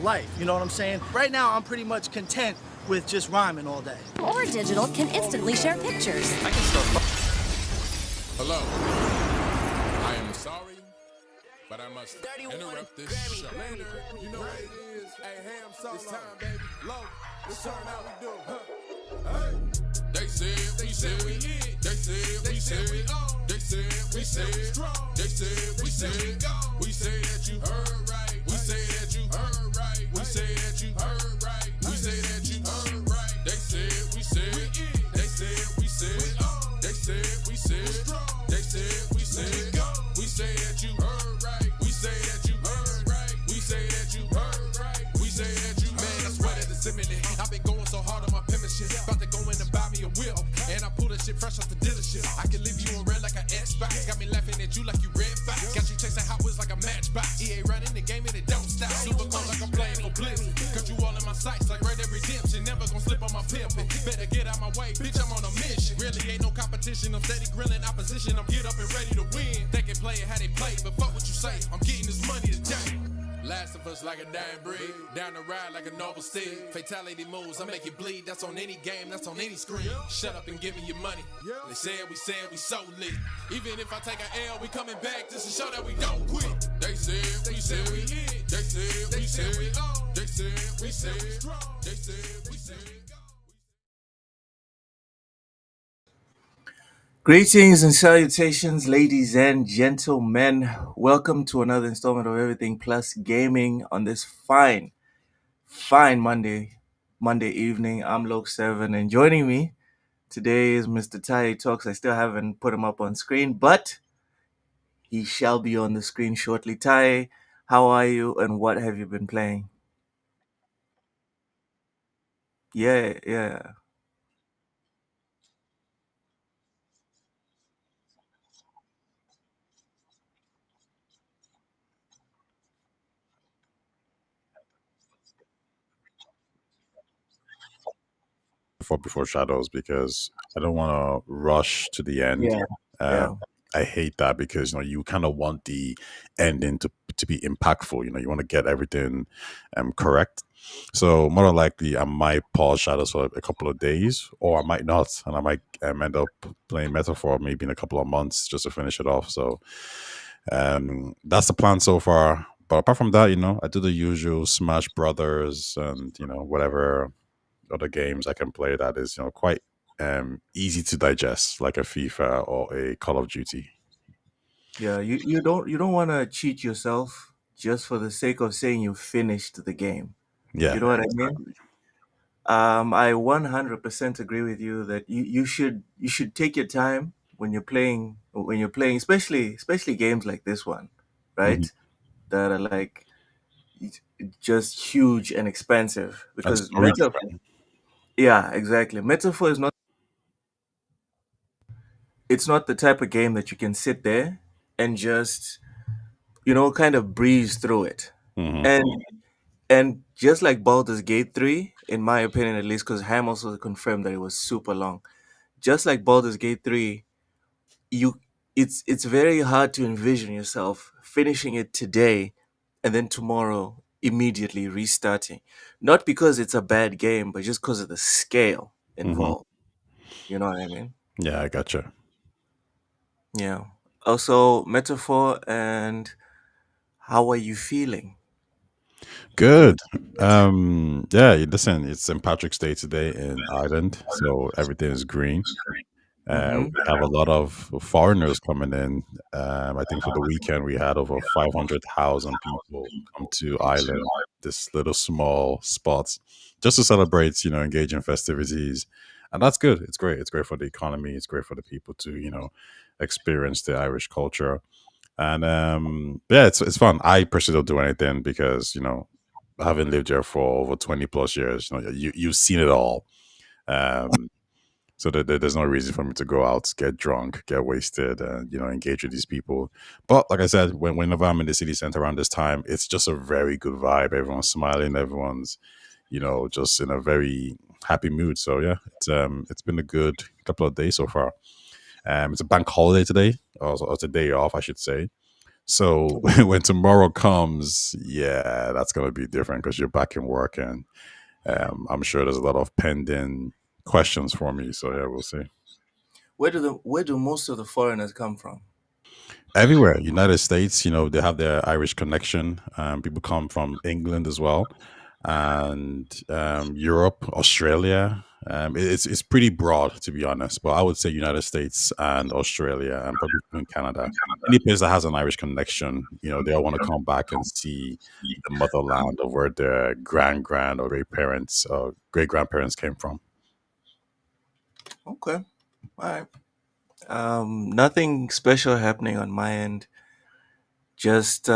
life. You know what I'm saying? Right now, I'm pretty much content with just rhyming all day. Or digital can instantly share pictures. I can start. Hello. I am sorry, but I must interrupt this show. You know what it is? Hey, ham solo. It's time, baby. Low. Let's turn out we do. Hey. They said we said we hit. They said we said we on. They said we said we strong. They said we said we go. We say that you heard right. We say that you heard right. We say that you heard right. We say that you heard right. They said we said we in. They said we said we on. They said we said strong. They said we said go. We say that you heard right. We say that you heard right. We say that you heard right. We say that you man. I swear that it's imminent. I've been going so hard on my penmanship. About to go in and buy me a wheel. And I pull that shit fresh off the dealership. I can leave you in red like an Xbox. Got me laughing at you like you red fox. Got you chasing Hot Wheels like a matchbox. EA running the game and it don't stop. Super cold like I'm playing for Blizzard. Got you all in my sights like Red Dead Redemption. Never gonna slip on my pimpin'. Better get out my way, bitch, I'm on a mission. Really ain't no competition. I'm steady grilling opposition. I'm get up and ready to win. They can play it how they play, but fuck what you say. I'm getting this money today. Last of us like a dying breed. Down the ride like a noble steed. Fatality moves, I make you bleed. That's on any game, that's on any screen. Shut up and give me your money. They said we so lit. Even if I take an L, we coming back just to show that we don't quit. They said we said we hit. They said we said we on. They said we said we strong. They said we said we go. Greetings and salutations, ladies and gentlemen. Welcome to another installment of Everything Plus Gaming on this fine Monday evening. I'm Loke7, and joining me today is Mr. Tai Talks. I still haven't put him up on screen, but he shall be on the screen shortly. Tai, how are you and what have you been playing? Yeah. Before Shadows because I don't want to rush to the end. Yeah. Uh, I hate that because you kind of want the ending to be impactful. You want to get everything correct. So more than likely, I might pause Shadows for a couple of days, or I might not, and I might end up playing Metaphor maybe in a couple of months just to finish it off. So that's the plan so far. But apart from that, I do the usual Smash Brothers and whatever other games I can play that is quite easy to digest, like a FIFA or a Call of Duty. Yeah, you don't want to cheat yourself just for the sake of saying you finished the game. Yeah, You know what I mean? I 100% agree with you that you should take your time when you're playing, especially games like this one, right? Mhm. That are like just huge and expensive And because story. yeah, exactly. Metaphor is not it's not the type of game that you can sit there and just kind of breeze through it. Mhm. And just like Baldur's Gate 3, in my opinion at least, because Ham also confirmed that it was super long. Just like Baldur's Gate 3, you it's very hard to envision yourself finishing it today and then tomorrow immediately restarting. Not because it's a bad game, but just because of the scale Mhm. involved. You know what I mean? Yeah, I gotcha. Yeah. Also, Metaphor, and how are you feeling? Good. Yeah, listen, it's St. Patrick's Day today in Ireland, so everything is green. Mm-hmm. We have a lot of foreigners coming in. I think for the weekend we had over 500,000 people come to Ireland, this little small spot, just to celebrate, engage in festivities, and that's good. It's great. It's great for the economy. It's great for the people to, experience the Irish culture, and yeah, it's fun. I personally don't do anything because I haven't lived here for over 20 plus years. You've seen it all. Um, so there's no reason for me to go out, get drunk, get wasted, and engage with these people. But like I said, whenever I'm in the city center around this time, it's just a very good vibe. Everyone's smiling, everyone's just in a very happy mood. So yeah, it's been a good couple of days so far. It's a bank holiday today, or it's a day off, I should say. So when tomorrow comes, yeah, that's gonna be different because you're back in work, and I'm sure there's a lot of pending questions for me. So yeah, we'll see. Where do most of the foreigners come from? Everywhere, United States, they have their Irish connection. People come from England as well, and Europe, Australia. It's pretty broad, to be honest, but I would say United States and Australia, and probably even Canada. Any place that has an Irish connection, they all want to come back and see the motherland of where their grand or great parents or great grandparents came from. Okay, all right. Nothing special happening on my end. Just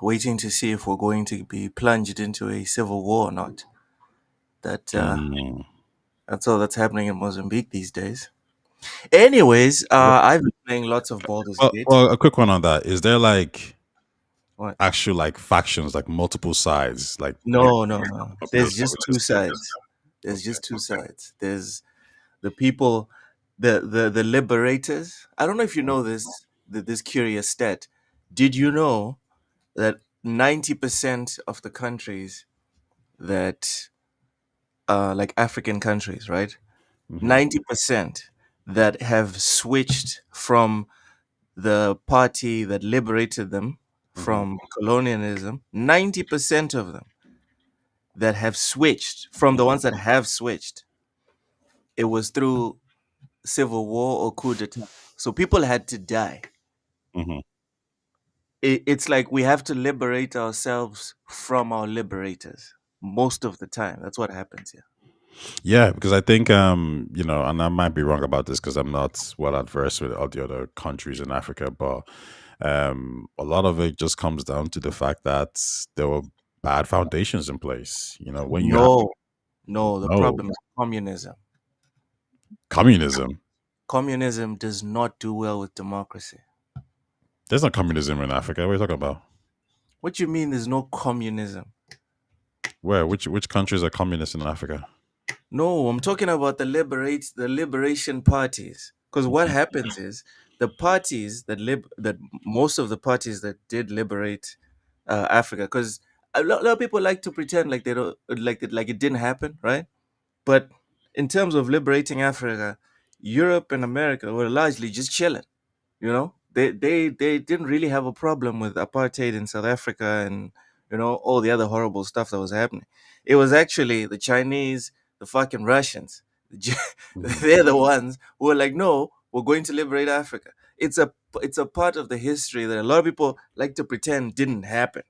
waiting to see if we're going to be plunged into a civil war or not. That Mm. that's all that's happening in Mozambique these days. Anyways, I've been playing lots of Baldur's Gate. Well, a quick one on that. Is there like What? actual like factions, like multiple sides, like No, no, no. up There's this just two sides. There's Okay. just two sides. There's the people, the liberators. I don't know if you know this curious stat. Did you know that 90% of the countries that like African countries, right? Mm-hmm. 90% that have switched from the party that liberated them Mm-hmm. from colonialism, 90% of them that have switched, from the ones that have switched, it was through civil war or coup d'etat. So people had to die. Mm-hmm. It's like we have to liberate ourselves from our liberators most of the time. That's what happens here. Yeah, because I think and I might be wrong about this because I'm not well adversed with all the other countries in Africa, but a lot of it just comes down to the fact that there were bad foundations in place. When you have No, no, the no problem is communism. communism, Communism does not do well with democracy. there's no communism in Africa. What are you talking about? What you mean there's no communism? Where? Which countries are communist in Africa? No, I'm talking about the liberation parties. Because what happens is the parties that most of the parties that did liberate Africa, because lot of people like to pretend like they don't like it didn't happen, right? But in terms of liberating Africa, Europe and America were largely just chilling. They didn't really have a problem with apartheid in South Africa and all the other horrible stuff that was happening. It was actually the Chinese, the fucking Russians. Mm-hmm. They're the ones who were like, no, we're going to liberate Africa. It's a part of the history that a lot of people like to pretend didn't happen,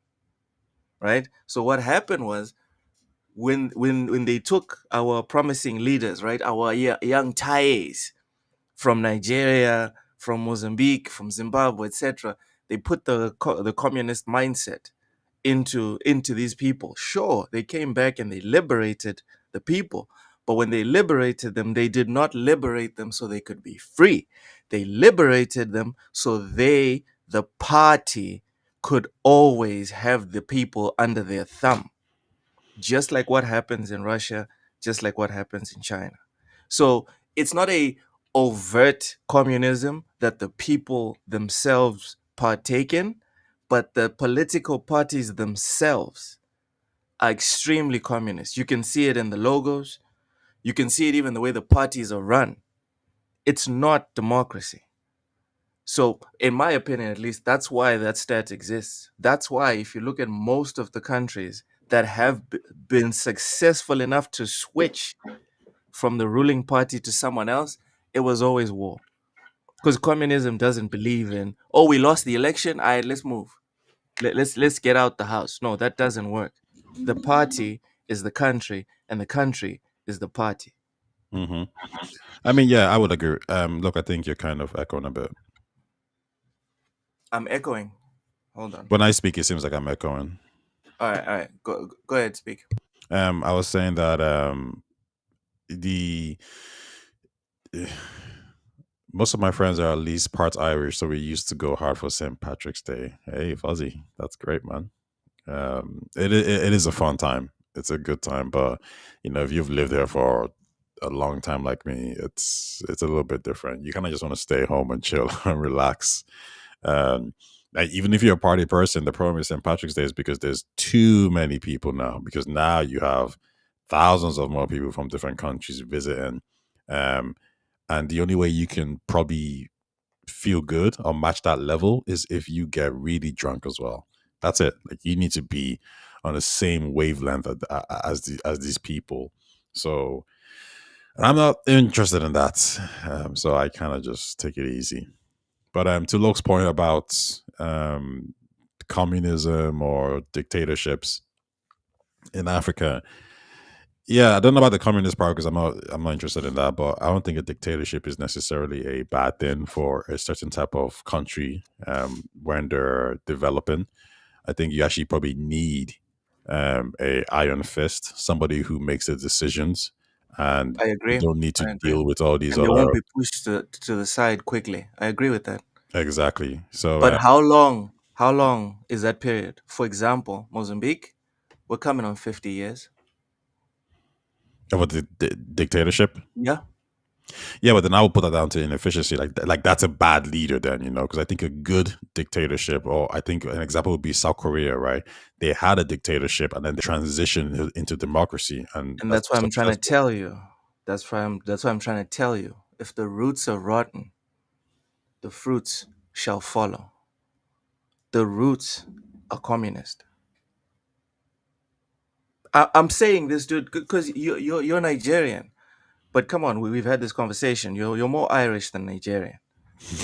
right? So what happened was when they took our promising leaders, right, our young Thais from Nigeria, from Mozambique, from Zimbabwe, etc. They put the communist mindset into these people. Sure, they came back and they liberated the people, but when they liberated them, they did not liberate them so they could be free. They liberated them so the party, could always have the people under their thumb, just like what happens in Russia, just like what happens in China. So it's not a overt communism that the people themselves partake in, but the political parties themselves are extremely communist. You can see it in the logos. You can see it even the way the parties are run. It's not democracy. So, in my opinion, at least, that's why that stat exists. That's why, if you look at most of the countries that have been successful enough to switch from the ruling party to someone else, it was always war. Because communism doesn't believe in, oh, we lost the election, all right, let's move. Let's get out the house. No, that doesn't work. The party is the country, and the country is the party. Mm-hmm. I mean, yeah, I would agree. Look, I think you're kind of echoing a bit. I'm echoing. Hold on. When I speak, it seems like I'm echoing. All right. Go ahead, speak. I was saying that the most of my friends are at least part Irish, so we used to go hard for St. Patrick's Day. Hey, Fuzzy, that's great, man. It is a fun time. It's a good time, but if you've lived here for a long time like me, it's a little bit different. You kind of just want to stay home and chill and relax. Um, Like, even if you're a party person, the problem with St. Patrick's Day is because there's too many people now. Because now you have thousands of more people from different countries visiting, um, and the only way you can probably feel good or match that level is if you get really drunk as well. That's it. Like, you need to be on the same wavelength as these people. So, and I'm not interested in that. So I kind of just take it easy. But to Loke's point about communism or dictatorships in Africa, yeah, I don't know about the communist part because I'm not interested in that. But I don't think a dictatorship is necessarily a bad thing for a certain type of country when they're developing. I think you actually probably need a iron fist, somebody who makes the decisions, and I you agree. don't need to I agree. deal with all these And they other. won't be pushed to the side quickly. I agree with that. Exactly. So, But how long? How long is that period? For example, Mozambique, we're coming on 50 years. about the dictatorship. Yeah. Yeah, but then I would put that down to inefficiency. Like that's a bad leader, then, because I think a good dictatorship, or I think an example would be South Korea, right? They had a dictatorship and then they transitioned into democracy, and And that's that's why I'm trying to successful. tell you. That's why I'm trying to tell you. If the roots are rotten, the fruits shall follow. The roots are communist. I'm saying this, dude, because you're Nigerian. But come on, we've had this conversation. You're more Irish than Nigerian.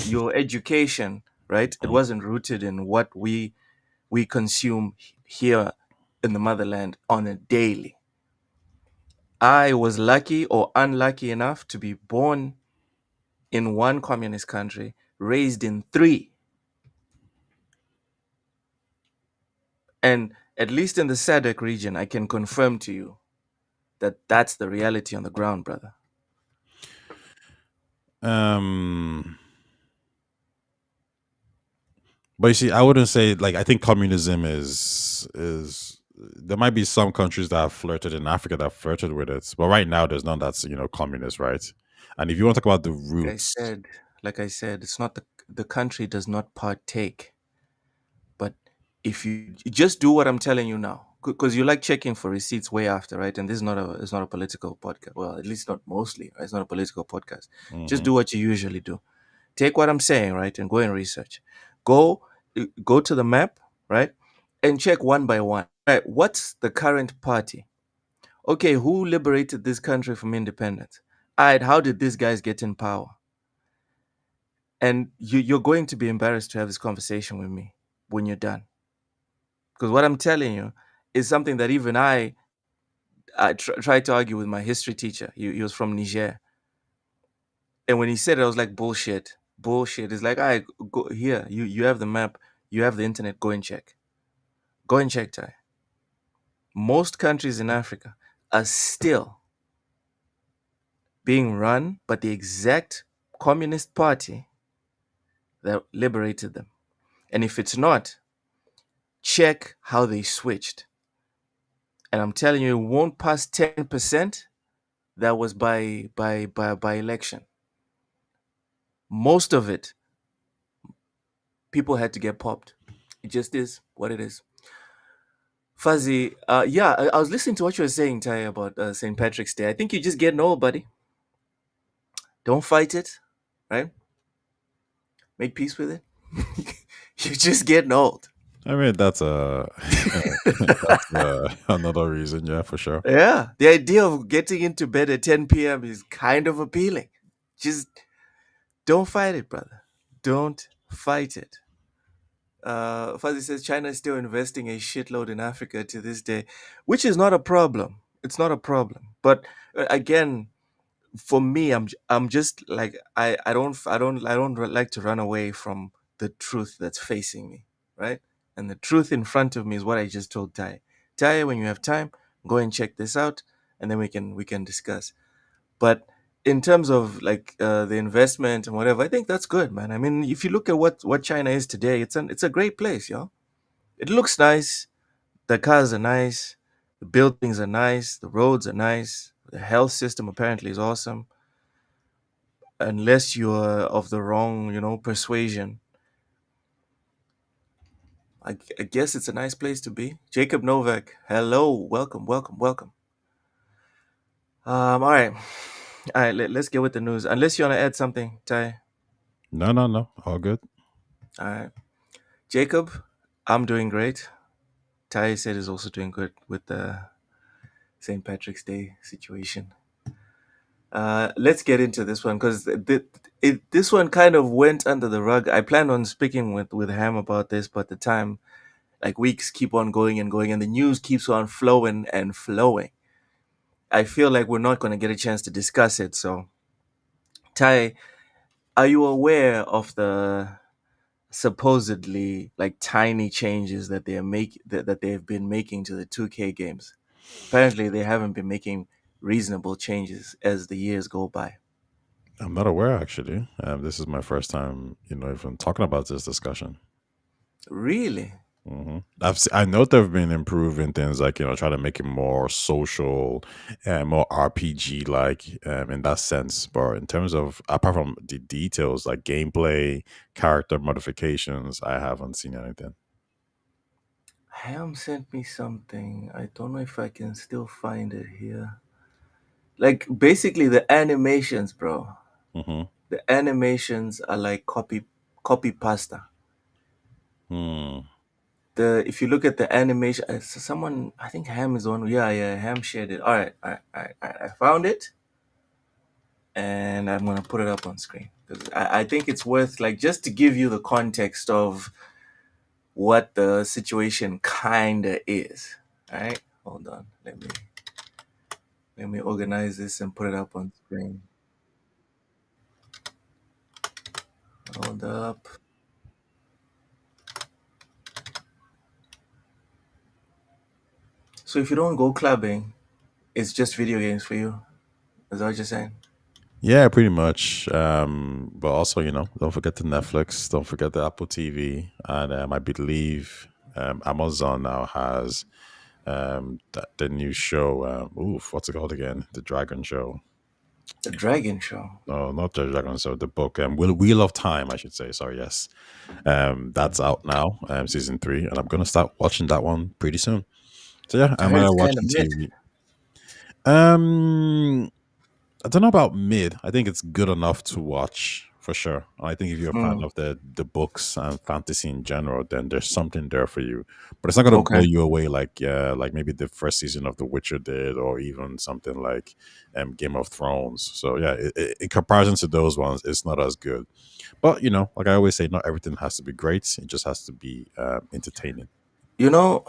Your education, right? It wasn't rooted in what we consume here in the motherland on a daily. I was lucky or unlucky enough to be born in one communist country, raised in three. And at least in the SADC region, I can confirm to you that that's the reality on the ground, brother. Um, but you see, I wouldn't say, like, I think communism is there might be some countries that have flirted in Africa that have flirted with it, but right now there's none that's communist, right? And if you want to talk about the Like I roots, said, like I said, it's not the country does not partake. But if you just do what I'm telling you now, because you like checking for receipts way after, right? And this is not a it's not a political podcast. Well, at least not mostly. Right? It's not a political podcast. Just mhm. do what you usually do. Take what I'm saying, right, and go and research. Go go to the map, right, and check one by one. Right, what's the current party? Okay, who liberated this country from independence? Alright, how did these guys get in power? And you're going to be embarrassed to have this conversation with me when you're done. Because what I'm telling you is something that even I tried to argue with my history teacher. He was from Niger. And when he said it, I was like, bullshit. Bullshit. It's like, all right, go here. You have the map, you have the internet, go and check. Go and check, Ty. Most countries in Africa are still being run by the exact communist party that liberated them. And if it's not, check how they switched. And I'm telling you, it won't pass 10%. That was by election. Most of it, people had to get popped. It just is what it is. Fuzzy, yeah, I was listening to what you were saying, Ty, about St. Patrick's Day. I think you're just getting old, buddy. Don't fight it, right? Make peace with it. You're just getting old. I mean, that's a that's another reason, yeah, for sure. Yeah, the idea of getting into bed at 10 p.m. is kind of appealing. Just don't fight it, brother. Don't fight it. Fuzzy says China is still investing a shitload in Africa to this day, which is not a problem. It's not a problem. But again, for me, I'm just like I don't like to run away from the truth that's facing me, right? And the truth in front of me is what I just told Ty. Ty, when you have time, go and check this out, and then we can discuss. But in terms of like the investment and whatever, I think that's good, man. I mean, if you look at what China is today, it's a great place, yo. It looks nice. The cars are nice. The buildings are nice. The roads are nice. The health system apparently is awesome. Unless you're of the wrong, persuasion. I guess it's a nice place to be. Jacob Novak, hello, welcome, welcome, welcome. All right, all right. Let's get with the news. Unless you want to add something, Ty. No, no, no. All good. All right, Jacob, I'm doing great. Ty said is also doing good with the St. Patrick's Day situation. Let's get into this one because this one kind of went under the rug. I planned on speaking with Ham about this, but the time, like weeks, keep on going and going, and the news keeps on flowing and flowing. I feel like we're not going to get a chance to discuss it. So, Ty, are you aware of the supposedly like tiny changes that that they've been making to the 2K games? Apparently, they haven't been making reasonable changes as the years go by. I'm not aware actually. This is my first time, even talking about this discussion. Really? I know they've been improving things like trying to make it more social and more RPG like in that sense. But in terms of apart from the details like gameplay, character modifications, I haven't seen anything. Ham sent me something. I don't know if I can still find it here. Like basically the animations, bro. Mm-hmm. The animations are like copy pasta. Hmm. The if you look at the animation, someone I think Ham is on. Yeah, yeah, Ham shared it. All right, all right, all right, all right. I found it, and I'm gonna put it up on screen because I think it's worth like just to give you the context of what the situation kinda is. All right, hold on. Let me organize this and put it up on screen. Hold up. So if you don't go clubbing, it's just video games for you. Is that what you're saying? Yeah, pretty much. But also, don't forget the Netflix, don't forget the Apple TV, and I believe Amazon now has the new show. Oof, what's it called again? The Dragon Show. The Dragon Show. No, not the Dragon Show. The book. Wheel of Time, I should say. Sorry, yes. That's out now. Season 3, and I'm gonna start watching that one pretty soon. So yeah, I I'm heard it's kind of watching mid. TV. Um, I don't know about mid. I think it's good enough to watch for sure. I think if you're a fan Hmm. of the books and fantasy in general, then there's something there for you. But it's not gonna blow Okay. you away like maybe the first season of The Witcher did, or even something like Game of Thrones. So yeah, in comparison to those ones, it's not as good. But like I always say, not everything has to be great. It just has to be entertaining. You know,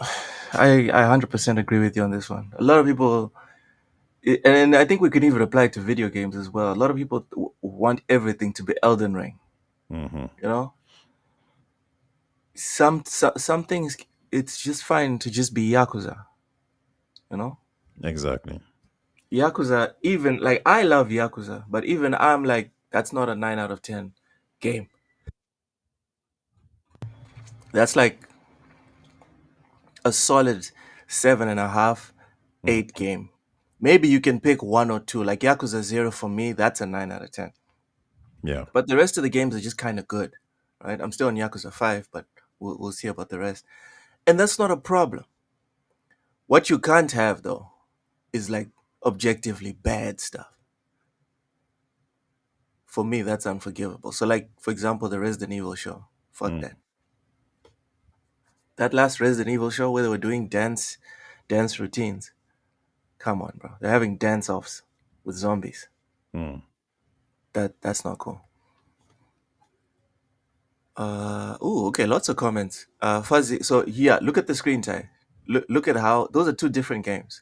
I 100% agree with you on this one. A lot of people, and I think we can even apply it to video games as well. A lot of people want everything to be Elden Ring. Hmm. You know, some things it's just fine to just be Yakuza. You know, Exactly. Yakuza. Even like I love Yakuza, but even I'm like that's not a 9 out of 10 game. That's like a solid 7.5, Mm. 8 game. Maybe you can pick one or two. Like Yakuza Zero for me, that's a 9 out of 10. Yeah. But the rest of the games are just kind of good, right? I'm still on Yakuza 5, but we'll see about the rest. And that's not a problem. What you can't have though is like objectively bad stuff. For me, that's unforgivable. So, like for example, the Resident Evil show. Fuck Mm. that. That last Resident Evil show where they were doing dance routines. Come on, bro. They're having dance offs with zombies. Mm. That's not cool. Oh, okay, lots of comments. Fuzzy. So yeah, look at the screen time. Look at how those are two different games.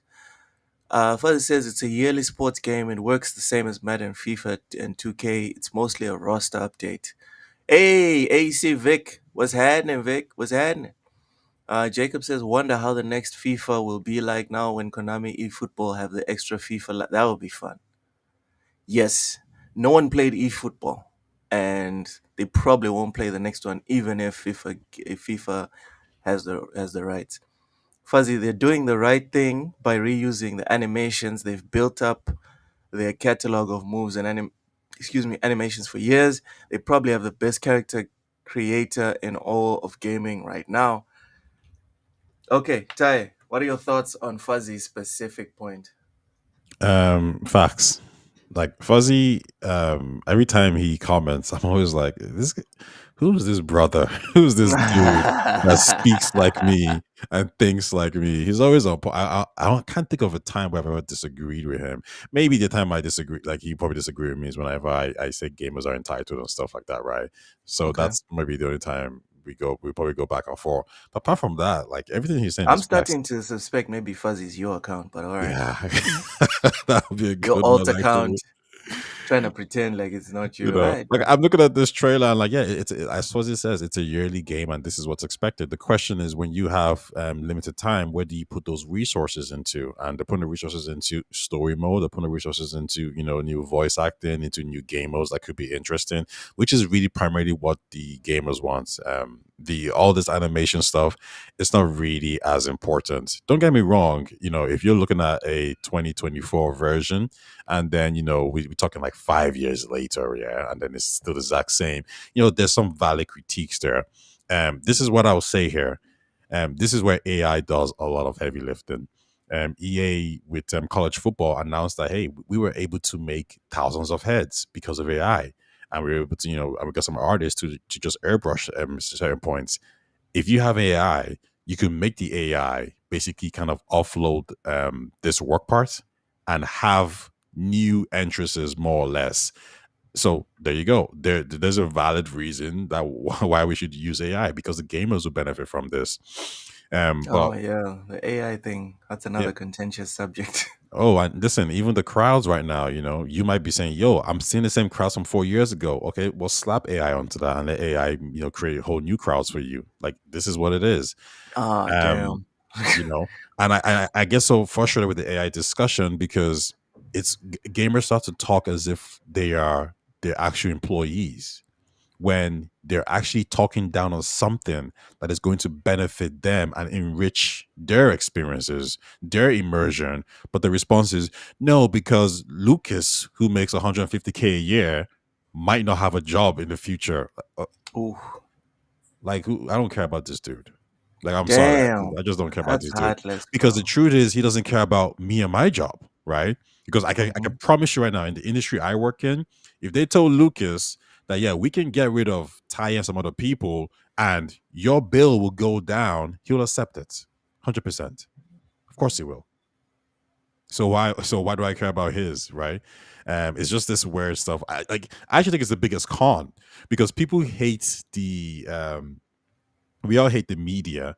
Fuzzy says it's a yearly sports game. It works the same as Madden, FIFA, and 2K. It's mostly a roster update. Hey, AC Vic, what's happening, Vic? What's happening? Jacob says, wonder how the next FIFA will be like now when Konami eFootball have the extra FIFA. That would be fun. Yes, no one played eFootball, and they probably won't play the next one, even if FIFA has the rights. Fuzzy, they're doing the right thing by reusing the animations. They've built up their catalog of moves and animations for years. They probably have the best character creator in all of gaming right now. Okay, Ty, what are your thoughts on Fuzzy's specific point? Facts. Like Fuzzy, every time he comments, I'm always like, this who's this brother? Who's this dude that speaks like me and thinks like me? He's always on point. Can't think of a time where I've ever disagreed with him. Maybe the time I disagree, like he probably disagree with me, is whenever I say gamers are entitled and stuff like that, right? So Okay. that's maybe the only time we probably go back and forth. But apart from that, like everything he's saying I'm is facts. starting to suspect maybe Fuzzy's your account, but all right. Yeah, that would be a Your good alt one actually. account trying to pretend like it's not You you. All know, right. like I'm looking at this trailer and like, yeah, I suppose it says it's a yearly game and this is what's expected. The question is, when you have limited time, where do you put those resources into? And they're putting the resources into story mode. They're putting the resources into new voice acting, into new game modes that could be interesting, which is really primarily what the gamers want. The all this animation stuff, it's not really as important. Don't get me wrong. If you're looking at a 2024 version and then we're talking like 5 years later, yeah, and then it's still the exact same. There's some valid critiques there. This is what I'll say here. This is where AI does a lot of heavy lifting. EA with college football announced that, hey, we were able to make thousands of heads because of AI, and we were able to, and we got some artists to just airbrush certain points. If you have AI, you can make the AI basically kind of offload this work part and have new entrances more or less. So there you go. There's a valid reason that why we should use AI, because the gamers will benefit from this. But Oh yeah, the AI thing. That's yeah. another contentious subject. Oh, and listen, even the crowds right now, you might be saying, "Yo, I'm seeing the same crowds from 4 years ago." Okay, well, slap AI onto that and let AI, create whole new crowds for you. Like this is what it is. Ah, Um, damn. you know, and I get so frustrated with the AI discussion because gamers start to talk as if they are their actual employees, when they're actually talking down on something that is going to benefit them and enrich their experiences, their immersion. But the response is no, because Lucas, who makes 150K a year, might not have a job in the future. Ooh, Like, I don't care about this dude. Like, I'm sorry, damn. I just don't care about That's this dude, heartless, because the bro. truth is he doesn't care about me and my job, right? Because I can Hmm. promise you right now, in the industry I work in, if they told Lucas that, yeah, we can get rid of Ty and some other people and your bill will go down, he'll accept it, 100%. Of course he will. So why do I care about his, right? It's just this weird stuff. I actually think it's the biggest con, because people hate we all hate the media,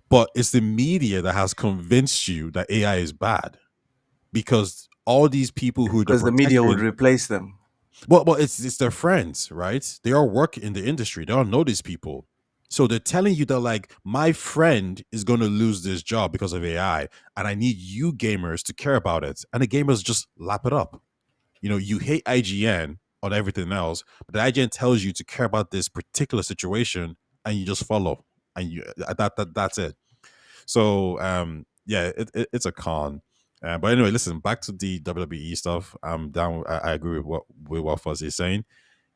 but it's the media that has convinced you that AI is bad, because all these people who they're Because the media would protecting, replace them. well, it's their friends, right? They all work in the industry. They all know these people. So they're telling you that, like, my friend is going to lose this job because of AI, and I need you gamers to care about it. And the gamers just lap it up. You hate IGN on everything else, but the IGN tells you to care about this particular situation, and you just follow, and that's it. So yeah, it's a con. But anyway, listen, back to the WWE stuff. I'm down. I agree with what Fuzzy is saying.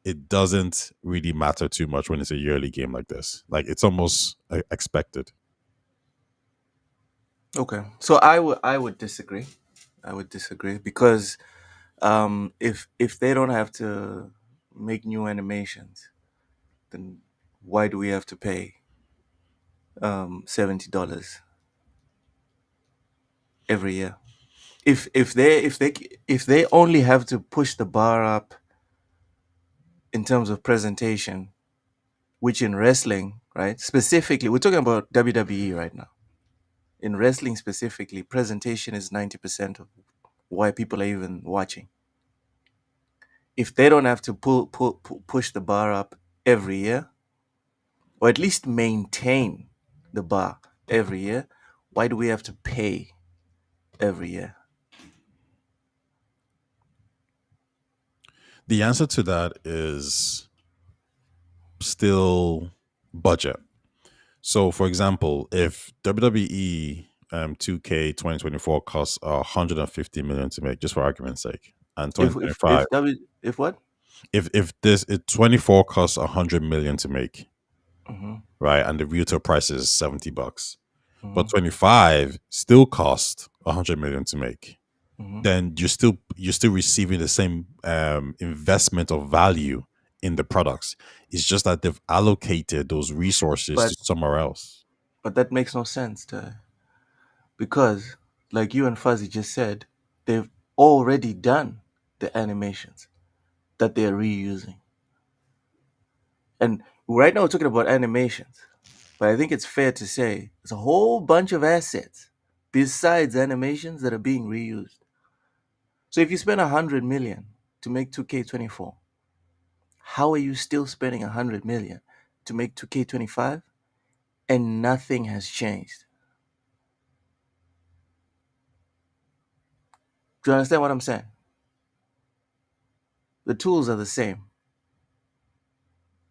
It doesn't really matter too much when it's a yearly game like this. Like, it's almost expected. Okay. So I would disagree. I would disagree because if they don't have to make new animations, then why do we have to pay $70 every year? If they only have to push the bar up in terms of presentation, which in wrestling, right? Specifically, we're talking about WWE right now. In wrestling specifically, presentation is 90% of why people are even watching. If they don't have to push the bar up every year, or at least maintain the bar every year, why do we have to pay every year? The answer to that is still budget. So, for example, if WWE 2K 2024 costs 150 million to make, just for argument's sake, and If if 2025, if w if what? if 24 costs 100 million to make, Hmm. right, and the retail price is $70, but 25 still cost 100 million to make, Mm-hmm. then you're still receiving the same investment of value in the products. It's just that they've allocated those resources But to somewhere else. that makes no sense because, like you and Fuzzy just said, they've already done the animations that they're reusing. And right now we're talking about animations, but I think it's fair to say there's a whole bunch of assets besides animations that are being reused. So if you spend 100 million to make 2K24, how are you still spending 100 million to make 2K25 and nothing has changed? Do you understand what I'm saying? The tools are the same.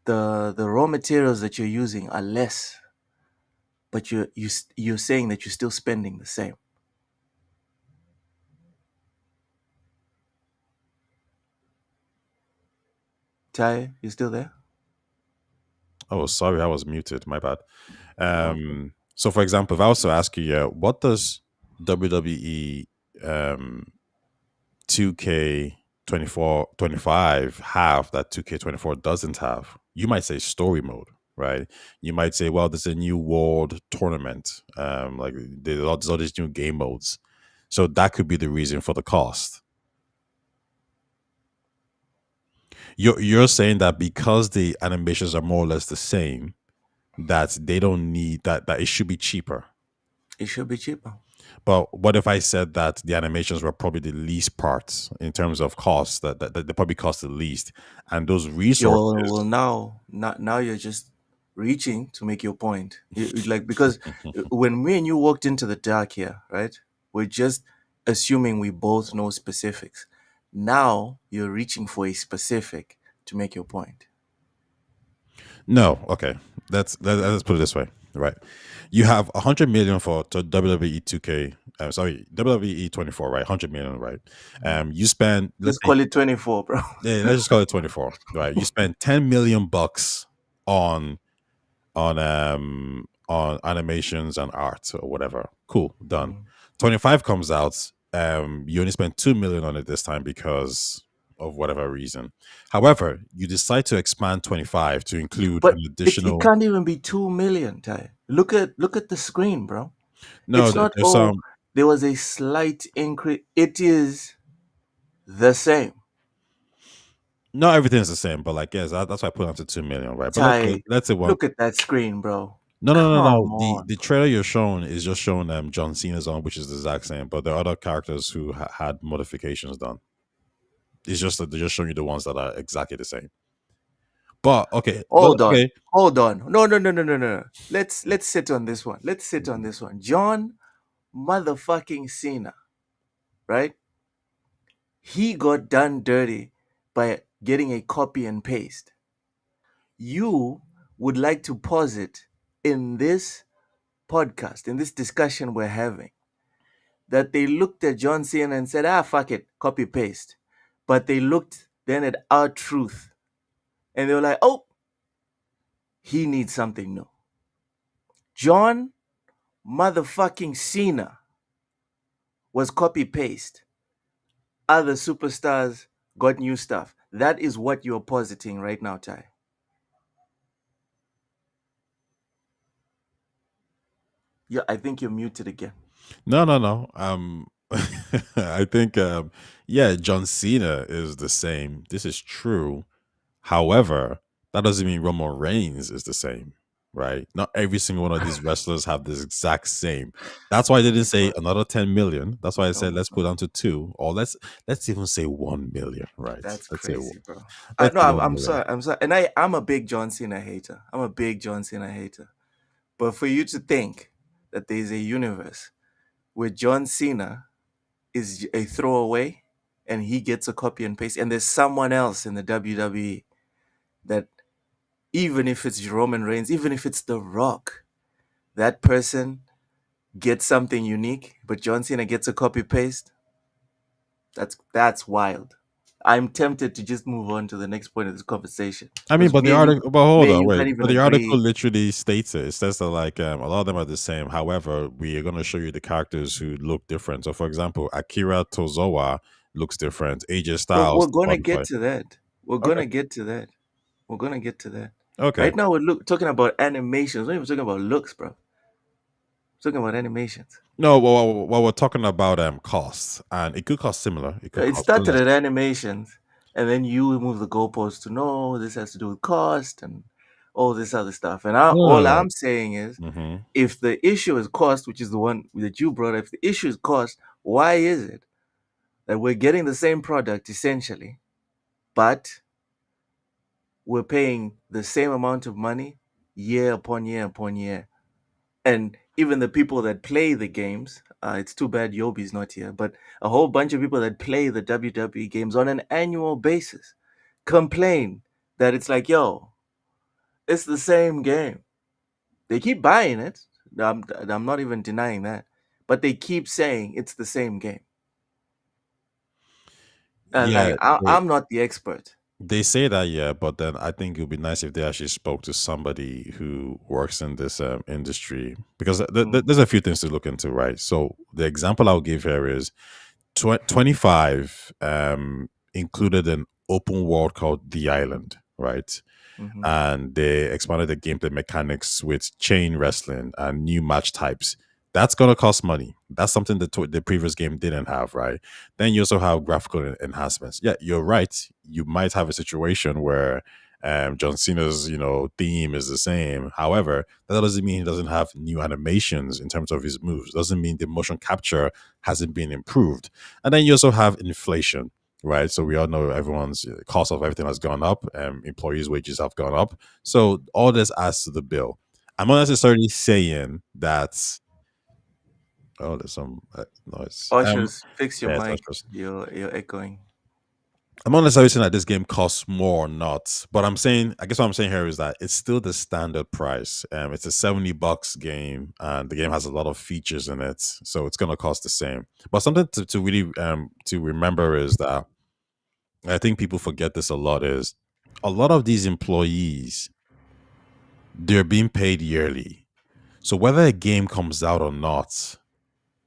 The raw materials that you're using are less, but you're saying that you're still spending the same. Ty, you still there? Oh, sorry, I was muted. My bad. Okay. So, for example, if I was to ask you, what does WWE 2K24 25 have that 2K24 doesn't have? You might say story mode, right? You might say, well, there's a new world tournament, like there's all these new game modes. So that could be the reason for the cost. You're saying that because the animations are more or less the same, that they don't need that it should be cheaper. It should be cheaper. But what if I said that the animations were probably the least parts in terms of cost, that they probably cost the least, and those Yeah, well, resources? now you're just reaching to make your point. Like, because when me and you walked into the dark here, right? We're just assuming we both know specifics. Now you're reaching for a specific to make your point. No, okay. Let's put it this way, right? You have 100 million for to WWE 2K. Sorry, WWE 24, right? 100 million, right? You spend, let's Just say, call it 24, bro. yeah, let's just call it 24, right? You spend 10 million bucks on on animations and art or whatever. Cool, done. 25 comes out. You only spend 2 million on it this time because of whatever reason. However, you decide to expand 25 to include an But it additional. can't even be 2 million, Ty. Look at the screen, bro. No, It's not, there's oh, some. there was a slight increase. It is the same. Not everything's the same, but like yes, that's why I put on to 2 million, right? But Ty, let's say one. look at that screen, bro. No, no, no, no. Come The on, the bro. trailer you're showing is just showing John Cena's on, which is the exact same. But there are other characters who had modifications done. It's just that they're just showing you the ones that are exactly the same. But okay, but Hold on. okay, Hold on. No, no, no, no, no, no. Let's sit on this one. Let's sit on this one. John motherfucking Cena, right? He got done dirty by getting a copy and paste. You would like to posit in this podcast, in this discussion we're having, that they looked at John Cena and said, ah, fuck it, copy paste. But they looked then at our truth and they were like, oh, he needs something new. John motherfucking Cena was copy paste. Other superstars got new stuff. That is what you're positing right now, Ty. Yeah, I think you're muted again. no, no, no. I think yeah, John Cena is the same. This is true. However, that doesn't mean Roman Reigns is the same, right? Not every single one of these wrestlers have this exact same. That's why I didn't say But another 10 million. That's why I said oh, let's put on to two, or let's even say 1 million, right? that's Let's say crazy, bro. let's No, say I'm, 1 million. sorry. I'm sorry. And I'm a big John Cena hater. I'm a big John Cena hater. But for you to think that there's a universe where John Cena is a throwaway and he gets a copy and paste, and there's someone else in the WWE that, even if it's Roman Reigns, even if it's The Rock, that person gets something unique, but John Cena gets a copy paste. That's wild. I'm tempted to just move on to the next point of this conversation I mean, because but the article, but hold me and on, you wait. can't even But the article agree. literally states it. It says that like a lot of them are the same. However, we are going to show you the characters who look different. So, for example, Akira Tozawa looks different. AJ We're Styles, the gonna get qualifier. to that. We're Okay, gonna get to that. We're gonna get to that. okay. Right now, talking about animations. We're not even talking about looks, bro. We're talking about animations. No, well, we're talking about costs, and it could cost similar. It could It cost started less. at animations, and then you move the goalposts to no, this has to do with cost and all this other stuff. And No, no, all no. I'm saying is, Mm-hmm. if the issue is cost, which is the one that you brought up, if the issue is cost, why is it that we're getting the same product essentially, but we're paying the same amount of money year upon year upon year? And even the people that play the games, it's too bad Yobi's not here, but a whole bunch of people that play the WWE games on an annual basis complain that it's like, yo, it's the same game. They keep buying it. I'm not even denying that, but they keep saying it's the same game. And Yeah, like, I'm not the expert. they say that, yeah, but then I think it would be nice if they actually spoke to somebody who works in this industry because Mm, there's a few things to look into, right? So the example I'll give here is 25 included an open world called The Island, right? mhm. And they expanded the gameplay mechanics with chain wrestling and new match types. That's gonna cost money. That's something that the previous game didn't have, right? Then you also have graphical enhancements. Yeah, you're right. You might have a situation where John Cena's theme is the same. However, that doesn't mean he doesn't have new animations in terms of his moves. Doesn't mean the motion capture hasn't been improved. And then you also have inflation, right? So we all know everyone's cost of everything has gone up, employees' wages have gone up. So all this adds to the bill. I'm not necessarily saying that. Oh, there's some noise. Ushers, fix your Yeah, it's mic. just. You're echoing. I'm not necessarily saying that this game costs more or not, but I'm saying, I guess what I'm saying here is that it's still the standard price. It's a $70 game, and the game has a lot of features in it, so it's gonna cost the same. But something to really to remember is that I think people forget this a lot is a lot of these employees, they're being paid yearly. So whether a game comes out or not,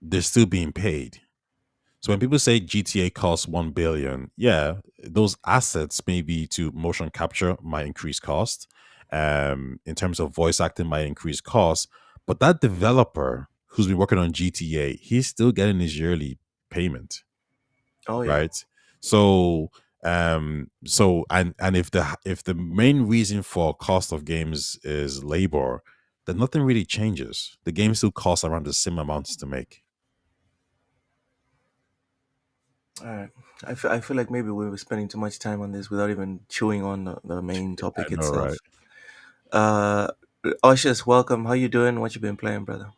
they're still being paid. So when people say GTA costs 1 billion, yeah, those assets maybe to motion capture might increase cost. In terms of voice acting might increase cost, but that developer who's been working on GTA, he's still getting his yearly payment, Oh yeah. right? So and if the main reason for cost of games is labor, then nothing really changes. The game still costs around the same amounts to make. All right. I feel like maybe we were spending too much time on this without even chewing on the main I topic know, right? itself. Uh, Ushers, welcome. How you doing? What you been playing, brother?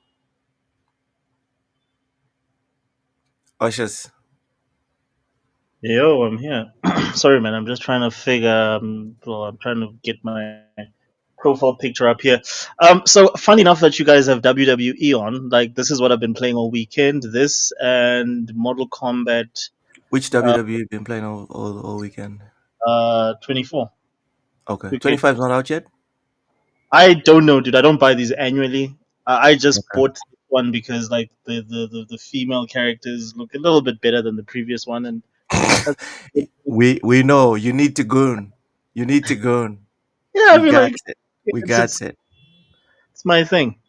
Ushers. Yo, I'm here. Sorry, man. I'm just trying to figure. Well, I'm trying to get my profile picture up here. So funny enough that you guys have WWE on. Like, this is what I've been playing all weekend. This and Mortal Kombat Which WWE you been playing all weekend? 24. Okay. 2K. 25's not out yet? I don't know, dude. I don't buy these annually. I just Okay. bought this one because like the female characters look a little bit better than the previous one, and that's, We know you need to goon. You need to goon. yeah, I We mean, got like it. We it's got it's it. it's my thing.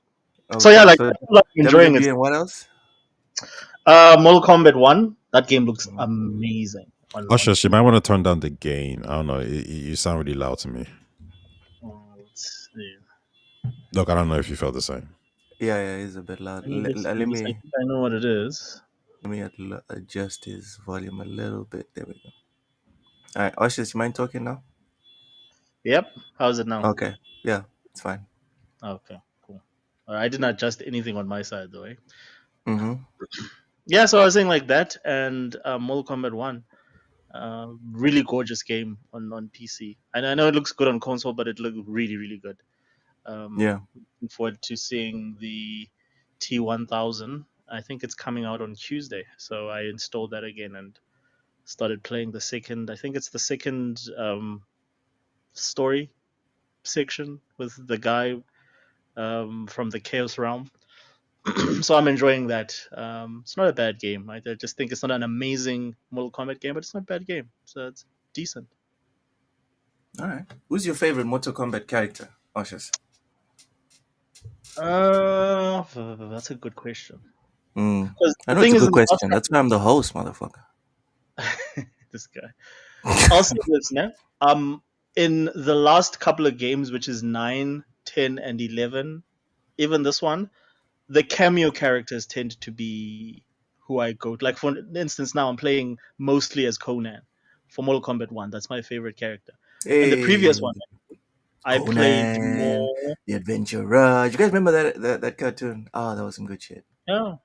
So yeah, Okay. like So I'm enjoying it. WWE and what else? Mortal Kombat 1, that game looks Mhm. amazing on Usher, you PC. might want to turn down the gain. I don't know. You sound really loud to me. Let's see. Look, I don't know if you felt the same. Yeah, yeah, he's a bit loud. Let me just Let see this. I me think I know what it is. adjust his volume a little bit. There we go. All right, Ushers, you mind talking now? Yep. How's it now? Okay. Yeah, it's fine. Okay, cool. I didn't adjust anything on my side though. Eh? Mm-hmm. Yeah, so I was saying like that and Mortal Kombat 1. Really gorgeous game on PC. And I know it looks good on console, but it looked really, really good. Yeah. Looking forward to seeing the T1000. I think it's coming out on Tuesday, so I installed that again, and started playing the second. I think it's the second story section with the guy from the Chaos Realm. So I'm enjoying that. It's not a bad game. I just think it's not an amazing Mortal Kombat game, but it's not a bad game. So it's decent. All right. Who's your favorite Mortal Kombat character, Oshus? That's a good question. Mm. Because I the know it's thing a is, good in the last question. That's why I'm the host, motherfucker. this guy. I'll say this now. In the last couple of games, which is 9, 10, and 11, even this one, the cameo characters tend to be who I go to. Like, for instance, now I'm playing mostly as Conan for Mortal Kombat 1. That's my favorite character. And the previous Hey, one, I played Conan, more. the Adventurer. You guys remember that cartoon? Oh, that was some good shit. Yeah,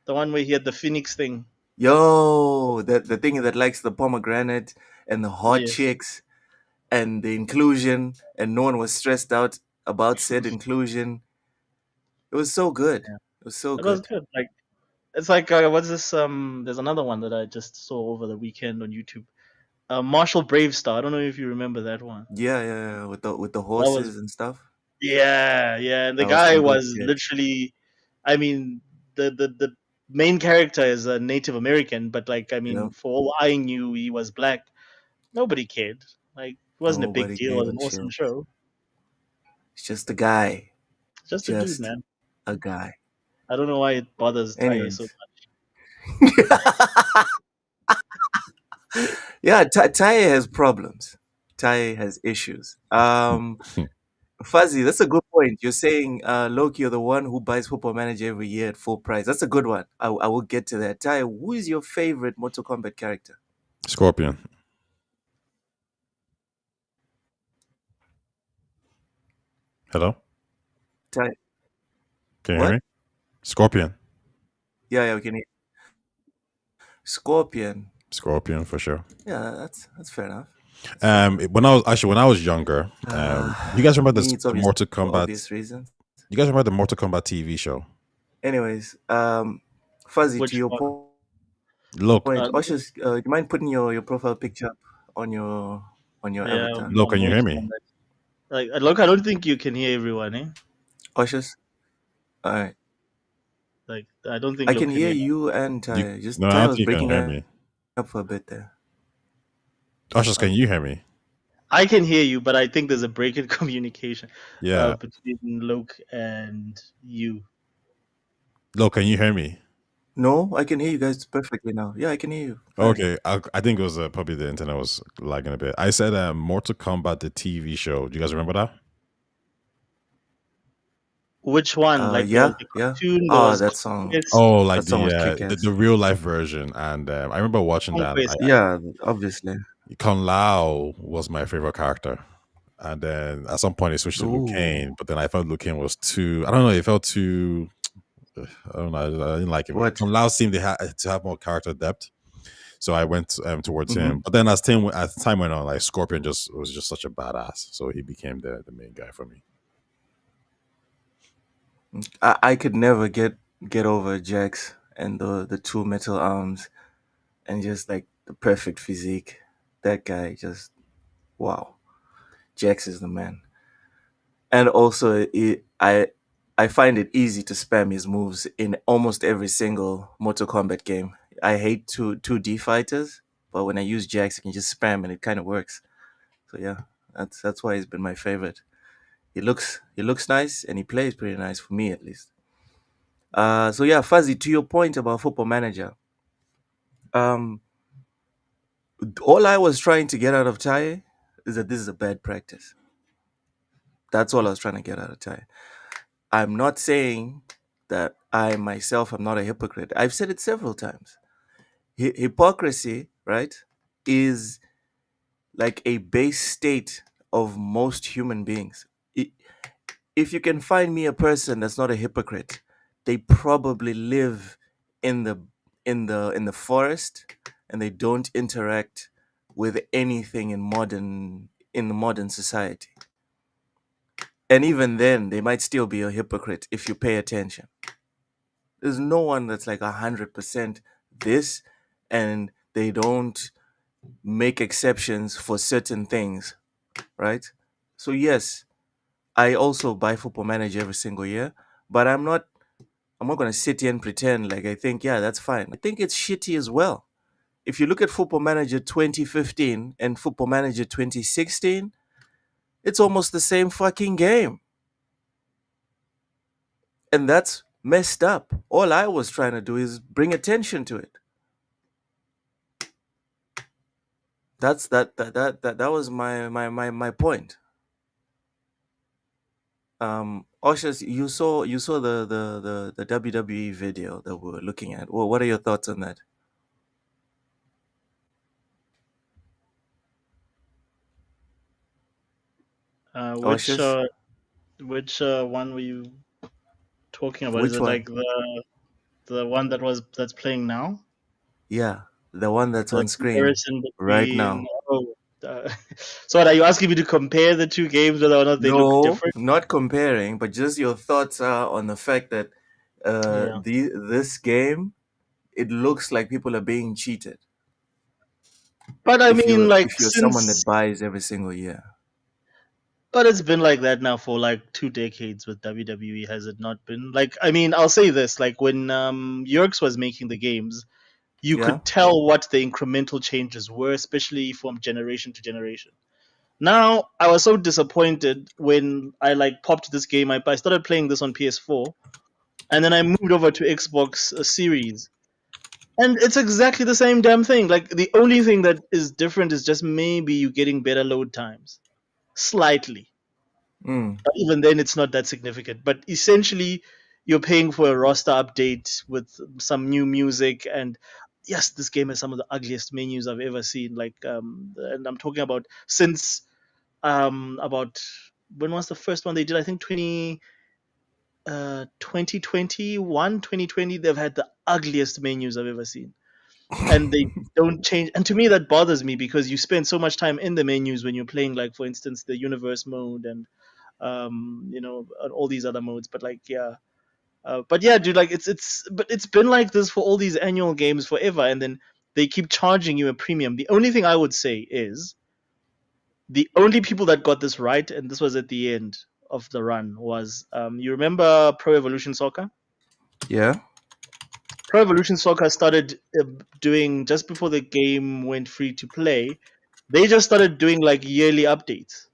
the one where he had the Phoenix thing. Yo, the thing that likes the pomegranate and the hot Yes. chicks and the inclusion, and no one was stressed out about said inclusion. It was so good. Yeah. It was so It was good. good. Like, it's like, what's this? There's another one that I just saw over the weekend on YouTube. Marshall Bravestar. I don't know if you remember that one. Yeah, with the That was horses and stuff. yeah. And the That was guy some good was shit. literally, I mean, the main character is a Native American, but like, I Yeah, mean, for all I knew, he was black. Nobody cared. Like, it wasn't a big nobody deal. It gave was a an awesome chill. show. It's just a guy, Just a dude, just man. a guy. I don't know why it bothers Taye so Anyways, yeah, Taye has problems. Taye has issues. Fuzzy, that's a good point. You're saying Loki, you're the one who buys Football Manager every year at full price. That's a good one. I will get to that. Taye, who is your favorite Mortal Kombat character? Scorpion. Hello? Taye, Can you hear what? me? Scorpion. Yeah, we can hear. Scorpion. Scorpion for sure. Yeah, that's fair enough. That's fair enough. When I was younger, you guys remember Me, it's the obvious Mortal for Kombat? obvious reasons. You guys remember the Mortal Kombat TV show? Anyways, Fuzzy, to which your one? Look, point, Oshus, do you mind putting your profile picture up on your Yeah, avatar? look, I'm can you hear working me? on that. Like, look, I don't think you can hear everyone, eh? Oshus, all right. Like, I don't think I Look can can hear hear. you and Ty. Just No, I Ty don't was think you can breaking hear me. up for a bit there. Oshus, can you hear me? I can hear you, but I think there's a break in communication Yeah. between Luke and you. Look, can you hear me? No, I can hear you guys perfectly now. Yeah, I can hear you. Fine. Okay, I think it was probably the internet was lagging a bit. I said Mortal Kombat, the TV show. Do you guys remember that? Which one? Like Yeah, the yeah. cartoon that Oh, was that song. Conquest? Oh, That like song was the, kick-ass. the real life version, and I remember watching that. Conquest. Yeah, obviously. Kung Lao was my favorite character, and then at some point it switched to Liu Kang, Ooh, but then I felt Liu Kang was too. I don't know. It felt too. I don't know. I didn't like it. what? Kung Lao seemed to have more character depth, so I went towards Mm-hmm. him. But then as time went on, like Scorpion just was just such a badass, so he became the main guy for me. I could never get over Jax and the two metal arms and just like the perfect physique. That guy just wow. Jax is the man. And also, I find it easy to spam his moves in almost every single Mortal Kombat game. I hate 2D fighters, but when I use Jax, I can just spam and it kind of works. So yeah, that's why he's been my favorite. He looks nice and he plays pretty nice for me at least. So yeah, Fuzzy, to your point about Football Manager, um, all I was trying to get out of Tai is that this is a bad practice. That's all I was trying to get out of Tai. I'm not saying that I myself am not a hypocrite. I've said it several times. Hypocrisy, right, is like a base state of most human beings. I- If you can find me a person that's not a hypocrite, they probably live in the forest and they don't interact with anything in the modern society. And even then, they might still be a hypocrite if you pay attention. There's no one that's like 100% this, and they don't. make exceptions for certain things, right? So yes, I also buy Football Manager every single year, but I'm not gonna sit here and pretend like I think, yeah, that's fine. I think it's shitty as well. If you look at Football Manager 2015 and Football Manager 2016, it's almost the same fucking game. And that's messed up. All I was trying to do is bring attention to it. That was my point. Oshas, you saw the WWE video that we were looking at. Well, what are your thoughts on that? Uh, which Oshas, uh, which one were you talking about? Is which it one? like the one that's playing now? Yeah, the one that's The on screen comparison right between now. uh, so what, are you asking me to compare the two games whether or not they look No, different? not comparing, but just your thoughts are on the fact that Yeah. this game, it looks like people are being cheated. But I If mean, you're like if you're someone that since buys every single year. but it's been like that now for like 2 decades with WWE, has it not been? Like, I mean, I'll say this: like when Yerkes was making the games, you Yeah. could tell what the incremental changes were, especially from generation to generation. Now, I was so disappointed when I like popped this game. I started playing this on PS4, and then I moved over to Xbox Series, and it's exactly the same damn thing. Like the only thing that is different is just maybe you getting better load times, slightly. Mm. But even then, it's not that significant. But essentially, you're paying for a roster update with some new music, and yes, this game has some of the ugliest menus I've ever seen. Like, and I'm talking about since about when was the first one they did? I think 2021, 2020. They've had the ugliest menus I've ever seen, and they don't change. And to me, that bothers me because you spend so much time in the menus when you're playing, like for instance, the universe mode and and all these other modes. But like, yeah. But yeah, dude, like but it's been like this for all these annual games forever, and then they keep charging you a premium. The only thing I would say is the only people that got this right, and this was at the end of the run, was you remember Pro Evolution Soccer? Yeah. Pro Evolution Soccer started doing just before the game went free to play. They just started doing like yearly updates.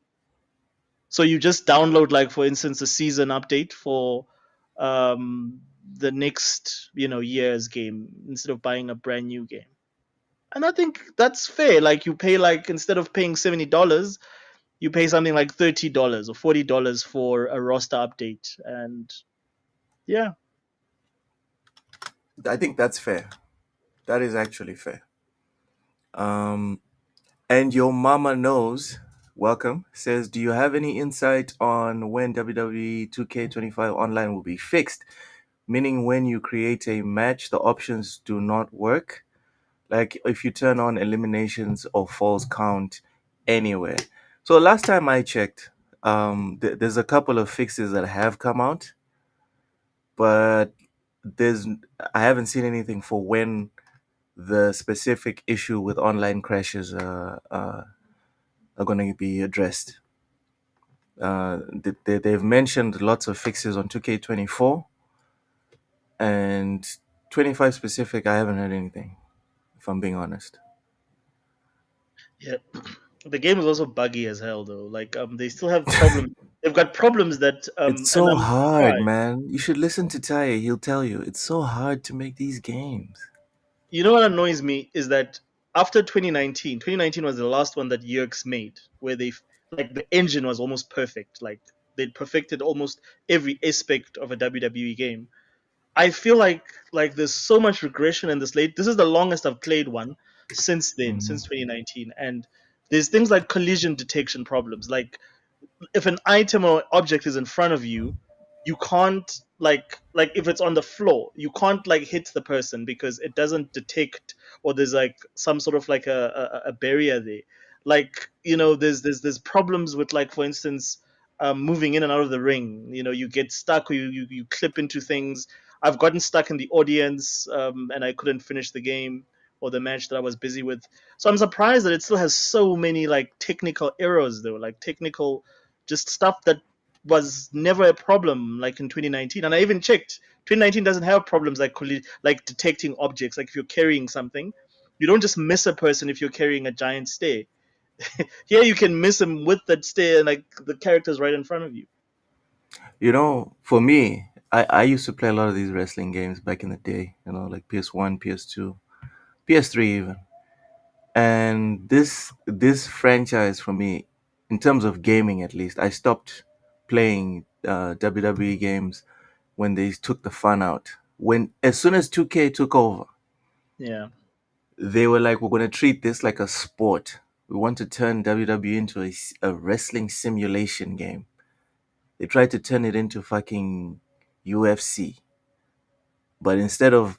So you just download, like for instance, a season update for the next year's game instead of buying a brand new game. And I think that's fair. Like you pay, like instead of paying $70, you pay something like $30 or $40 for a roster update. And yeah, I think that's fair. That is actually fair. Um, and your mama knows. Welcome. Says, do you have any insight on when WWE 2K25 online will be fixed? Meaning when you create a match, the options do not work. Like if you turn on eliminations or falls count anywhere. So last time I checked, there's a couple of fixes that have come out, but there's I haven't seen anything for when the specific issue with online crashes are going to be addressed. They've mentioned lots of fixes on 2K24 and 25 specific. I haven't heard anything, if I'm being honest. yeah. The game is also buggy as hell, though. Like they still have problems. They've got problems that It's and so I'm hard, surprised. man. You should listen to Taya. He'll tell you. It's so hard to make these games. You know what annoys me is that after 2019, 2019 was the last one that Yerkes made, where they like the engine was almost perfect. Like they'd perfected almost every aspect of a WWE game. I feel like there's so much regression in this late. This is the longest I've played one since then, Mhm. since 2019, and there's things like collision detection problems. Like if an item or object is in front of you, you can't like if it's on the floor, you can't like hit the person because it doesn't detect, or there's like some sort of like a barrier there. Like there's problems with, like for instance, moving in and out of the ring. You get stuck, or you clip into things. I've gotten stuck in the audience, and I couldn't finish the game. or the match that I was busy with. So I'm surprised that it still has so many like technical errors though, like technical just stuff that was never a problem like in 2019. And I even checked 2019 doesn't have problems like like detecting objects. Like if you're carrying something, you don't just miss a person if you're carrying a giant stair. Here you can miss him with that stair and like the character's right in front of you. You know, for me, I used to play a lot of these wrestling games back in the day, you know, like PS1, PS2, PS3 even. And this franchise for me, in terms of gaming at least, I stopped playing WWE games when they took the fun out. When as soon as 2K took over, Yeah. they were like, we're going to treat this like a sport. We want to turn WWE into a wrestling simulation game. They tried to turn it into fucking UFC. But instead of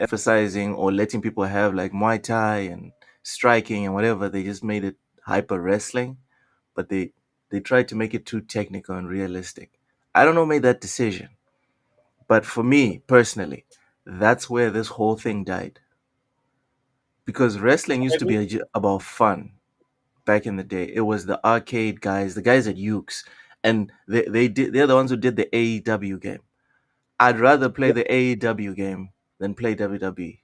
emphasizing or letting people have like Muay Thai and striking and whatever, they just made it hyper wrestling. But they tried to make it too technical and realistic. I don't know who made that decision. But for me personally, that's where this whole thing died. Because wrestling used to be about fun back in the day. It was the arcade guys, the guys at Ukes, and they're the ones who did the AEW game. I'd rather play the AEW game than play WWE.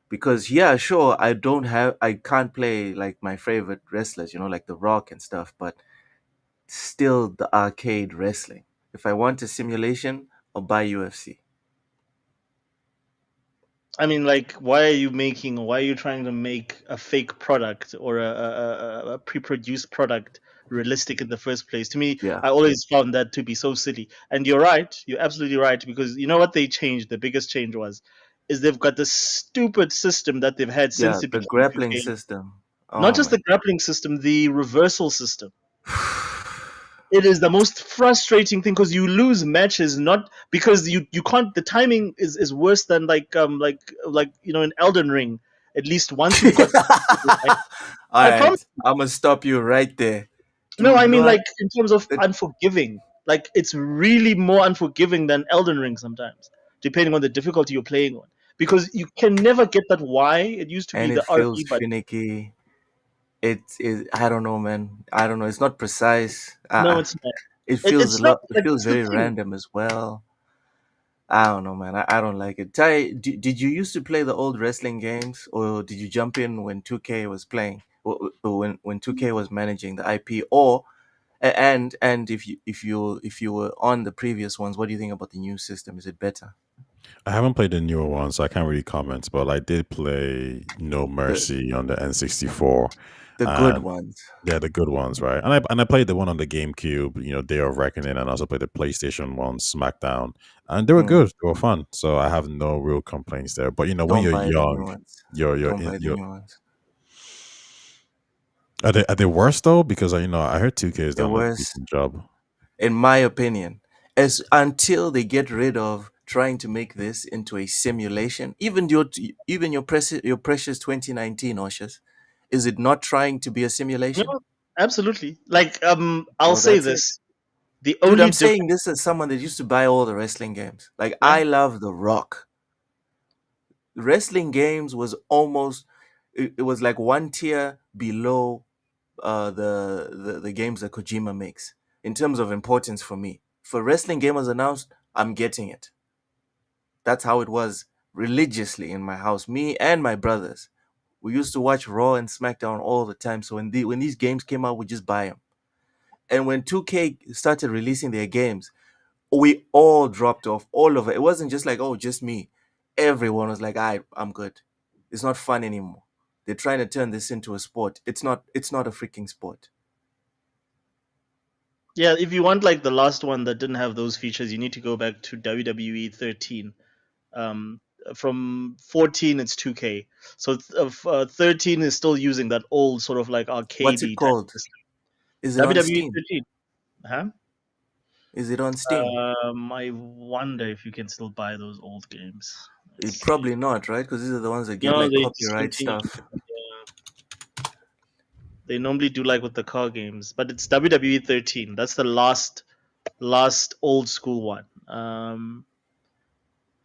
Because yeah, sure, I can't play like my favorite wrestlers, you know, like The Rock and stuff, but still the arcade wrestling. If I want a simulation, I'll buy UFC. I mean, like, why are you trying to make a fake product or a pre-produced product realistic in the first place? To me, Yeah, I always found that to be so silly. And you're right, you're absolutely right, because you know what they changed? The biggest change is they've got this stupid system that they've had yeah, since it the became grappling 2K. system. Not Oh just my. the grappling system, the reversal system. It is the most frustrating thing because you lose matches not because you can't. The timing is worse than like in Elden Ring. At least once you've got right, All I right, promise. I'm gonna stop you right there. No, Do I mean not. like in terms of uh, unforgiving. Like it's really more unforgiving than Elden Ring sometimes, depending on the difficulty you're playing on. Because you can never get that Y. It used to be And it the feels RB button. finicky. I don't know, man. I don't know. It's not precise. No, it's not. It feels a It's not lot. It like feels that's the very thing. random as well. I don't know, man. I don't like it. Ty, did you used to play the old wrestling games, or did you jump in when 2K was playing, or when 2K was managing the IP, or and if you were on the previous ones, what do you think about the new system? Is it better? I haven't played the newer one, so I can't really comment. But I did play No The Mercy on the N64, the good and ones. they're the good ones, right? And I played the one on the GameCube, Day of Reckoning, and also played the PlayStation one, SmackDown, and they were Mm, good. They were fun, so I have no real complaints there. But when don't you're buy the young, new ones. you're Don't in buy the you're new ones. are they worse though? Because I heard 2K has They're done a worse, decent job. in my opinion, as until they get rid of trying to make this into a simulation. Even your precious 2019 Oshas, is it not trying to be a No, simulation? absolutely. Like I'll Well, say that's it. this: the Dude, only I'm difference. saying this as someone that used to buy all the wrestling games. Like, Yeah. I love The Rock. Wrestling games was almost, it was like one tier below the games that Kojima makes in terms of importance for me. For wrestling game was announced, I'm getting it. That's how it was religiously in my house. Me and my brothers, we used to watch Raw and SmackDown all the time. So when these games came out, we just buy them. And when 2K started releasing their games, we all dropped off. All of it. It wasn't just like, oh, just me. Everyone was like, I'm good. It's not fun anymore. They're trying to turn this into a sport. It's not. It's not a freaking sport. Yeah, if you want like the last one that didn't have those features, you need to go back to WWE 13. Um, from 14, it's 2K. So 13 is still using that old sort of like What's it arcadey type called? system. Is it on WWE Steam? 13. Huh? Is it on Steam? I wonder if you can still buy those old games. It Let's see. probably not, right? Because these are the ones that get No, like they copyright discontinued. stuff. They normally do like with the car games, but it's WWE 13. That's the last old school one.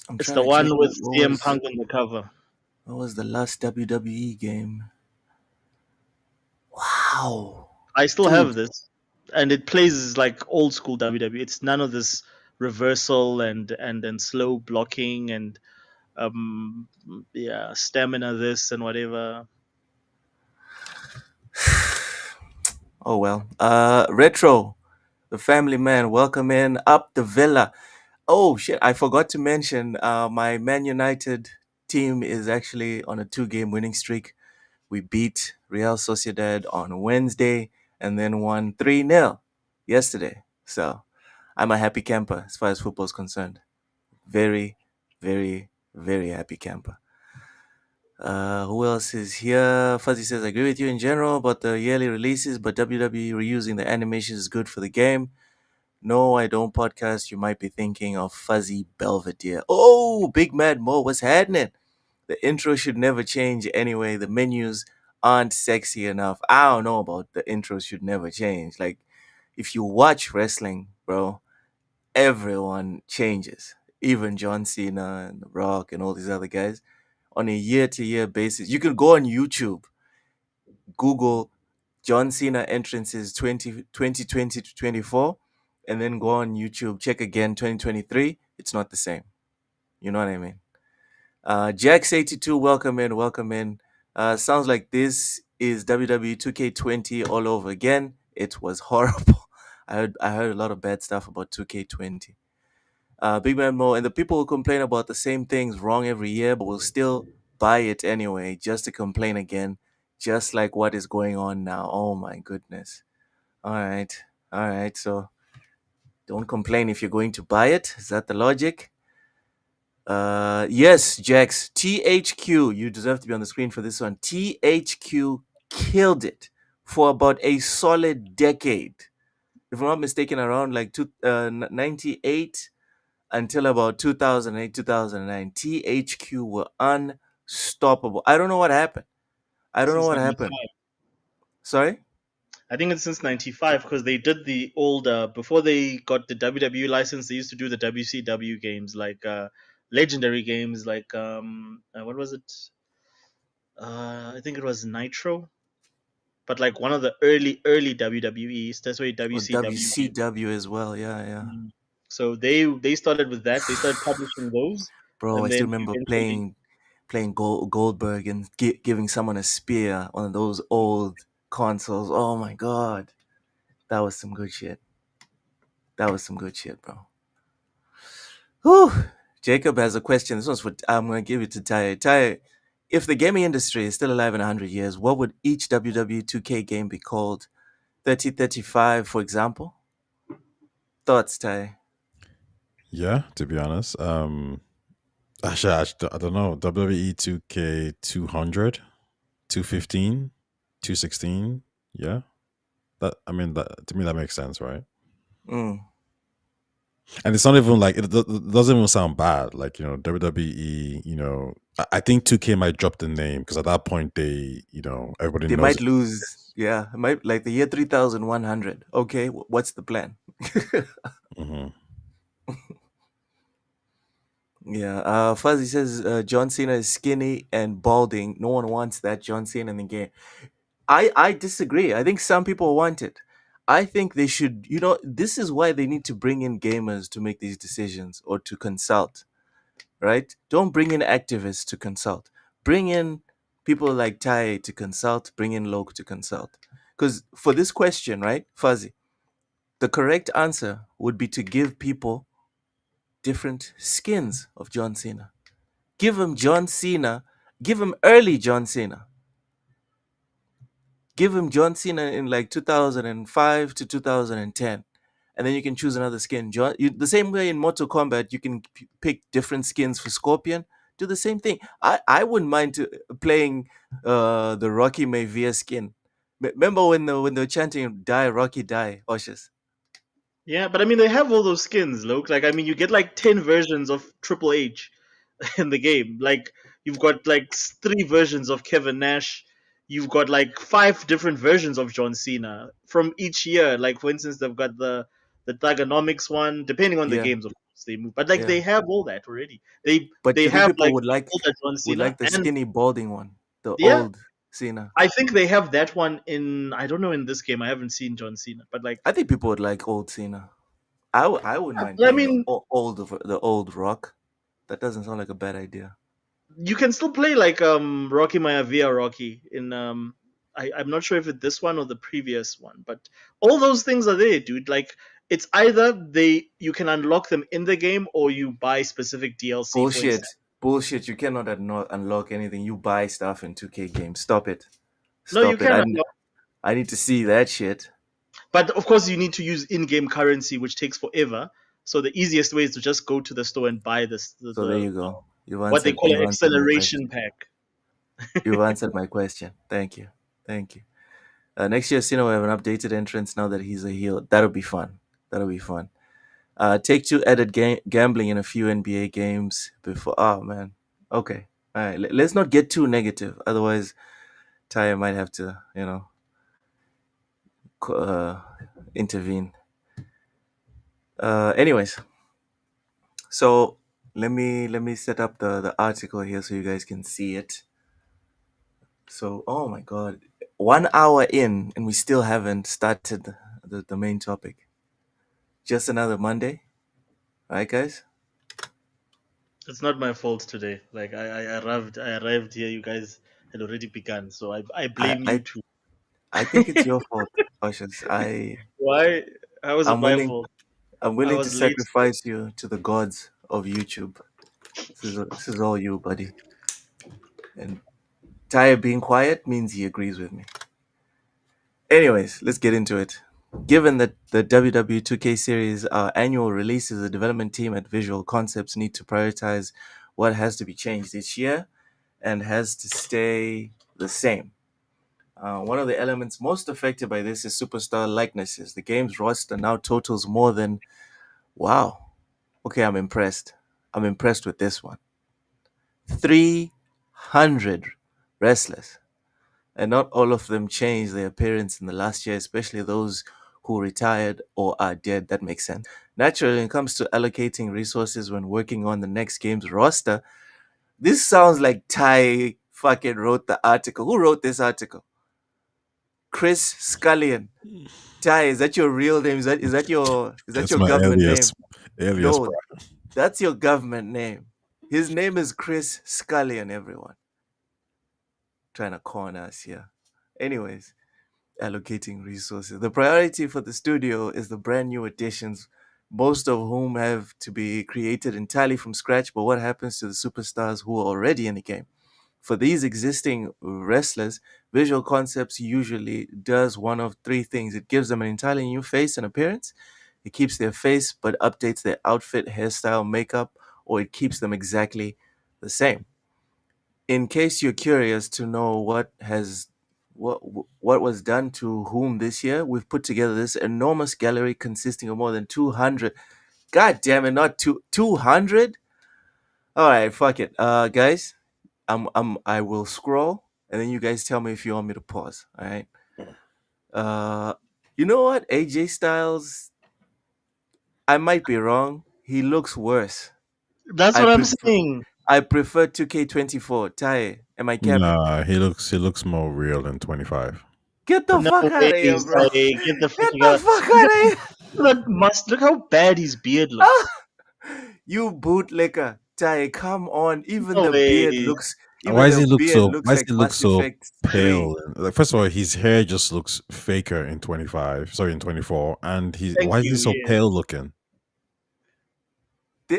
I'm It's trying the to check one with what CM was. Punk on the cover. What was the last WWE game? Wow, I still dude. have this, and it plays like old school WWE. It's none of this reversal and slow blocking and um yeah, stamina this and whatever. Oh well. Retro, the family man, welcome in up the villa. Oh shit, I forgot to mention my Man United team is actually on a 2-game winning streak. We beat Real Sociedad on Wednesday and then won 3-0 yesterday. So I'm a happy camper as far as football is concerned. Very, very, very happy camper. Who else is here? Fuzzy says, I agree with you in general about the yearly releases, but WWE reusing the animations is good for the game. No, I don't podcast. You might be thinking of Fuzzy Belvedere. Oh, Big Mad Mo, what's happening? The intro should never change anyway. The menus aren't sexy enough. I don't know about the intro should never change. Like, if you watch wrestling, bro, everyone changes. Even John Cena and The Rock and all these other guys on a year to year basis. You can go on YouTube, Google John Cena entrances 2020 to 24, and then go on YouTube, check again 2023. It's not the same. You know what I mean? Jax82, welcome in, welcome in. Sounds like this is WWE 2K20 all over again. It was horrible. I heard a lot of bad stuff about 2K20. Big Man Mo, and the people who complain about the same things wrong every year, but will still buy it anyway, just to complain again, just like what is going on now. Oh my goodness. All right. All right. So don't complain if you're going to buy it. Is that the logic? Yes, Jax. THQ. You deserve to be on the screen for this one. THQ killed it for about a solid decade. If I'm not mistaken, around like 98 until about 2008, 2009. THQ were unstoppable. I don't know what happened. I don't know Since what happened. 95. Sorry? I think it's since 95 because they did the old before they got the WWE license. They used to do the WCW games like legendary games like what was it? I think it was Nitro, but like one of the early WWEs. That's why Or WCW came. WCW as well. Yeah, yeah. Mm. So they started with that. They started publishing those, Bro, I and still then remember eventually, playing Goldberg and giving someone a spear on those old consoles. Oh my god, that was some good shit. That was some good shit, bro. Whew. Jacob has a question. This one's for I'm gonna give it to Ty. Ty, if the gaming industry is still alive in 100 years, what would each WWE 2K game be called? 3035, for example. Thoughts, Ty? Yeah, to be honest. Actually, I don't know. WWE 2K 200, 215, 216. Yeah. That I mean that to me that makes sense, right? Mm. And it's not even like it doesn't even sound bad. Like, WWE, I think 2K might drop the name because at that point everybody They knows might it. lose. Yeah, it might like the year 3100. Okay, what's the plan? Hmm. Yeah, Fuzzy says John Cena is skinny and balding. No one wants that John Cena in the game. I disagree. I think some people want it. I think they should, this is why they need to bring in gamers to make these decisions or to consult, right? Don't bring in activists to consult. Bring in people like Tai to consult, bring in Loke to consult. Because for this question, right, Fuzzy, the correct answer would be to give people different skins of John Cena. Give him John Cena, give him early John Cena. Give him John Cena in like 2005 to 2010. And then you can choose another skin. The same way in Mortal Kombat, you can pick different skins for Scorpion. Do the same thing. I wouldn't mind playing the Rocky Maivia skin. Remember when they were chanting "Die Rocky Die"? Oshus. yeah. But I mean, they have all those skins, Luke. Like, I mean, you get like 10 versions of Triple H in the game. Like, you've got like three versions of Kevin Nash. You've got like five different versions of John Cena from each year. Like, for instance, they've got the Thugonomics one, depending on the Yeah. games, of course. they move. But like Yeah. they have all that already. But They you think have people like would like older John Cena, the and skinny balding one, the yeah, old Cena? I think they have that one in. I don't know in this game. I haven't seen John Cena, but like, I think people would like old Cena. I wouldn't mind I playing mean, the old Rock. That doesn't sound like a bad idea. you can still play like Rocky Maivia Rocky in I'm not sure if it's this one or the previous one, but all those things are there, dude. Like it's either you can unlock them in the game or you buy specific DLC for Bullshit. example. Bullshit. You cannot unlock anything. You buy stuff in 2K games. Stop it. No, you Stop it. can unlock, I need to see that shit. but of course you need to use in-game currency, which takes forever. So the easiest way is to just go to the store and buy this So there you go. what they call You've an answered my question. acceleration pack. You've answered my question. Thank you. Thank you. Next year, Cena will have an updated entrance now that he's a heel. That'll be fun. That'll be fun. Take Two added gambling in a few NBA games before. Oh man. Okay. All right. Let's not get too negative. Otherwise, Ty might have to, intervene. Anyways, so let me set up the article here so you guys can see it. So, oh my God, 1 hour in and we still haven't started the main topic. Just another Monday, right, guys? It's not my fault today. Like I arrived here. You guys had already begun, so I I blame you I too. I think it's your fault, Oshas. Why? How is it I'm my willing fault? I'm I willing to was late. sacrifice you to the gods of YouTube. This is all you, buddy. And Ty being quiet means he agrees with me. Anyways, let's get into it. Given that the WWE 2K series annual releases, the development team at Visual Concepts need to prioritize what has to be changed each year and has to stay the same. One of the elements most affected by this is superstar likenesses. The game's roster now totals more than, wow. Okay, I'm impressed. I'm impressed with this one. 300 wrestlers. And not all of them changed their appearance in the last year, especially those who retired or are dead. That makes sense. Naturally, when it comes to allocating resources when working on the next game's roster, this sounds like Ty fucking wrote the article. Who wrote this article? Chris Scullion. Ty, is that your real name? Is that It's your my government name? alias, bro. No, that's your government name. His name is Chris Scullion, everyone. Trying to corner us here. Anyways, allocating resources. The priority for the studio is the brand new additions, most of whom have to be created entirely from scratch. But what happens to the superstars who are already in the game? For these existing wrestlers, Visual Concepts usually does one of three things. It gives them an entirely new face and appearance, it keeps their face but updates their outfit, hairstyle, makeup, or it keeps them exactly the same. In case you're curious to know what was done to whom this year, we've put together this enormous gallery consisting of more than 200. God damn it, not 200. All right, fuck it, guys. I will scroll, and then you guys tell me if you want me to pause. All right. Uh, you know what, AJ Styles? I might be wrong. He looks worse. That's I what I'm prefer saying. I prefer 2K24. Ty, am I capping? Nah, he looks more real than 25. Get the No fuck out way, of here, bro. Say, get the Get fuck the out. fuck Look out of here. look how bad his beard Ah, looks. you bootlicker. Ty, come on. No way. Why Even does the he look beard so? looks Why does like he look Mass so Effect pale? 3. Like, first of all, his hair just looks faker in 25. Sorry, in 24. And Thank why is he you. so Yeah, pale looking?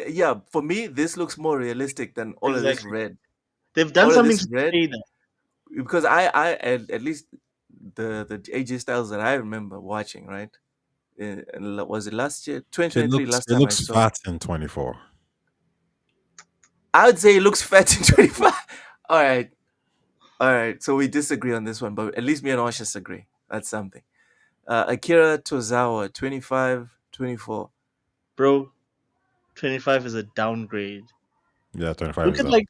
Yeah, for me, this looks more realistic than all of this exactly. red. They've done All of something this to red, say that. because at least the AJ Styles that I remember watching, right? Was it last year? He 2023, looks last he time I looks saw. fat in 24. I would say he looks fat in 25. All right. All right. So we disagree on this one, but at least me and Oshis agree. That's something. Akira Tozawa, 25, 24. Bro, 25 is a downgrade. Yeah, 25 Look is at that. like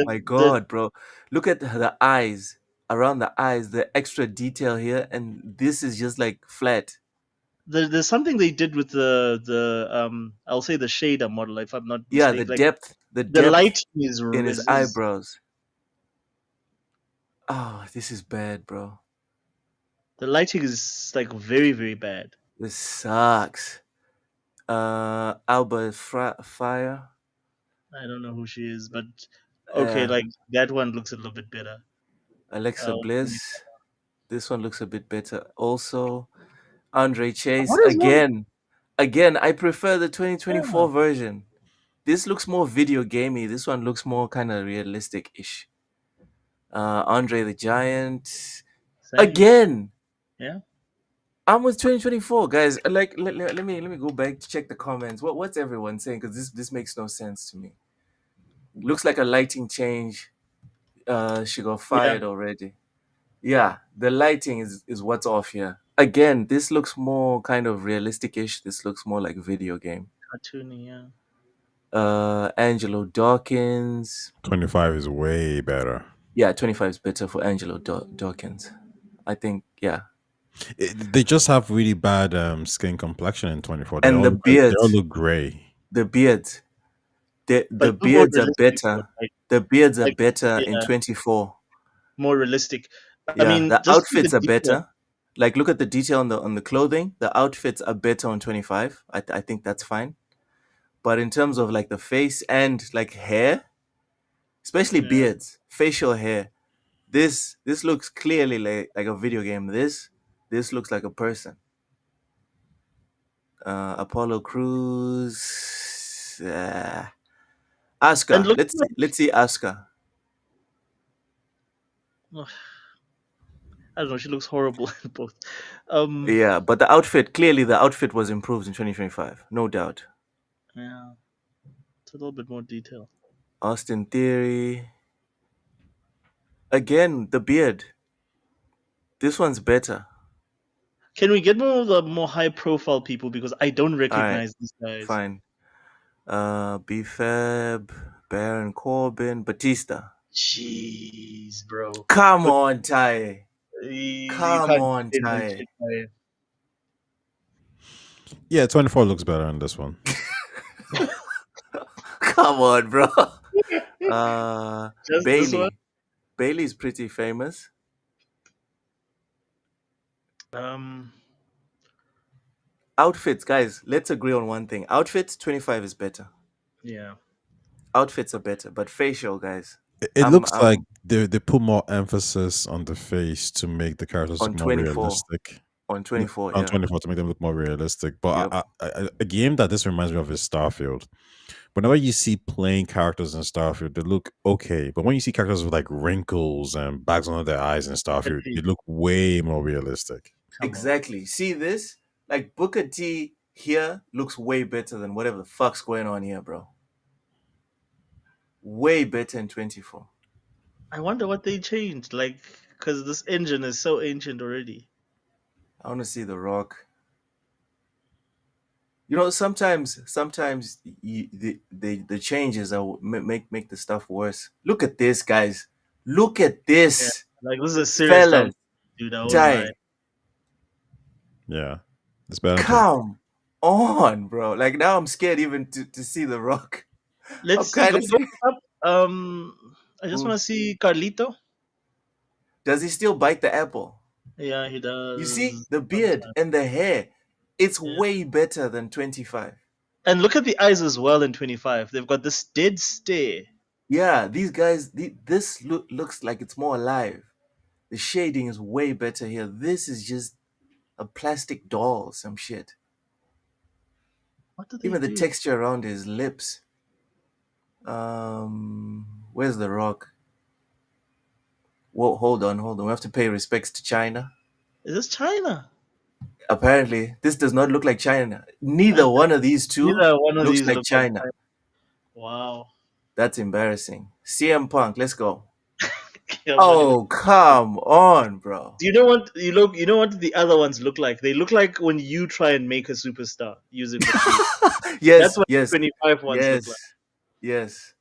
My the God, bro. Look at the eyes, around the eyes, the extra detail here. And this is just like flat. There's something they did with the I'll say the shader model, if I'm not Yeah, mistaken. Like the the depth lighting is in his is eyebrows. Oh, this is bad, bro. the lighting is like very very bad. This sucks. Alba Fire. I don't know who she is, but okay, Uh, like that one looks a little bit better. Alexa Bliss. This one looks a bit better. Also, Andre Chase. What is wrong? Again, I prefer the 2024 Yeah, version. This looks more video gamey. This one looks more kind of realistic-ish. Andre the Giant. same. Again, Yeah, I'm with 2024, guys. Like, let me go back to check the comments. What's everyone saying? Because this makes no sense to me. Looks like a lighting change. She got yeah, fired already. Yeah, the lighting is what's off here. Again, this looks more kind of realistic-ish. This looks more like video game. cartoony. Yeah, Angelo Dawkins. 25 is way better. Yeah, 25 is better for Angelo Dawkins. I think, yeah. They just have really bad skin complexion in 24. And the They all beards, look gray. the beards, the but more beards are realistic. better. Like, The beards are like better in yeah, 24. more realistic. I Yeah, mean, the just see the outfits are detail. better. Like look at the detail on the clothing. The outfits are better on 25. I think that's fine. But in terms of like the face and like hair, especially Yeah, beards, facial hair, this looks clearly like a video game. This looks like a person. Apollo Crews, and Asuka. look Let's see Asuka. like I don't know. She looks horrible in both. Um, Yeah, but the outfit was improved in 2025, no doubt. yeah, it's a little bit more detail. Austin Theory. Again, the beard. This one's better. Can we get more of the more high profile people because I don't All right, recognize these guys. fine. BFAB, Baron Corbin, Batista. Jeez, bro. Come But on, Ty. you Come can't on, get that Ty. shit by Yeah, 24 looks better on this one. Come on, bro. just this one. Bailey. Bailey's pretty famous. Um, Outfits, guys. Let's agree on one thing. Outfits, 25 is better. yeah. Outfits are better, but facial, guys. It I'm looks like I'm they put more emphasis on the face to make the characters look on more 24. realistic. On 24, On yeah. 24 to make them look more realistic. But Yep. a game that this reminds me of is Starfield. Whenever you see playing characters in Starfield, they look okay. But when you see characters with like wrinkles and bags under their eyes in Starfield, they Petty. look way more realistic. Come on. Exactly. See this? Like Booker T here looks way better than whatever the fuck's going on here, bro. Way better in 24. I wonder what they changed. Like, because this engine is so ancient already. I want to see The Rock. You know, sometimes the changes are make the stuff worse. Look at this, guys. Look at Yeah. this, Like, this is a serious down, fellas. dude. I won't lie. Die. Yeah. It's better than 24. Come on, bro. Like now I'm scared even to see The Rock. I'm Let's see. kind Go, of go scared. up. I just want to see Carlito. Does he still bite the apple? Yeah, he You see does. the beard Sometimes. and the hair. It's Yeah. way better than 25. And look at the eyes as well in 25. They've got this dead stare. Yeah, these guys. This looks like it's more alive. The shading is way better here. This is just a plastic doll, some shit. What do they Even the do? texture around his lips. Where's the Rock? Whoa, hold on. We have to pay respects to China. Is this China? Apparently, this does not look like China. Neither one of these two Neither one of looks these like look like China. China. Wow. That's embarrassing. CM Punk, let's go. Yeah, but Oh, come on, bro. do you know what you look? You know what the other ones look like? They look like when you try and make a superstar using the tools. That's Yes, what yes, 25 ones look yes, like. yes.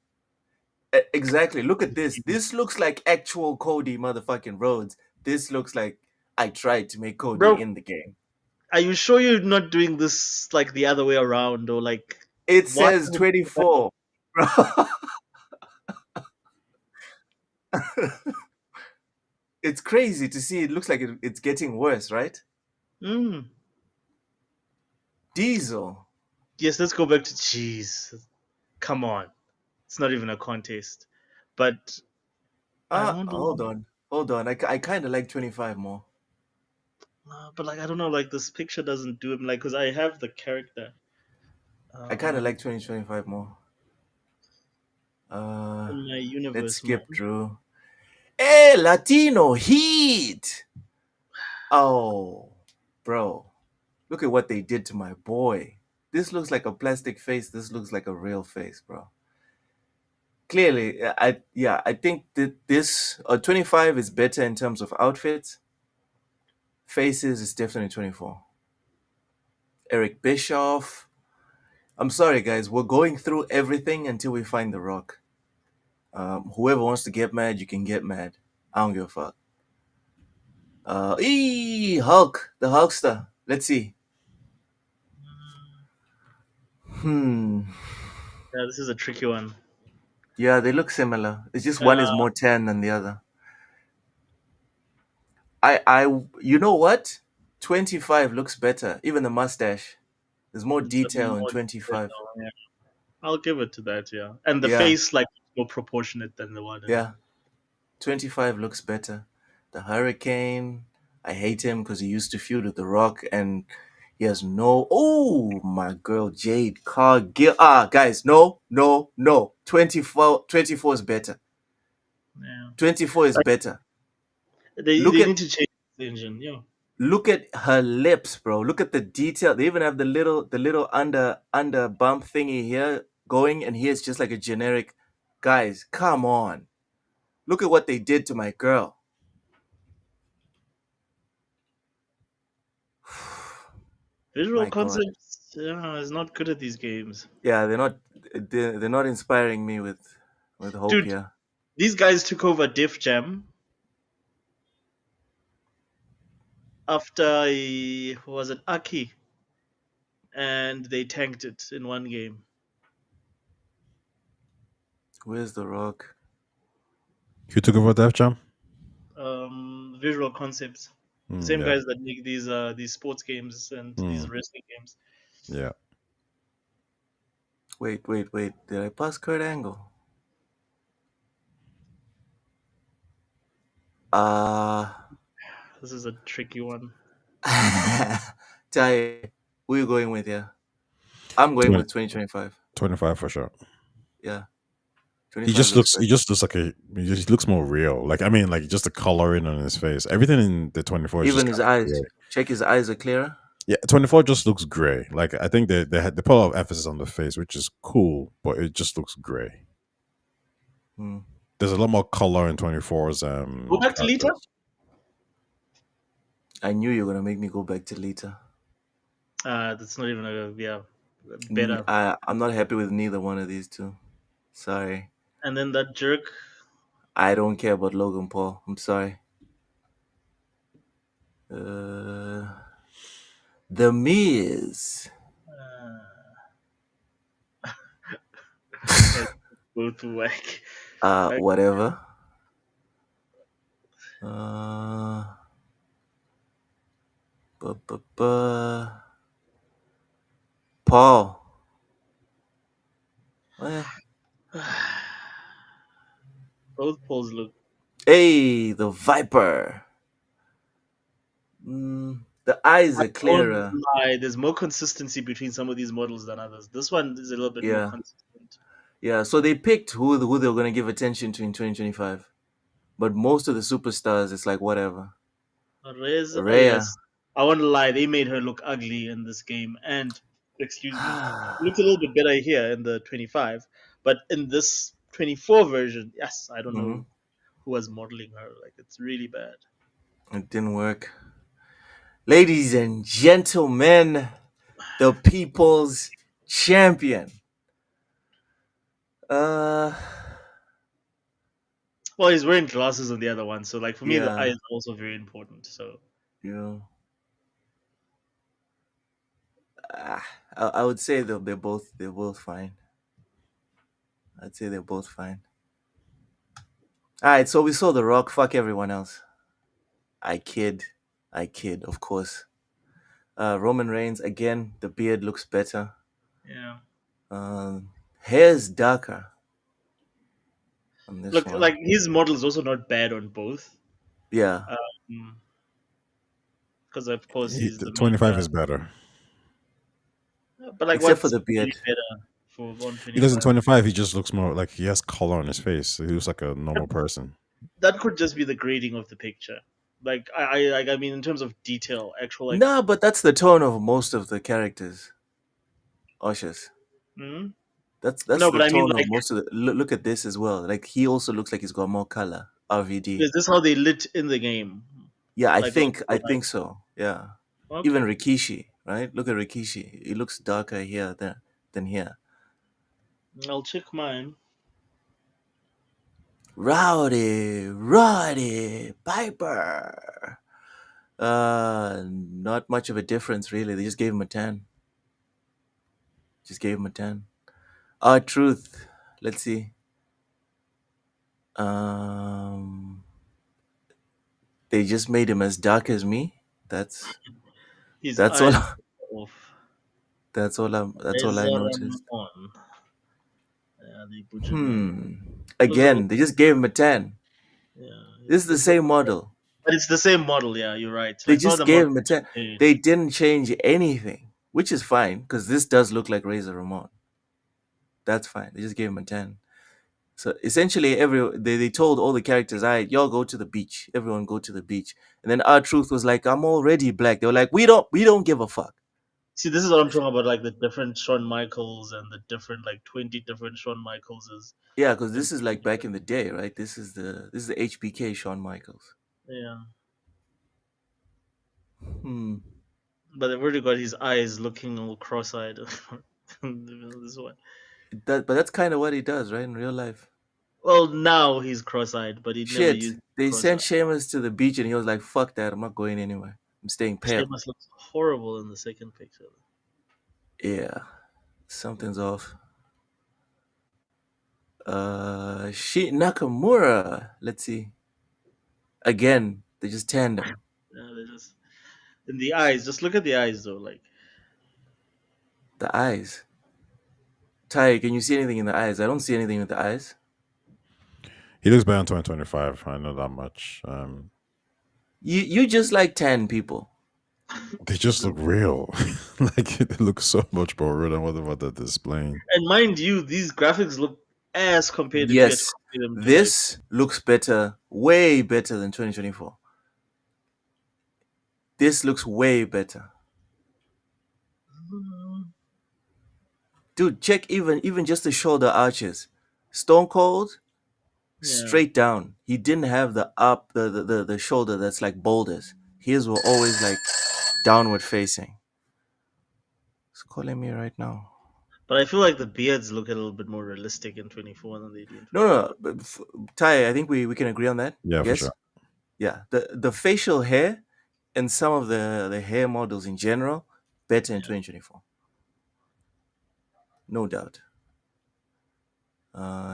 Exactly. Look at this. This looks like actual Cody motherfucking Rhodes. This looks like I tried to make Cody Bro, in the game. Are you sure you're not doing this like the other way around, or like It why? says 24. Bro. It's crazy to see. It looks like it's getting worse, right? Mm. Diesel. Yes, let's go back to jeez. Come on, it's not even a contest. But I don't Hold like. on. Hold on. I kind of like 25 more. But like I don't know, like this picture doesn't do him like because I have the character I kind of um like 2025 more. Uh, in my let's universe skip mode. Drew. Hey, Latino Heat. Oh, bro. Look at what they did to my boy. This looks like a plastic face. This looks like a real face, bro. Clearly, I think that this 25 is better in terms of outfits. Faces is definitely 24. Eric Bischoff. I'm sorry, guys. We're going through everything until we find The Rock. Whoever wants to get mad, you can get mad. I don't give a fuck. Hulk, the Hulkster. Let's see. Hmm. Yeah, this is a tricky one. Yeah, they look similar. It's just one is Uh, more tan than the other. You know what? 25 looks better. Even the mustache. There's more it's a detail in more 25. detail, yeah. I'll give it to that, yeah. And the Yeah, face like more proportionate than the one in. yeah. 25 looks better. The Hurricane, I hate him because he used to feud with The Rock and he has no. Oh, my girl Jade Cargill. Guys, no, no, no. 24 is better. Yeah, 24 is like, better. they Look they at need to change the engine. Yeah, look at her lips, bro. Look at the detail. They even have the little under bump thingy here going, and here's just like a generic. Guys, come on. Look at what they did to my girl. visual My God. concepts. Yeah, is not good at these games, Yeah, they're not inspiring me with hope dude. here. These guys took over Def Jam after who was it Aki, and they tanked it in one game. Where's the Rock? Who took over Def Jam? Visual concepts. The Mm, same yeah. guys that make these sports games and these Mm, wrestling games. yeah. Wait. Did I pass Kurt Angle? Uh This is a tricky one. Ty, who you going with here? I'm going 20, with 2025. 25 for sure. Yeah, He 25 just looks looks. He better. just looks like a. He just looks more real. Like I mean, like just the coloring on his face. Everything in the 24 is just Even his kind of eyes. gray. Check his eyes are clearer. Yeah, 24 just looks gray. Like I think they put a lot of emphasis on the face, which is cool, but it just looks gray. Hmm. There's a lot more color in 24's Go back to Lita. characters. I knew you were gonna make me go back to Lita. That's not even a yeah better. I'm not happy with neither one of these two. Sorry. And then that jerk. I don't care about Logan Paul. I'm sorry. Uh, the Miz. Uh, yeah, both whack. Like, Whatever. Uh, Paul. Eh. both poles look. Hey, the Viper. The eyes I are don't clearer. lie. There's more consistency between some of these models than others. This one is a little bit more Yeah, consistent. yeah. So they picked who they were gonna give attention to in 2025, but most of the superstars, it's like whatever. Reza, Rhea. yes. I won't lie. They made her look ugly in this game, and excuse me, she looks a little bit better here in the 25. But in this 24 version, yes, I don't hmm know who was modeling her. Like it's really bad. It didn't work. Ladies and gentlemen, the people's champion. Uh, Well, he's wearing glasses on the other one, so like for me, the eye yeah, is also very important. So yeah. I would say they're both fine. I'd say they're both fine. All right, so we saw The Rock. Fuck everyone else. I kid, I kid. Of course. Roman Reigns again. The beard looks better. Yeah. Hair's darker on this Look, one. like his model is also not bad on both. Yeah, Because of course he's The the main 25 guy. is better. But like, except for what's the really beard. better for Because in 125? 25, he just looks more like he has color on his face. He looks like a normal person. That could just be the grading of the picture. Like I mean, in terms of detail, actual like. Nah, but that's the tone of most of the characters. Ushers. Hmm? That's No, the but I mean, tone of like, most of the. Look at this as well. Like he also looks like he's got more color. RVD. is this how they lit in the game? Yeah, I Like, on think I real life? think so. Yeah. Even Okay. Rikishi, right? Look at Rikishi. He looks darker here than here. I'll check mine. Roddy Piper. Not much of a difference really. They just gave him a 10. Just gave him a 10. Truth. Let's see. Um, they just made him as dark as me. That's His that's all. eyes off. That's all I Laser noticed. on. Yeah, they butchered my. Hmm. Those little. Again, they just gave him a 10. Yeah, This is the it's a, same model. but it's the same model. Yeah, you're right. They Like some of just the gave models him a 10. They changed. didn't change anything, which is fine because this does look like Razor Ramon. That's fine. They just gave him a 10. So essentially, they told all the characters, "All right, y'all go to the beach. Everyone go to the beach." And then our truth was like, "I'm already black." They were like, "We don't give a fuck." See, this is what I'm talking about. Like the different Shawn Michaels and the different, like 20 different Shawn Michaelses. Yeah, because And this is like back in the day, right? This is the HBK Shawn Michaels. yeah, Hmm. but they've already got his eyes looking all cross-eyed. This one. But that's kind of what he does, right, in real life. Well, now he's cross-eyed, but he never Shit, used they cross-eyed. sent Sheamus to the beach, and he was like, "Fuck that! I'm not going anywhere. I'm staying pale." Sheamus looks horrible in the second picture. Yeah, something's off. Nakamura. Let's see. Again, they just tandem. Yeah, they just in the eyes. Just look at the eyes, though. Like, The eyes. Ty, can you see anything in the eyes? I don't see anything with the eyes. He looks better in 2025. I know that much. You just like tan people. They just look real. Like it looks so much more real than what they're displaying. and mind you, these graphics look ass compared if you had to Yes, compare them to like. this looks better, way better than 2024. This looks way better. Dude, check even just the shoulder arches. Stone Cold, Yeah, straight down. He didn't have the up the shoulder that's like boulders. His were always like downward facing. It's calling me right now. but I feel like the beards look a little bit more realistic in 24 than they do in No, 25. no, but Ty, I think we can agree on that. Yeah, for Yes? sure. Yeah. The facial hair and some of the hair models in general better in 2024. No doubt.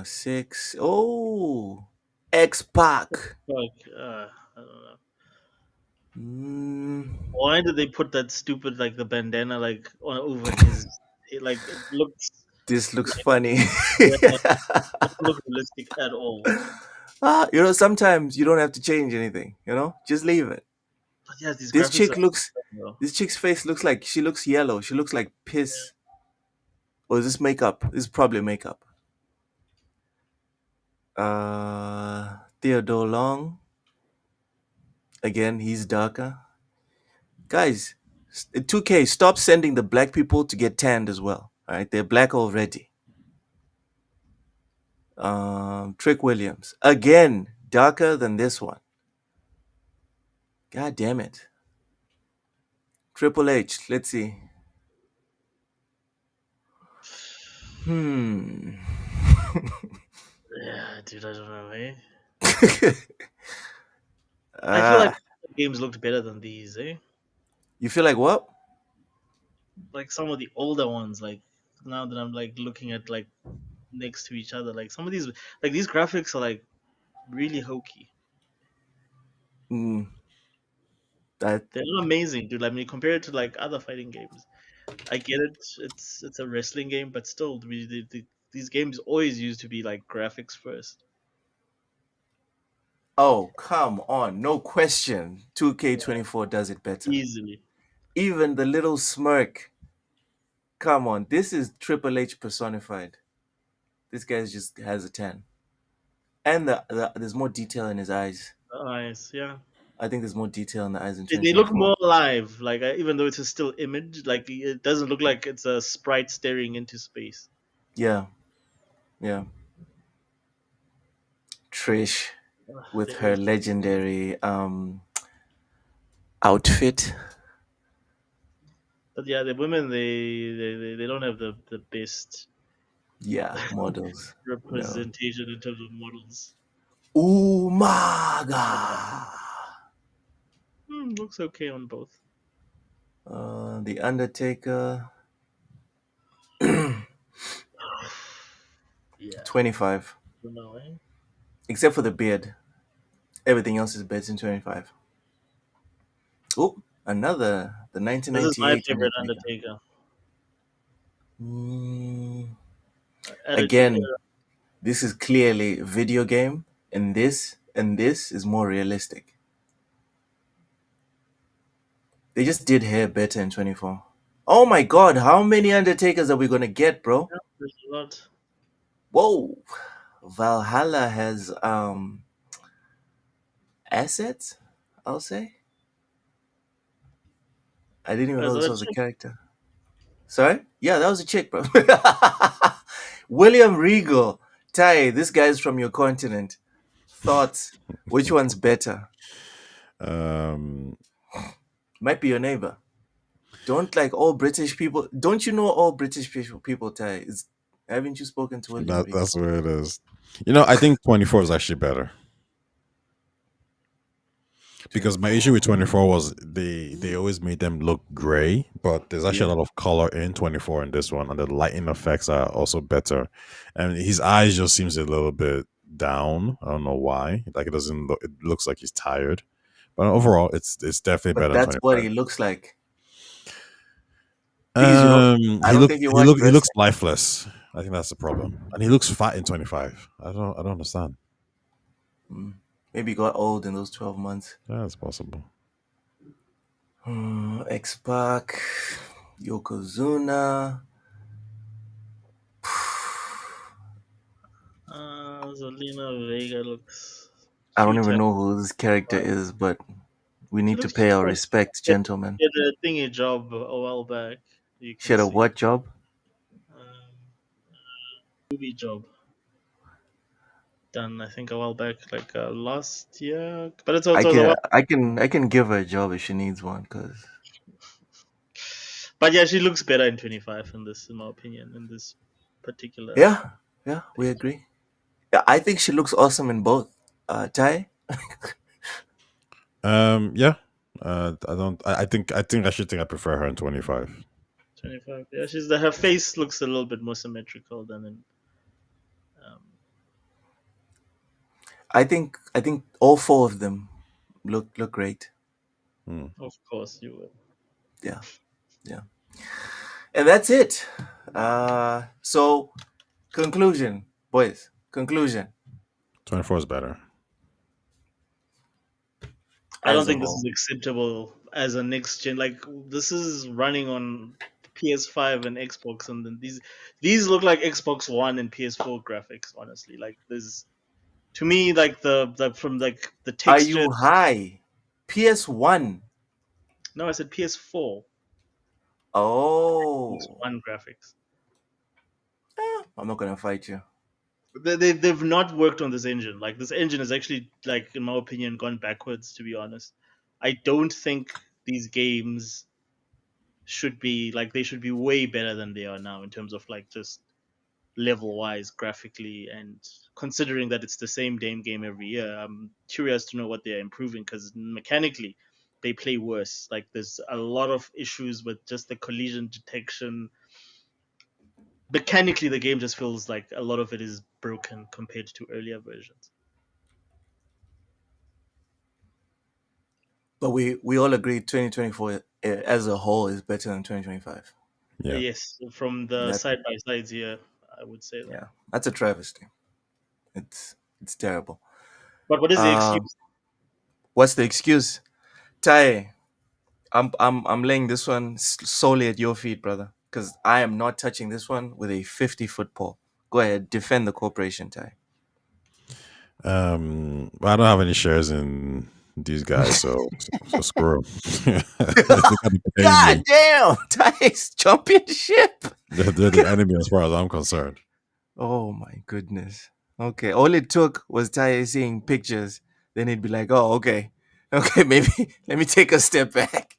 Six. Oh, X Pac. Like, I don't know. Mm, Why did they put that stupid like the bandana like on over his? Like it looks this looks like funny. yeah, it doesn't look realistic at all. Sometimes you don't have to change anything. Just leave it. But yeah, these This graphics chick are. looks. You know, This chick's face looks like she looks yellow. She looks like piss. Or is this makeup? This is probably makeup. Theodore Long. Again, he's darker. Guys, 2K, stop sending the black people to get tanned as well. All right, they're black already. Trick Williams. Again, darker than this one. God damn it. Triple H, let's see. Hmm. yeah, dude, I don't know. Eh? I feel like uh, games looked better than these. Eh? you feel like what? like some of the older ones, like now that I'm like looking at like next to each other, like some of these like these graphics are like really hokey. Mm, that They're not amazing, dude. I mean, compare it to like other fighting games. I get it. It's a wrestling game, but still, these games always used to be like graphics first. oh come on, no question. 2K24 does it better. Easily. Even the little smirk. Come on, this is Triple H personified. This guy just has a 10. And there's more detail in his eyes. Nice, yeah. I think there's more detail in the eyes in They look 2024. more alive. Like even though it's a still image, like it doesn't look like it's a sprite staring into space. Yeah, yeah. Trish Ugh, with they're her all- legendary outfit. But yeah, the women they don't have the best Yeah, models. No. representation in terms of models. Umaga. Looks okay on both. The Undertaker, Yeah, 25. don't know, eh? Except for the beard. Everything else is better than 25. Oh, another, the This is my 1998 favorite Undertaker. Undertaker. Mm, Attitude again, Era. this is clearly a video game, and this is more realistic. They just did hair better in 24. Oh my god, how many Undertakers are we gonna get, bro? Yeah, there's a lot. Whoa. Valhalla has assets, I'll say. I didn't even There's know a this lot. was a character. Sorry? Yeah, that was a chick, bro. William Regal. Ty, this guy's from your continent. Thoughts? Which one's better? Um, Might be your neighbor. Don't like all British people. Don't you know all British people, Ty? Haven't you spoken to William Regal? that's where it is. You know, I think 24 is actually better because my issue 24. with 24 was they always made them look gray, but there's actually Yeah. a lot of color in 24 in this one, and the lighting effects are also better. And his eyes just seems a little bit down. I don't know why. Like it doesn't look. It looks like he's tired. But overall, it's definitely But better than that's what 25. he looks like. Thing is, you know, I don't think you watch He looks wrestling. lifeless. I think that's the problem, and he looks fat in 25. I don't understand. Maybe he got old in those 12 months. Yeah, that's possible. X-Pac, Yokozuna. Zelina Vega looks I don't cute. even know who this character is, but we She need to looks pay cute. our respects, gentlemen. She had a thingy job a while back. You She can had a see what job? um, movie job done. I think a while back, like last year. But it's I also a can while. I can I can give her a job if she needs one, cause But yeah, she looks better in 25 in this, in my opinion, in this particular yeah, yeah, we thing. agree. Yeah, I think she looks awesome in both. Ty, Yeah. I don't. I think I should think I prefer her in 25. 25. Yeah, her face looks a little bit more symmetrical than in. Um, I think all four of them look great. Hmm. of course, you would. Yeah, yeah, and that's it. So conclusion, boys. Conclusion 24 is better. I don't as a think this is whole. acceptable as a next gen. Like this is running on PS5 and Xbox, and then these look like Xbox One and PS4 graphics. Honestly, like there's to me like the from like the Are texture. you high? PS1. No, I said PS4. Oh, PS1 graphics. I'm not gonna fight you. They've not worked on this engine. Like this engine has actually, like in my opinion, gone backwards. To be honest, I don't think these games should be like they should be way better than they are now in terms of like just level wise graphically, and considering that it's the same damn game every year, I'm curious to know what they're improving because mechanically they play worse. Like there's a lot of issues with just the collision detection. Mechanically, the game just feels like a lot of it is broken compared to earlier versions. But we all agree 2024 as a whole is better than 2025. Yeah. Yes, from the That side by sides here, I would say that. yeah, that's a travesty. It's terrible. But what is the Uh, excuse? what's the excuse? Tai, I'm laying this one solely at your feet, brother, because I am not touching this one with a 50-foot pole. Go ahead, defend the corporation, Tai. But I don't have any shares in these guys, so screw 'em. They gotta pay God me. damn, Tai's championship. They're the enemy as far as I'm concerned. Oh my goodness. Okay, all it took was Tai seeing pictures. Then he'd be like, "Oh, okay, okay, maybe let me take a step back."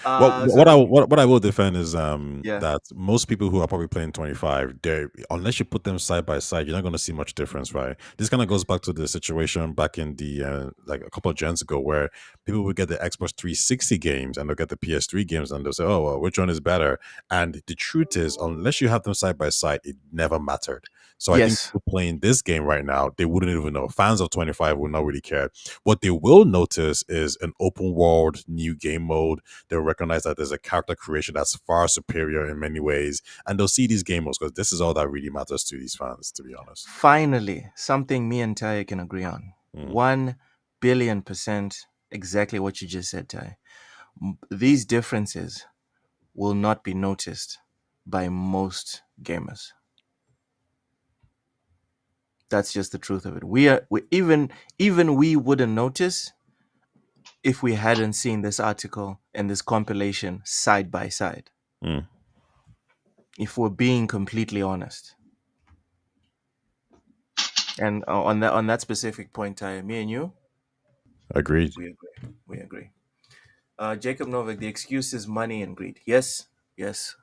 What So what I what I will defend is yeah, that most people who are probably playing 25, they unless you put them side by side, you're not going to see much difference, right? This kind of goes back to the situation back in the like a couple of gens ago where people would get the Xbox 360 games and they'll get the PS3 games and they'll say, "Oh, well, which one is better?" And the truth is, unless you have them side by side, it never mattered. So I think yes, people playing this game right now, they wouldn't even know. Fans of 25 would not really care. What they will notice is an open world new game mode. They'll recognize that there's a character creation that's far superior in many ways, and they'll see these game modes because this is all that really matters to these fans, to be honest. finally something me and Tai can agree on. Mm, 1 billion% exactly what you just said, Tai. These differences will not be noticed by most gamers. That's just the truth of it. We even we wouldn't notice if we hadn't seen this article and this compilation side by side. mm, If we're being completely honest, and on that specific point, Ty, me and you, agreed. we agree. We agree. Jacob Novak, the excuse is money and greed. Yes, yes.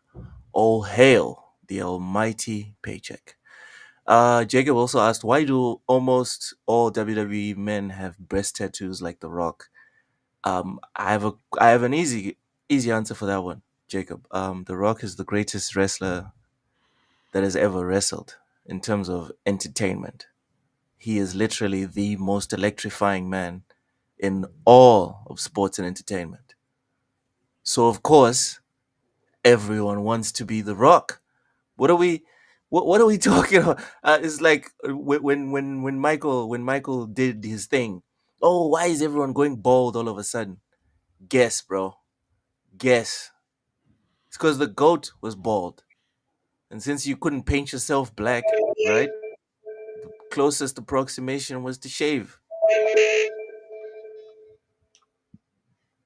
All hail the almighty paycheck. Jacob also asked, why do almost all WWE men have breast tattoos like The Rock? I have an easy answer for that one, Jacob. The Rock is the greatest wrestler that has ever wrestled in terms of entertainment. He is literally the most electrifying man in all of sports and entertainment. So of course, everyone wants to be The Rock. What are we? What are we talking about? It's like when Michael did his thing. Oh, why is everyone going bald all of a sudden? Guess, bro. Guess. It's because the goat was bald, and since you couldn't paint yourself black, right? The closest approximation was to shave.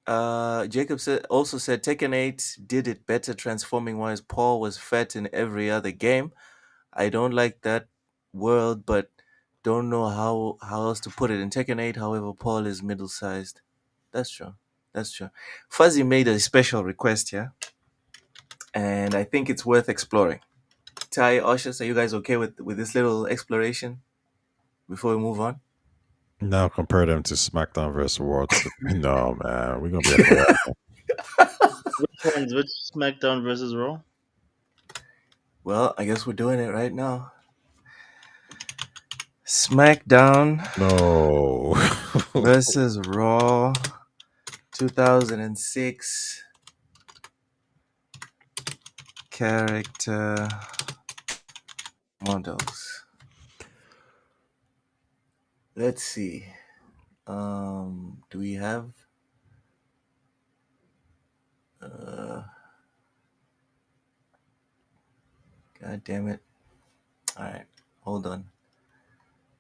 Jacob also said Tekken 8 did it better transforming wise. Paul was fat in every other game. I don't like that world, but don't know how else to put it. In Tekken 8, however, Paul is middle sized. That's true. That's true. Fuzzy made a special request here, and I think it's worth exploring. Ty, Oshus, are you guys okay with this little exploration before we move on? Now compare them to SmackDown versus Raw. No, man, we're gonna be here forever. Which ones? Which SmackDown versus Raw? Well, I guess we're doing it right now. SmackDown No. versus Raw 2006 character models. Let's see. Do we have? God damn it! All right, hold on.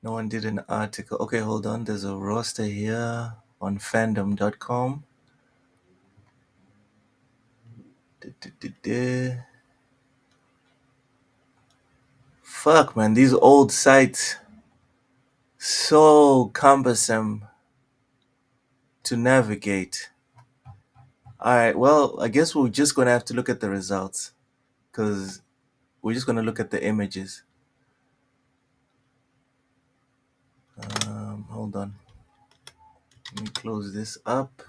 No one did an article. Okay, hold on. There's a roster here on fandom.com. Fuck, man, these old sites so cumbersome to navigate. All right, well, I guess we're just gonna have to look at the results because we're just gonna look at the images. Hold on. Let me close this up.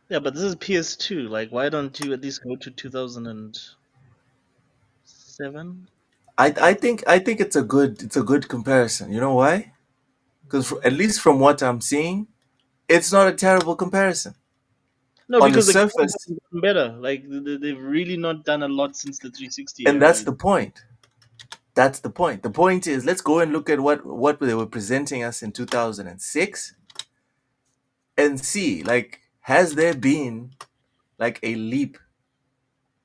Yeah, but this is PS2. Like, why don't you at least go to 2007? I think it's a good comparison. You know why? Because at least from what I'm seeing, it's not a terrible comparison. No, On the because the games surface, have gotten better. Like, they've really not done a lot since the 360 and era. that's the point. That's the point. The point is, let's go and look at what they were presenting us in 2006 and see, like, has there been like a leap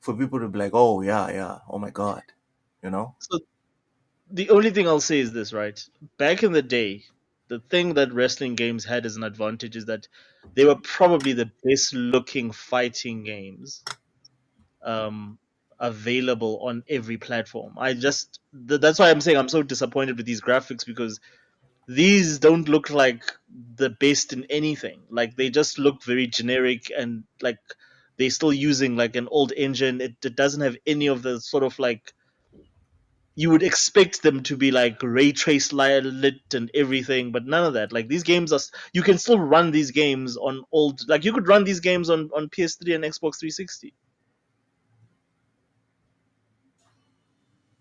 for people to be like, oh yeah, yeah, oh my god, you know? So the only thing I'll say is this, right? Back in the day, the thing that wrestling games had as an advantage is that they were probably the best looking fighting games um, available on every platform. That's why I'm saying I'm so disappointed with these graphics because these don't look like the best in anything. Like they just look very generic and like they're still using like an old engine. It doesn't have any of the sort of like you would expect them to be like ray trace lit and everything, but none of that. Like these games are, you can still run these games on old, like you could run these games on PS3 and Xbox 360.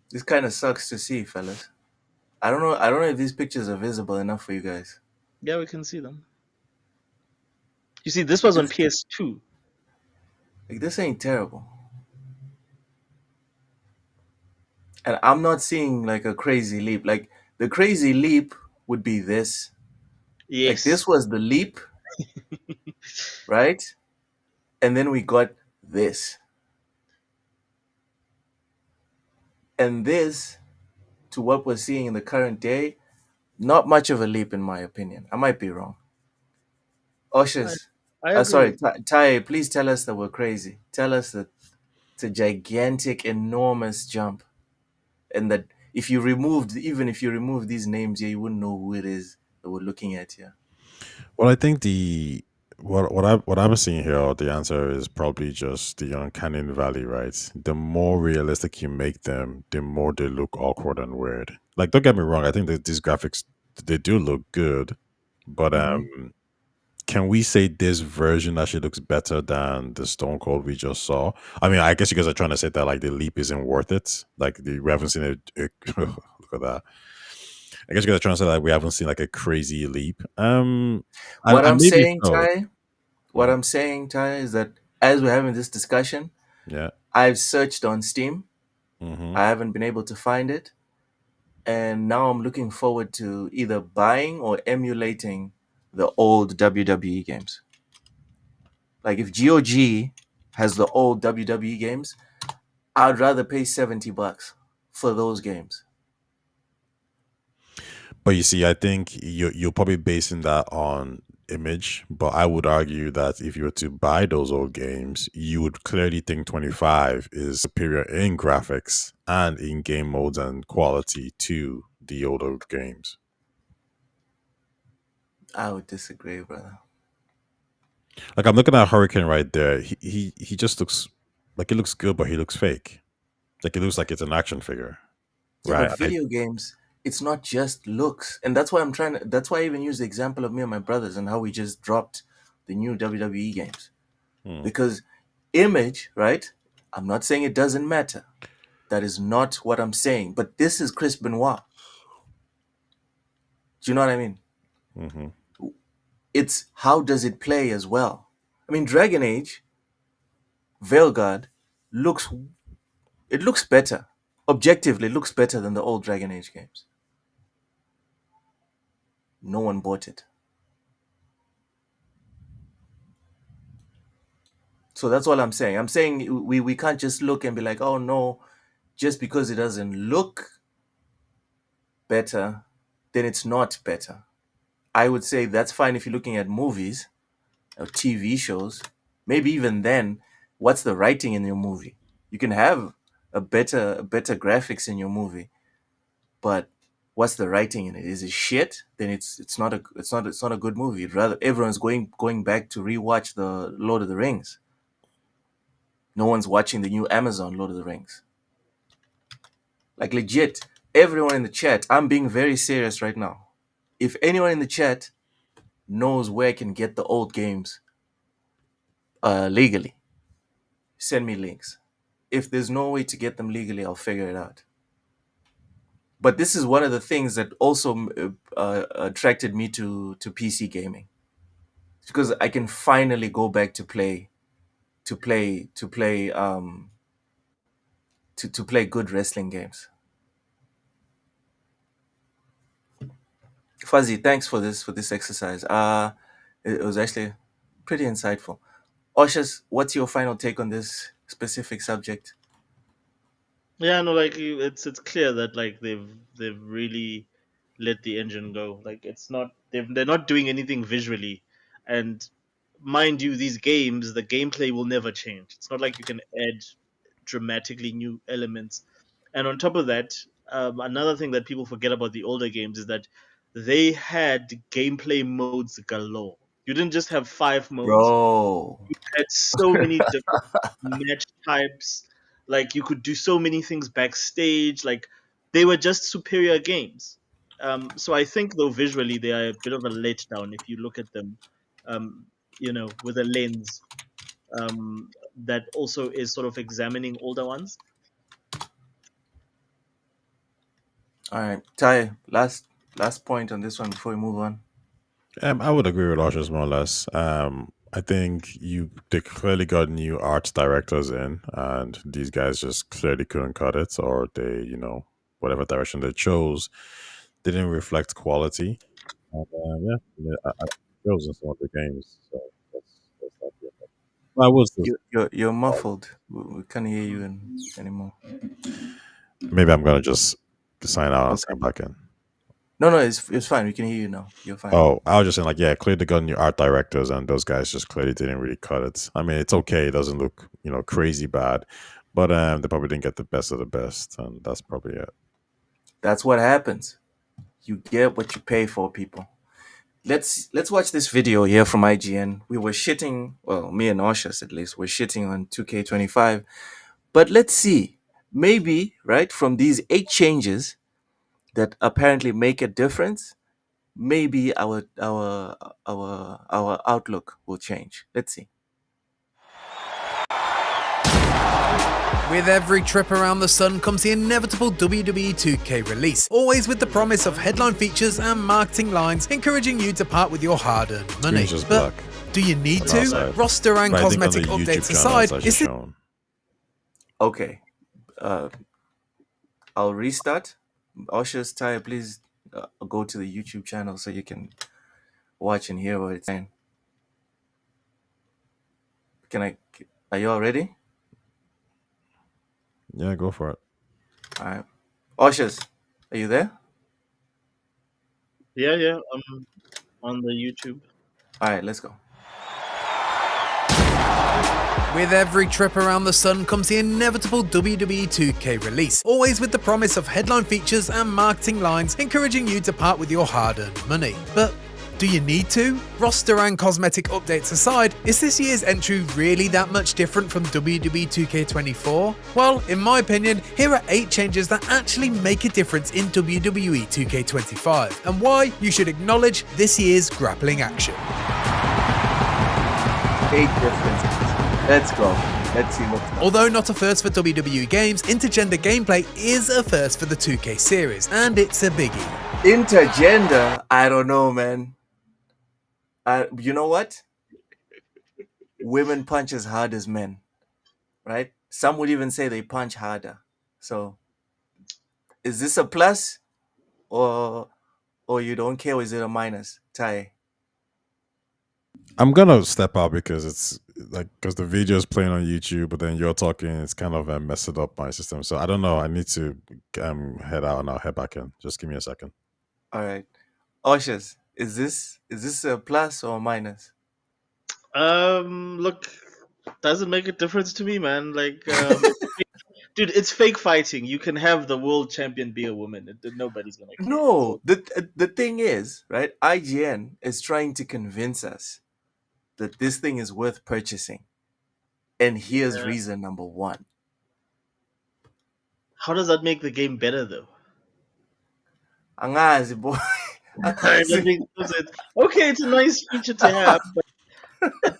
This kind of sucks to see, fellas. I don't know if these pictures are visible enough for you guys. Yeah, we can see them. You see, this Like was on this, PS2. like this ain't terrible. And I'm not seeing like a crazy leap. Like the crazy leap would be this. Like Yes. this was the leap, right? And then we got this. And this to what we're seeing in the current day, not much of a leap in my opinion. I might be wrong. I, Oshis, I agree sorry, with Tai, please tell us that we're crazy. Tell us that it's a gigantic, enormous jump, and that even if you removed these names here, you wouldn't know who it is that we're looking at here. Well, I think the what I'm seeing here, the answer is probably just the uncanny valley, right? The more realistic you make them, the more they look awkward and weird. Like, don't get me wrong, I think that these graphics they do look good, but Hmm. can we say this version actually looks better than the Stone Cold we just saw? I mean, I guess you guys are trying to say that like the leap isn't worth it. Like we haven't seen it. Look at that. I guess you guys are trying to say like we haven't seen like a crazy leap. What And I'm maybe saying, so. Ty, what Mhm. I'm saying, Ty, is that as we're having this discussion, Yeah. I've searched on Steam. Hmm. I haven't been able to find it, and now I'm looking forward to either buying or emulating the old WWE games. Like if GOG has the old WWE games, I'd rather pay $70 for those games. But you see, I think you're probably basing that on image. But I would argue that if you were to buy those old games, you would clearly think 25 is superior in graphics and in game modes and quality to the older games. I would disagree, brother. Like I'm looking at Hurricane right there. He just looks like it looks good, but he looks fake. Like it looks like it's an action figure, Yeah, but right? video games, it's not just looks. And that's why I even use the example of me and my brothers and how we just dropped the new WWE games. Hmm. Because image, right? I'm not saying it doesn't matter. That is not what I'm saying. But this is Chris Benoit. Do you know what I mean? Hmm. It's how does it play as well. I mean, Dragon Age, Veilguard looks it looks better. Objectively, it looks better than the old Dragon Age games. No one bought it. So that's all I'm saying. I'm saying we can't just look and be like, oh no, just because it doesn't look better, then it's not better. I would say that's fine if you're looking at movies or TV shows. Maybe even then, what's the writing in your movie? You can have a better graphics in your movie, but what's the writing in it? Is it shit? Then it's not a good movie. Rather, everyone's going back to rewatch the Lord of the Rings. No one's watching the new Amazon Lord of the Rings. Like legit, everyone in the chat, I'm being very serious right now. If anyone in the chat knows where I can get the old games, legally. Send me links. If there's no way to get them legally, I'll figure it out. But this is one of the things that also attracted me to PC gaming, because I can finally go back to play good wrestling games. Fuzzy, thanks for this exercise. It was actually pretty insightful. Oshas, what's your final take on this specific subject? Yeah, no, like it's clear that like they've really let the engine go. Like it's not they're not doing anything visually, and mind you, these games the gameplay will never change. It's not like you can add dramatically new elements. And on top of that, another thing that people forget about the older games is that they had gameplay modes galore. You didn't just have 5 modes; Bro, had so many different match types. Like you could do so many things backstage. Like they were just superior games. So I think though visually they are a bit of a letdown if you look at them, um, with a lens that also is sort of examining older ones. all right, Ty, last point on this one before we move on. I would agree with Oshers more or less. I think they clearly got new art directors in, and these guys just clearly couldn't cut it, or they, whatever direction they chose, didn't reflect quality. And, I chose in some of the games, so that's not good. I was just You're muffled. We can't hear you anymore. maybe I'm gonna just sign out and Okay. sign back in. No, it's fine. We can hear you now. You're fine. Oh, I was just saying, like, yeah, clearly got new art directors, and those guys just clearly didn't really cut it. I mean, it's okay; it doesn't look, crazy bad, but they probably didn't get the best of the best, and that's probably it. That's what happens. You get what you pay for, people. Let's watch this video here from IGN. We were shitting, well, me and Oshas at least, were shitting on 2K25. But let's see. Maybe, right, from these 8 changes that apparently make a difference, maybe our outlook will change. Let's see. With every trip around the sun comes the inevitable WWE 2K release, always with the promise of headline features and marketing lines encouraging you to part with your hard-earned money. Screen's just But black. do you need On to? our side. Roster and But I think on cosmetic the YouTube updates channel, aside, it's actually is this shown. Okay. I'll restart. Oshas, Ty, please go to the YouTube channel so you can watch and hear what it's saying. Are you all ready? Yeah, go for it. All right. Oshas, are you there? Yeah. On the YouTube. All right, let's go. With every trip around the sun comes the inevitable WWE 2K release, always with the promise of headline features and marketing lines encouraging you to part with your hard-earned money. But do you need to? Roster and cosmetic updates aside, is this year's entry really that much different from WWE 2K24? Well, in my opinion, here are 8 changes that actually make a difference in WWE 2K25, and why you should acknowledge this year's grappling action. 8 differences. Let's go. Let's see what's up. Although not a first for WWE games, intergender gameplay is a first for the 2K series, and it's a biggie. Intergender, I don't know, man. You know what? Women punch as hard as men, right? Some would even say they punch harder. So, is this a plus, or you don't care, or is it a minus? Ty. I'm gonna step out because it's because the video is playing on YouTube, but then you're talking. It's kind of messing up my system. So I don't know. I need to head out and I'll head back in. Just give me a second. All right. Oshas, is this a plus or a minus? Look, doesn't make a difference to me, man. Like, dude, it's fake fighting. You can have the world champion be a woman. Nobody's gonna care. No, the thing is, right? IGN is trying to convince us that this thing is worth purchasing. And here's reason number 1. How does that make the game better, though? Angazi, boy. That makes no sense. Okay, it's a nice feature to have, but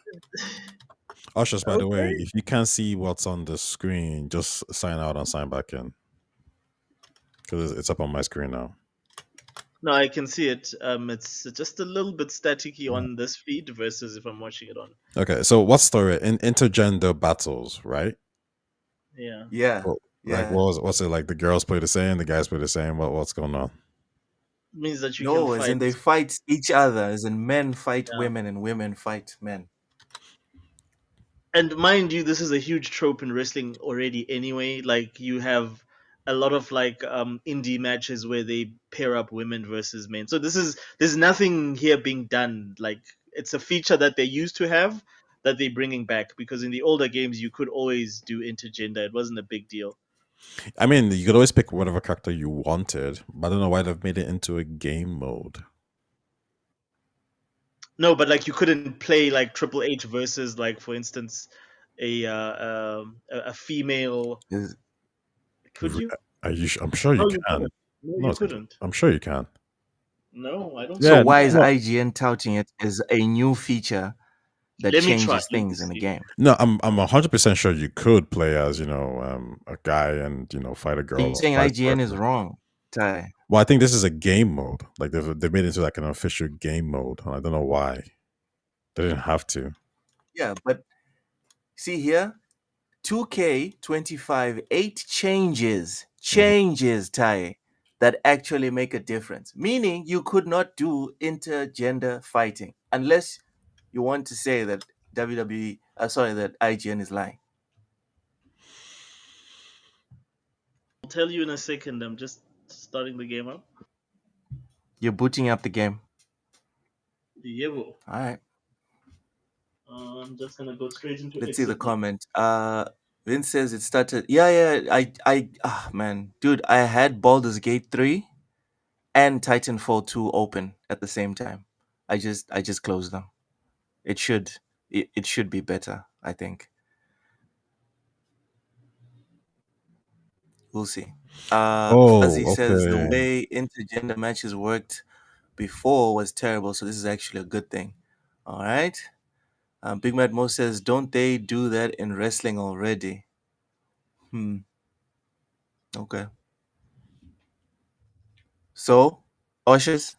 Ushers, by the way, Okay. if you can't see what's on the screen, just sign out and sign back in because it's up on my screen now. No, I can see it. It's just a little bit staticky Yeah. on this feed versus if I'm watching it on. Okay, so what story in intergender battles, right? Yeah. Yeah, Like, yeah. what's it like? The girls play the same, the guys play the same. What's going on? Means that you can No, as in fight. they fight each other, as in men fight Yeah. women and women fight men. And mind you, this is a huge trope in wrestling already anyway. Like you have a lot of like indie matches where they pair up women versus men. So there's nothing here being done. Like it's a feature that they used to have that they're bringing back because in the older games you could always do intergender. It wasn't a big deal. I mean, you could always pick whatever character you wanted, but I don't know why they've made it into a game mode. No, but like you couldn't play like Triple H versus like for instance a female. Is- Could you? I'm sure you No, you can. couldn't. No, No, you couldn't. I'm sure you can. No, I don't So Yeah, think you why can. is no, IGN touting it as a new feature that Let me try. changes Let me things in the see. game? no. I'm 100% sure you could play as a guy and fight a Are you girl or saying vice IGN is versa. wrong, Ty? Well, I think this is a game mode. Like they've made it into like an official game mode, and I don't know why they didn't have to. Yeah, but see here, 2K25, 8 Mhm. changes, Ty, that actually make a difference. Meaning you could not do intergender fighting unless you want to say that WWE, sorry, that IGN is lying. I'll tell you in a second. I'm just starting the game up. You're booting up the game. Yeah, well, All right. I'm just gonna go straight into Let's see the exit mode. comment. Vince says it started. Yeah, yeah. Man, dude, I had Baldur's Gate 3 and Titanfall 2 open at the same time. I just closed them. It should be better, I think. We'll see. Fuzzy Oh, says the okay. way intergender matches worked before was terrible, so this is actually a good thing. All right. Big Mad Mo says, don't they do that in wrestling already? Okay. So, Oshis,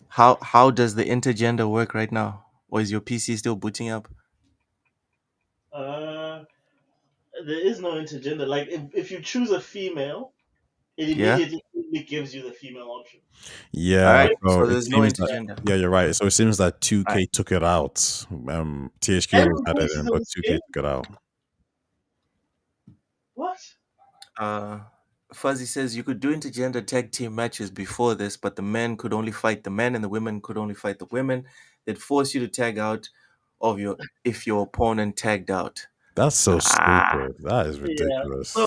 how does the intergender work right now? Or is your PC still booting up? Uh, there is no intergender. Like if you choose a female, it Yeah. immediately gives you the female option. All Yeah, right. so So it there's no seems that intergender. yeah, you're right. So it seems that All right. 2K took it out. THQ always Every had it voice is in, on but the 2K screen. took it out. What? Uh, Fuzzy says you could do intergender tag team matches before this, but the men could only fight the men and the women could only fight the women. They'd force you to tag out of your if your opponent tagged out. That's so Ah. stupid. That is Yeah. So ridiculous.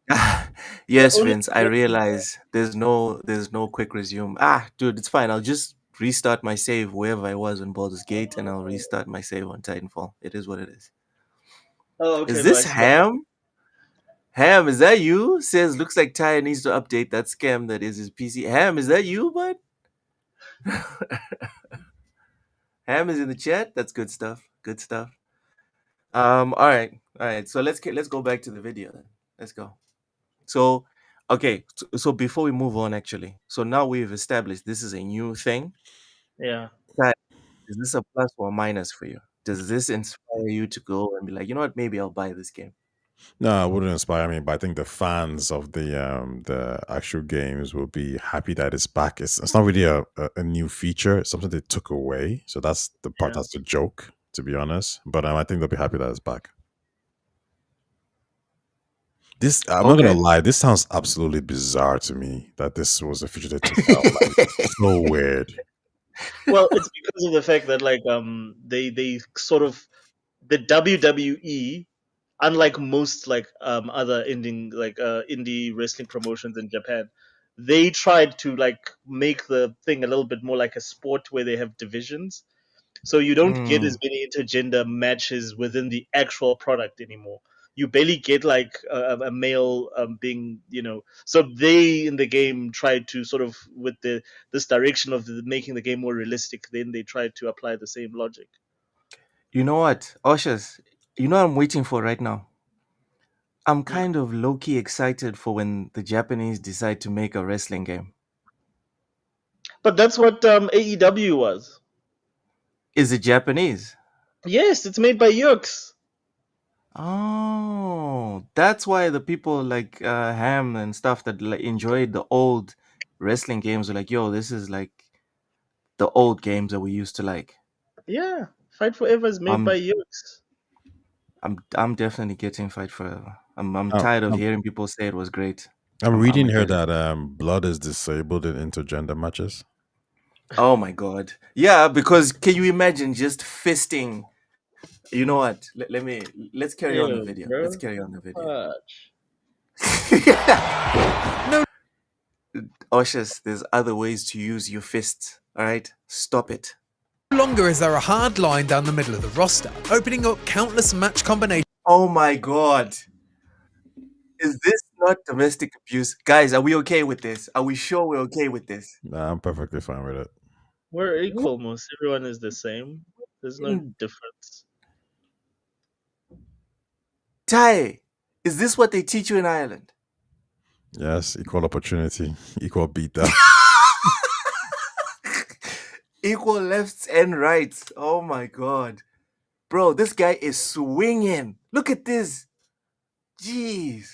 the Yes, only Vince, I realize there's no quick resume. Dude, it's fine. I'll just restart my save wherever I was on Baldur's Gate and I'll restart my save on Titanfall. It is what it is. oh okay Is no I this see. Ham? Ham, is that you? Says looks like Ty needs to update that scam that is his PC. Ham, is that you, bud? Ham is in the chat. That's good stuff. Good stuff. All right. So let's go back to the video then. Let's go. So, okay. So before we move on, actually, so now we've established this is a new thing. Yeah. Ty, is this a plus or a minus for you? Does this inspire you to go and be like, you know what? Maybe I'll buy this game. No, it wouldn't inspire me, but I think the fans of the actual games will be happy that it's back. It's not really a new feature. It's something they took away. So that's the part Yeah. that's the joke, to be honest. But I think they'll be happy that it's back. This I'm not gonna Okay. lie, this sounds absolutely bizarre to me that this was a feature they took out. Like so weird. Well, it's because of the fact that like they sort of the WWE, unlike most like other indie wrestling promotions in Japan, they tried to like make the thing a little bit more like a sport where they have divisions. So you don't get as Hmm. many intergender matches within the actual product anymore. You barely get like a male being, So they in the game tried to sort of with this direction of making the game more realistic. Then they tried to apply the same logic. You know what, Oshus? You know what I'm waiting for right now? I'm Yeah. kind of low key excited for when the Japanese decide to make a wrestling game. But that's what AEW was. Is it Japanese? Yes, it's made by Yurks. Oh, that's why the people like Ham and stuff that like, enjoyed the old wrestling games were like, yo, this is like the old games that we used to like. Yeah, Fight Forever is made by I'm Yurks. I'm definitely getting Fight Forever. I'm Um, tired of um, hearing people say it was great. I'm I'm reading gonna here get it. that blood is disabled in intergender matches. Oh my god. Yeah, because can you imagine just fisting? You know what? Let's carry on the Ew, video. Let's bro. carry on the video. Fudge. No Oshus, there's other ways to use your fists. All right, stop it. longer is there a hard line down the middle of the roster, opening up countless match combinations Oh my god. Is this not domestic abuse? Guys, are we okay with this? Are we sure we're okay with this? Nah, I'm perfectly fine with it. We're What equal, most. Everyone is the same. There's no in difference. Thai? Is this what they teach you in Ireland? Yes, equal opportunity, equal beatdown. Equal lefts and rights. Oh my god. Bro, this guy is swinging. Look at this. Jeez.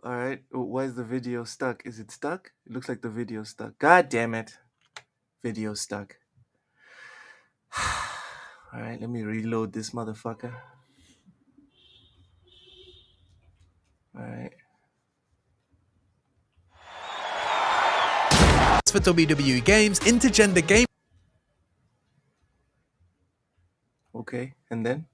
All right. Why is the video stuck? Is it stuck? It looks like the video's stuck. God damn it. Video stuck. All right, let me reload this motherfucker. All right. for WWE games, intergender game Okay. And then?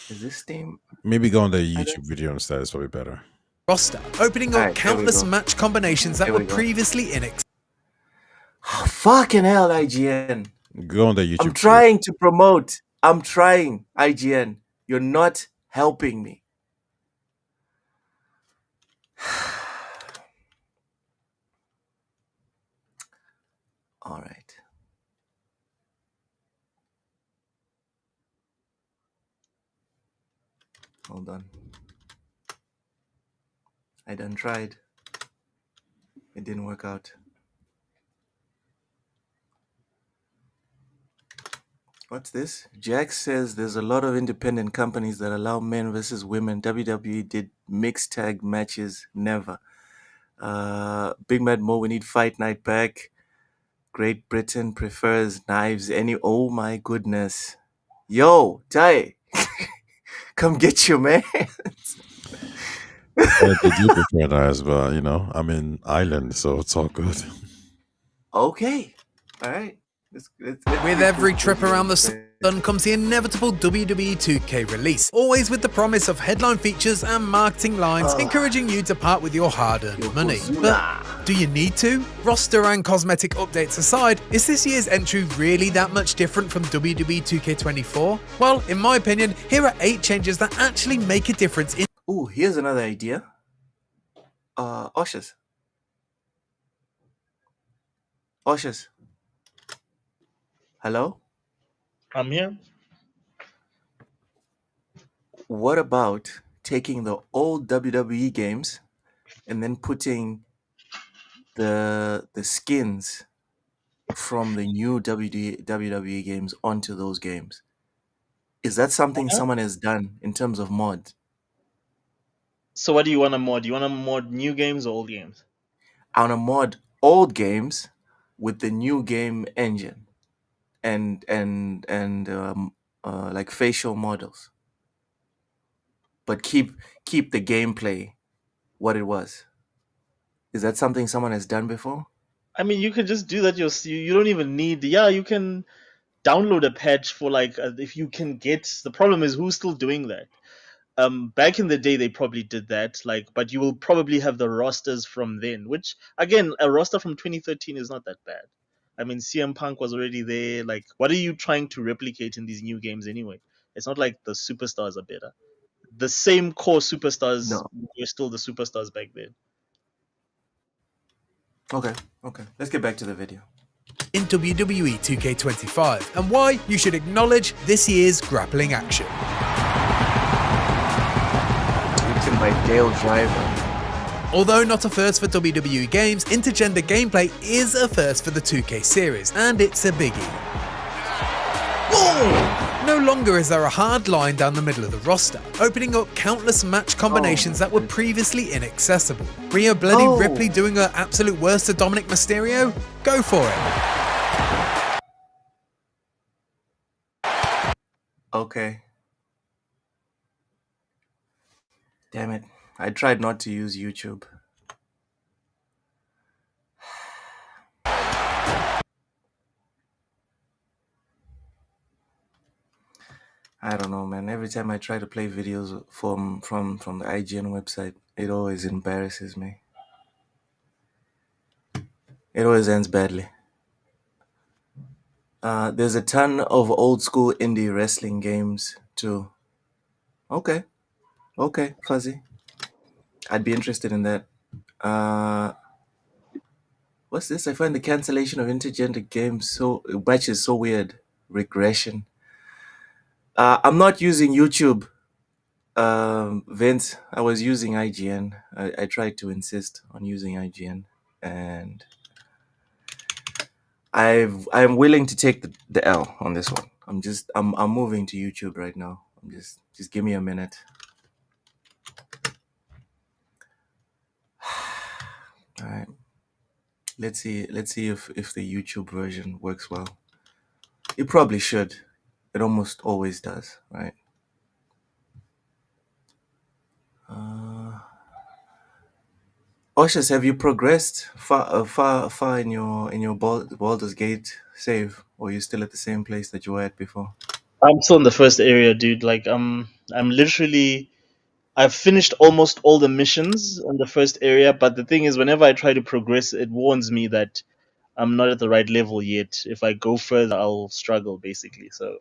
Is this Steam? Maybe go on the I YouTube don't. video instead. It's probably better. roster, opening All up right, there we countless go. match combinations that There were we go. previously Fucking hell, IGN. Go on the YouTube. I'm video. trying to promote. I'm trying, IGN. You're not helping me. All right. Hold on. I done tried. It didn't work out. What's this? Jack says there's a lot of independent companies that allow men versus women. WWE did mixed tag matches. Never. Big Mad Mo, we need Fight Night back. Great Britain prefers knives. Oh my goodness. Yo, Ty, come get your man. They do prefer knives, but I'm in Ireland, so it's all good. Okay. All right. Let's with get every this trip video around the started. sun comes the inevitable WWE 2K release, always with the promise of headline features and marketing lines encouraging you to part with your hard-earned money. But do you need to? Roster and cosmetic updates aside, is this year's entry really that much different from WWE 2K24? Well, in my opinion, here are 8 changes that actually make a difference in Ooh, here's another idea. Oshus. Oshus. Hello? I'm here. What about taking the old WWE games and then putting the skins from the new WWE games onto those games? Is that something Huh? someone has done in terms of mods? So what do you want to mod? You want to mod new games or old games? I want to mod old games with the new game engine and like facial models, but keep the gameplay what it was. Is that something someone has done before? I mean, you can just do that. You don't even need. Yeah, you can download a patch for like if you can get. The problem is who's still doing that. Back in the day they probably did that, like, but you will probably have the rosters from then, which again, a roster from 2013 is not that bad. I mean, CM Punk was already there. Like, what are you trying to replicate in these new games anyway? It's not like the superstars are better. The same core superstars No. were still the superstars back then. Okay. Let's get back to the video. in WWE 2K25 and why you should acknowledge this year's grappling action. Written by Dale Driver. Although not a first for WWE games, intergender gameplay is a first for the 2K series, and it's a biggie. Boom! No longer is there a hard line down the middle of the roster, opening up countless match combinations that were previously inaccessible. Rhea Bloody Ripley doing her absolute worst to Dominic Mysterio? Go for it. Okay. Damn it. I tried not to use YouTube. I don't know, man. Every time I try to play videos from the IGN website, it always embarrasses me. It always ends badly. There's a ton of old school indie wrestling games too. Okay, Fuzzy. I'd be interested in that. What's this? I find the cancellation of intergender games matches so weird. Regression. I'm not using YouTube, Vince. I was using IGN. I tried to insist on using IGN, and I'm willing to take the L on this one. I'm moving to YouTube right now. Just give me a minute. All right. Let's see if the YouTube version works well. It probably should. It almost always does, right? Oshas, have you progressed far in your Baldur's Gate save, or are you still at the same place that you were at before? I'm still in the first area, dude. Like I'm literally I've finished almost all the missions in the first area, but the thing is whenever I try to progress, it warns me that I'm not at the right level yet. If I go further, I'll struggle basically. So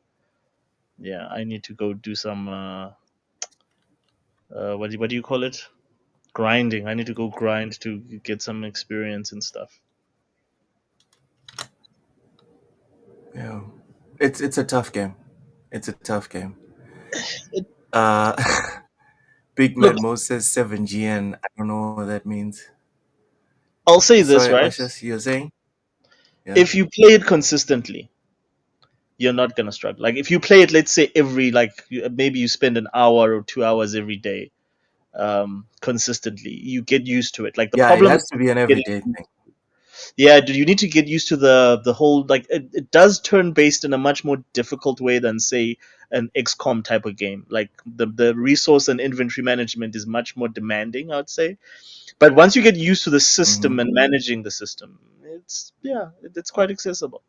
yeah, I need to go do some what do you call it? Grinding. I need to go grind to get some experience and stuff. Yeah, it's a tough game. It's a tough game. It- Uh, Big Look, Mad Mo says 7GN. I don't know what that means. I'll say this, Sorry, right? Oshas, you're saying? Yeah. If you play it consistently, you're not gonna struggle. Like if you play it, let's say maybe you spend an hour or 2 hours every day, consistently, you get used to it. Like the Yeah, it problem has to be an is getting, everyday thing. yeah, dude, you need to get used to the whole like it does turn based in a much more difficult way than say an XCOM type of game. Like the resource and inventory management is much more demanding, I would say. But once you get used to the system and managing the system, it's quite accessible.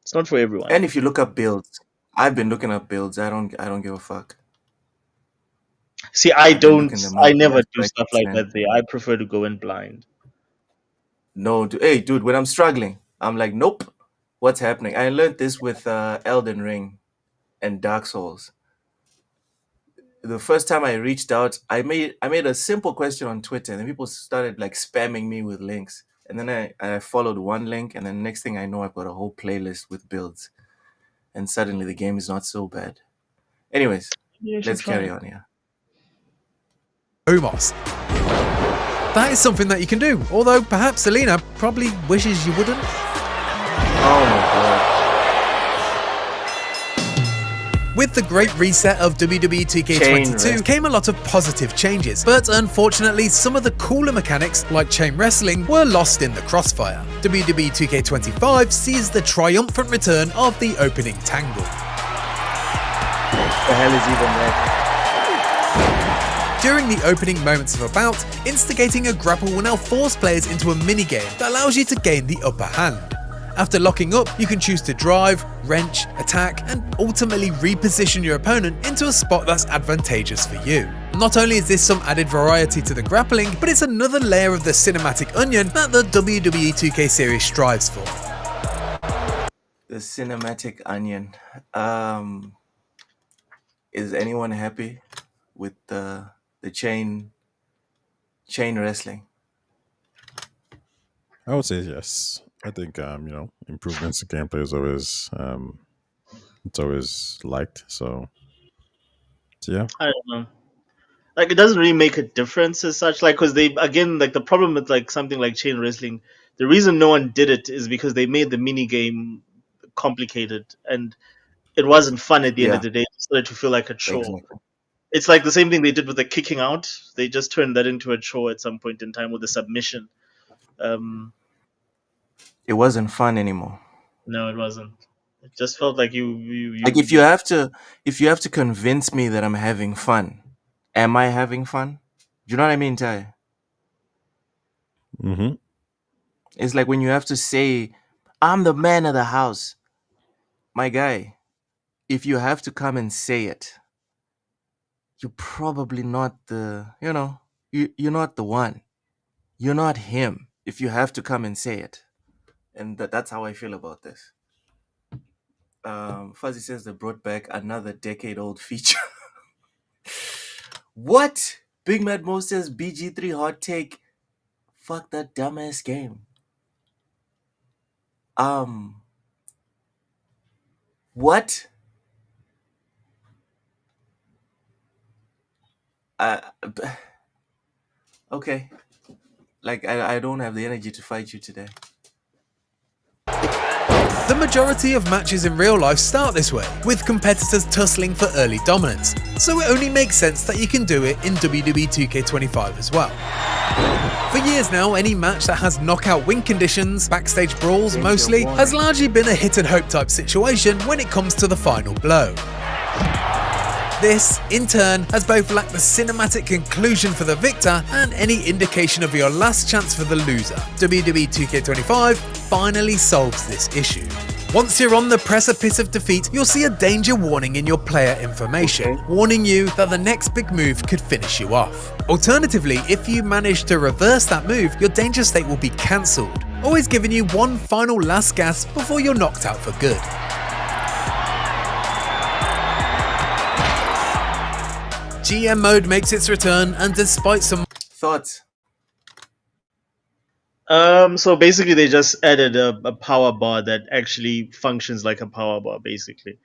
It's not for everyone And though. if you look up builds, I've been looking up builds. I don't give a fuck. See, I've been looking them I up never left, do right, stuff and like that center. there. I prefer to go in blind. No, hey, dude, when I'm struggling, I'm like, nope. What's happening? I learned this with Elden Ring and Dark Souls. The first time I reached out, I made a simple question on Twitter, and then people started like spamming me with links. And then I followed one link, and then next thing I know, I've got a whole playlist with builds. And suddenly the game is not so bad. Anyways, You should let's try carry it. on here. Omos. That is something that you can do, although perhaps Selena probably wishes you wouldn't. Oh my god. With the great reset of WWE Chain 2K22 wrestling. came a lot of positive changes, but unfortunately some of the cooler mechanics like chain wrestling were lost in the crossfire. WWE 2K25 sees the triumphant return of the opening tangle. The hell is even that? During the opening moments of a bout, instigating a grapple will now force players into a minigame that allows you to gain the upper hand. After locking up, you can choose to drive, wrench, attack, and ultimately reposition your opponent into a spot that's advantageous for you. Not only is this some added variety to the grappling, but it's another layer of the cinematic onion that the WWE 2K series strives for. The cinematic onion. Is anyone happy with the chain wrestling? I would say yes. I think improvements in gameplay is always it's always liked. So yeah. I don't know. Like it doesn't really make a difference as such. Like because they again like the problem with like something like chain wrestling, the reason no one did it is because they made the mini game complicated and it wasn't fun at the end of Yeah, the day. It started to feel like a chore. exactly. It's like the same thing they did with the kicking out. They just turned that into a chore at some point in time with the submission. Um, It wasn't fun anymore. no, it wasn't. It just felt like Like if you have to convince me that I'm having fun, am I having fun? Do you know what I mean, Ty? Hmm. It's like when you have to say, I'm the man of the house. My guy, if you have to come and say it, you're probably not you're not the one. You're not him if you have to come and say it. And that's how I feel about this. Fuzzy says they brought back another decade old feature. What? Big Mad Mo says BG3 hot take. Fuck that dumbass game. Um, what? Uh, okay. Like, I don't have the energy to fight you today. The majority of matches in real life start this way, with competitors tussling for early dominance, so it only makes sense that you can do it in WWE 2K25 as well. For years now, any match that has knockout win conditions, backstage brawls mostly, has largely been a hit and hope type situation when it comes to the final blow. This, in turn, has both lacked the cinematic conclusion for the victor and any indication of your last chance for the loser. WWE 2K25 finally solves this issue. Once you're on the precipice of defeat, you'll see a danger warning in your player information, warning you that the next big move could finish you off. Alternatively, if you manage to reverse that move, your danger state will be cancelled, always giving you one final last gasp before you're knocked out for good. GM mode makes its return, and despite some Thoughts? So basically, they just added a power bar that actually functions like a power bar. Basically,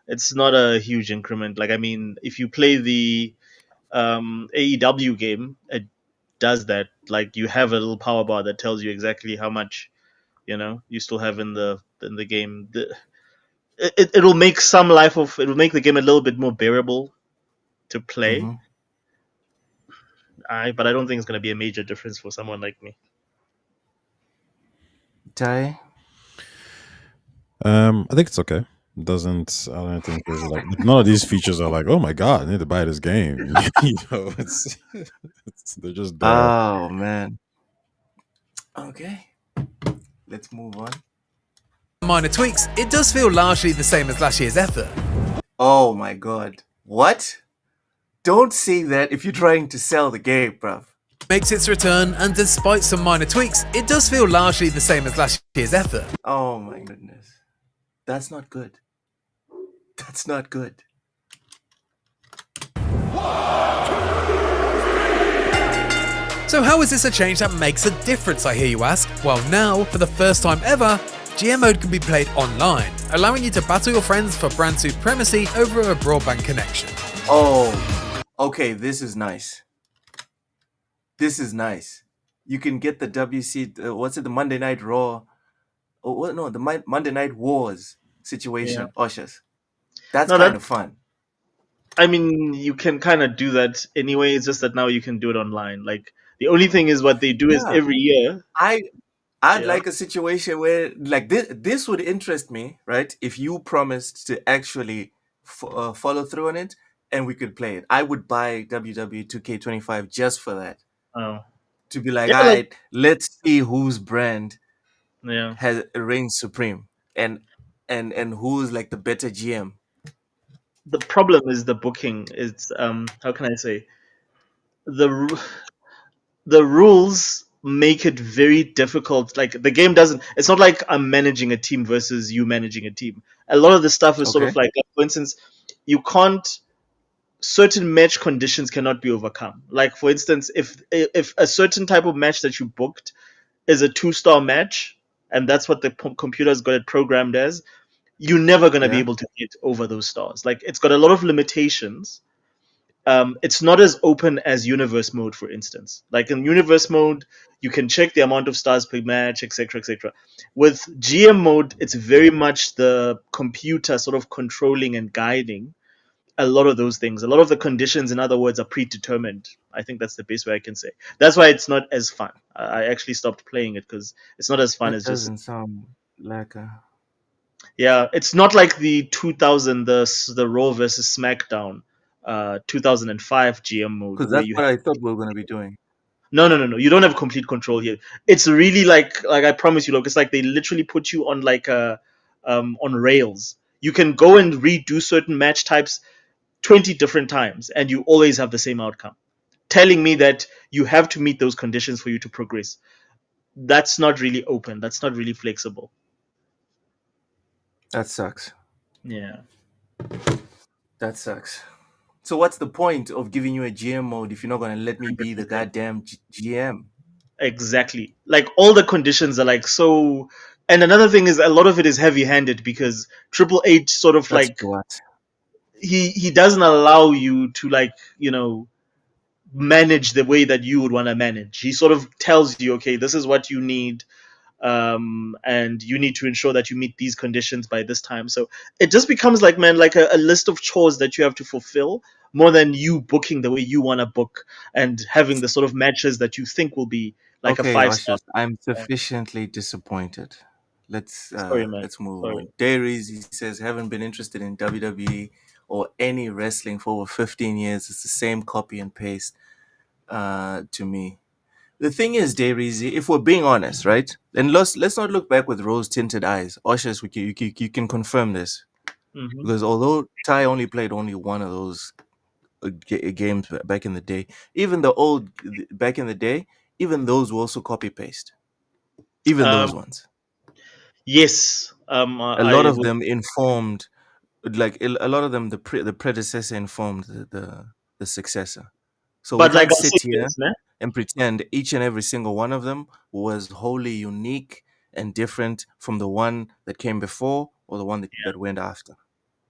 it's not a huge increment. Like I mean, if you play the AEW game, it does that. Like you have a little power bar that tells you exactly how much you still have in the game. It'll make it'll make the game a little bit more bearable to play. Mm-hmm. But I don't think it's going to be a major difference for someone like me. Ty? I think it's okay. It doesn't. I don't think there's like none of these features are like, oh my god, I need to buy this game. They're just there. Oh, man. Okay. Let's move on. minor tweaks, it does feel largely the same as last year's effort. Oh, my God. What? Don't say that if you're trying to sell the game, bruv. Makes its return, and despite some minor tweaks, it does feel largely the same as last year's effort. Oh, my goodness. That's not good. That's not good. So how is this a change that makes a difference, I hear you ask? Well now, for the first time ever, GM mode can be played online, allowing you to battle your friends for brand supremacy over a broadband connection. Oh, okay, this is nice. This is nice. You can get the the Monday Night Raw, the Monday Night Wars situation, Ushers. That's No, kind of fun. I mean, you can kind of do that anyway. It's just that now you can do it online. Like the only thing is what they do is Yeah. every year. I'd Yeah. like a situation where like this would interest me, right? If you promised to actually follow through on it and we could play it. I would buy WWE 2K25 just for that. Oh, To be like, yeah, all like right, let's see whose brand yeah. has reigns supreme and who's like the better GM. The problem is the booking. It's how can I say the the rules make it very difficult. Like the game doesn't. It's not like I'm managing a team versus you managing a team. A lot of the stuff is sort Okay. of like, for instance, you can't. Certain match conditions cannot be overcome. Like for instance, if a certain type of match that you booked is a 2-star match, and that's what the computer's got it programmed as, you're never going to be Yeah. able to get over those stars. Like, it's got a lot of limitations. It's not as open as universe mode, for instance. Like in universe mode, you can check the amount of stars per match, etc., etc. With GM mode, it's very much the computer sort of controlling and guiding a lot of those things. A lot of the conditions, in other words, are predetermined. I think that's the best way I can say. That's why it's not as fun. I actually stopped playing it because it's not as fun That as just, doesn't sound like a. yeah. It's not like the 2000 the Raw versus SmackDown 2005 GM mode Because where that's you what I thought we were gonna be doing. no. You don't have complete control here. It's really like I promise you, look. It's like they literally put you on like a on rails. You can go and redo certain match types 20 different times, and you always have the same outcome. Telling me that you have to meet those conditions for you to progress. That's not really open. That's not really flexible. That sucks. Yeah. That sucks. So what's the point of giving you a GM mode if you're not gonna let me be the 100%. goddamn GM? Exactly. Like all the conditions are like so. And another thing is a lot of it is heavy-handed because Triple H sort of That's like what. he doesn't allow you to like manage the way that you would want to manage. He sort of tells you, okay, this is what you need, and you need to ensure that you meet these conditions by this time. So it just becomes like, man, like a list of chores that you have to fulfill more than you booking the way you want to book and having the sort of matches that you think will be like a Okay, 5 star. Oshus, I'm sufficiently disappointed. Sorry, man. Let's move Sorry. on. Dairies, he says, haven't been interested in WWE or any wrestling for over 15 years. It's the same copy and paste to me. The thing is, Dairies, if we're being honest, right? And let's not look back with rose tinted eyes. Oshus, you can confirm this Hmm. because although Ty only played only one of those games back in the day, even the old back in the day, even those were also copy paste. Even Um, those ones, yes. a lot I of would. them informed, like a lot of them, the predecessor informed the successor. So we But like can't I'll say sit here this, ne? and pretend each and every single one of them was wholly unique and different from the one that came before or the one that went after.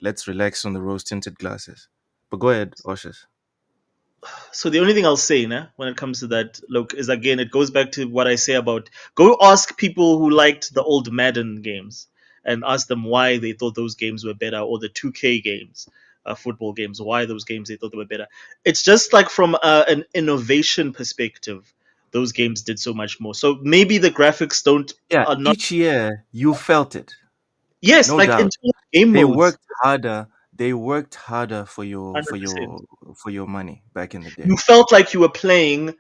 Let's relax on the rose tinted glasses. But go ahead, Oshus. So the only thing I'll say, nah, when it comes to that, look, is again it goes back to what I say about go ask people who liked the old Madden games and ask them why they thought those games were better, or the 2K games, football games, why those games they thought they were better. It's just like from an innovation perspective, those games did so much more. So maybe the graphics don't Yeah, are not. each year you felt it, Yes, no like in doubt. terms of game They modes, worked harder. They worked harder for 100%. your money back in the You day. felt like you were playing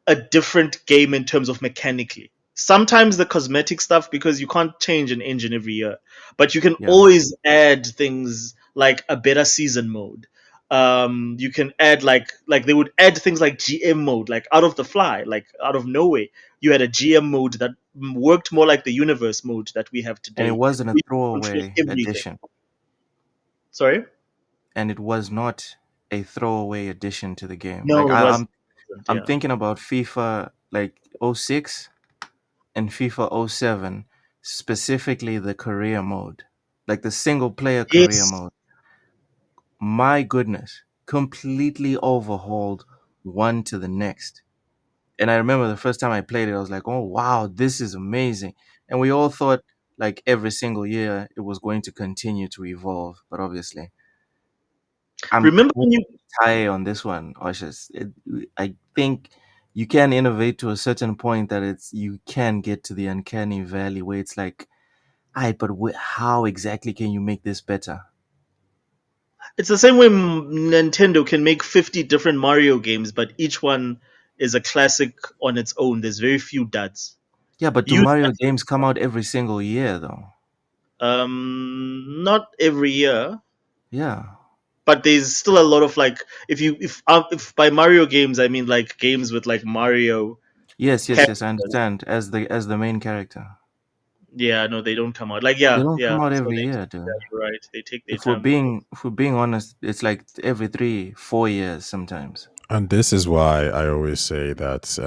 a different game in terms of mechanically. Sometimes the cosmetic stuff, because you can't change an engine every year, but you can Yeah. always add things like a better season mode. You can add like they would add things like GM mode, like out of the fly, like out of nowhere. You had a GM mode that worked more like the universe mode that we have And it today. wasn't a We control throwaway everything. addition. Sorry? And it was not a throwaway addition to the game. Like No, it wasn't. I'm Yeah. thinking about FIFA like '06 and FIFA '07, specifically the career mode, like the single player career Yes. mode. My goodness, completely overhauled one to the next. And I remember the first time I played it, I was like, "Oh wow, this is amazing!" And we all thought like every single year it was going to continue to evolve, but obviously, I'm Remember when you high on this one, Oshus. I think you can innovate to a certain point that you can get to the uncanny valley where it's like, "I but how exactly can you make this better?" It's the same way Nintendo can make 50 different Mario games, but each one is a classic on its own. There's very few duds. Yeah, but do Huge Mario classics. games come out every single year though? Not every year, Yeah. but there's still a lot of like if by Mario games I mean like games with like Mario Yes, I characters. understand. As the main character. Yeah, no, they don't come out. Like They yeah, don't yeah. come out So every they, year, yeah, dude. you're right. They take their time with it. If we're being honest, it's like every 3, 4 years sometimes. And this is why I always say that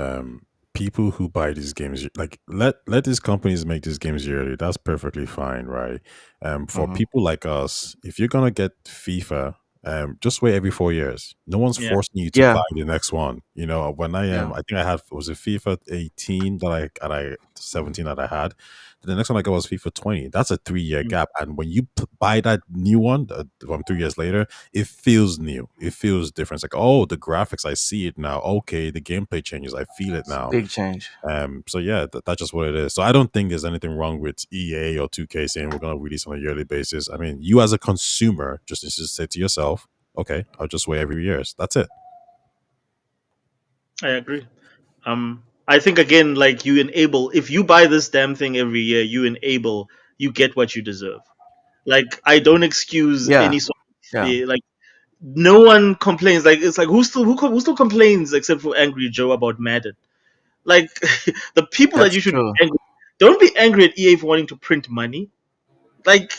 people who buy these games, like let these companies make these games yearly. That's perfectly fine, right? For Hmm. people like us, if you're gonna get FIFA, just wait every 4 years. No one's Yeah. forcing you to Yeah, buy the next one. You know, when yeah, I think I had, was it FIFA 18 that I 17 that I had. The next one I got was FIFA 20. That's a 3 year Mm. gap, and when you buy that new one from 3 years later, it feels new. It feels different. It's like, oh, the graphics, I see it now. Okay, the gameplay changes. I feel it now. big change. So yeah, that's just what it is. So I don't think there's anything wrong with EA or 2K saying we're gonna release on a yearly basis. I mean, you as a consumer just need to say to yourself, okay, I'll just wait every years. That's it. I agree. I think again, like you enable if you buy this damn thing every year, you get what you deserve. Like I don't excuse Yeah, any sort of yeah. like no one complains. Like it's like who still complains except for Angry Joe about Madden. Like the people that That's you should be true. angry. Don't be angry at EA for wanting to print money. Like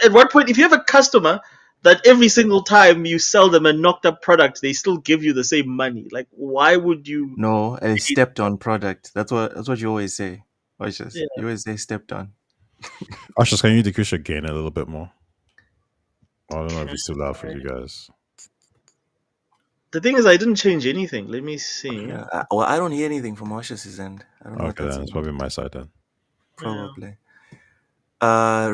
at what point, if you have a customer that every single time you sell them a knocked up product, they still give you the same money. Like why would you? No, a stepped on product. That's what you always say. Oishas. Yeah. You always say stepped on. Ashes, can you decrease your gain a little bit more? I don't know if it's too loud for you guys. The thing is, I didn't change anything. Let me see. Yeah. Well, I don't hear anything from Oishas' end. I don't know what Okay, that's then it's about. probably my side then. Yeah. Probably.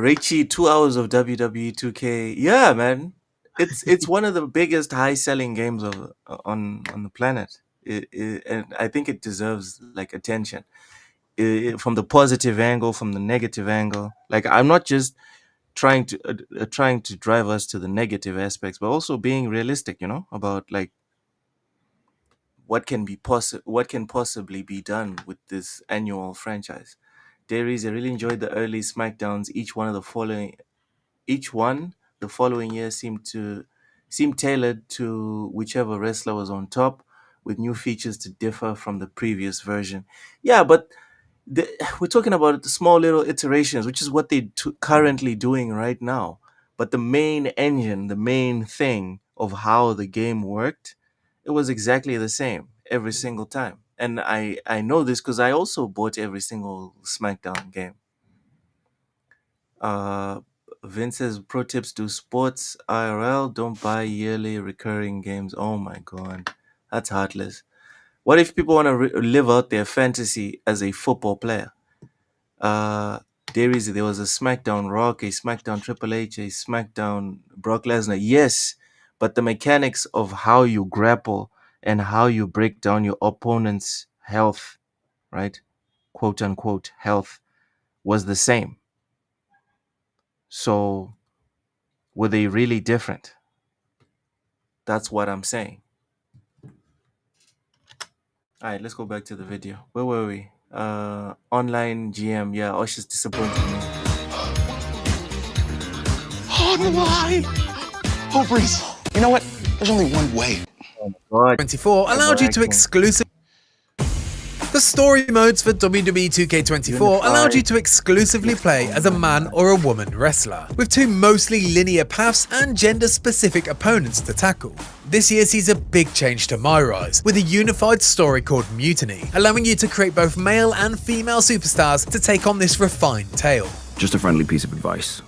Richie, 2 hours of WWE 2K. Yeah, man. It's one of the biggest high selling games of on the planet. And I think it deserves like attention. From the positive angle, from the negative angle. Like I'm not just trying to drive us to the negative aspects, but also being realistic, about like what can possibly be done with this annual franchise. Dairies, I really enjoyed the early SmackDowns. Each one the following year seemed tailored to whichever wrestler was on top, with new features to differ from the previous version. Yeah, but the, we're talking about small little iterations, which is what they're currently doing right now. But the main engine, the main thing of how the game worked, it was exactly the same every single time. And I know this because I also bought every single SmackDown game. Uh, Vince's pro tips: do sports IRL, don't buy yearly recurring games. Oh my god, that's heartless. What if people want to live out their fantasy as a football player? Uh, there was a SmackDown Rock, a SmackDown Triple H, a SmackDown Brock Lesnar. Yes, but the mechanics of how you grapple and how you break down your opponent's health, right? Quote unquote health, was the same. So were they really different? That's what I'm saying. All right, let's go back to the video. Where were we? Online GM. Yeah, Osh disappointed me. Why? Oh, Breeze. You know what? There's only one way. God, 24 allowed you to overacting. exclusive. The story modes for WWE 2K24 allowed you to exclusively play as a man or a woman wrestler, with two mostly linear paths and gender-specific opponents to tackle. This year sees a big change to My Rise, with a unified story called Mutiny, allowing you to create both male and female superstars to take on this refined tale. Just a friendly piece of advice.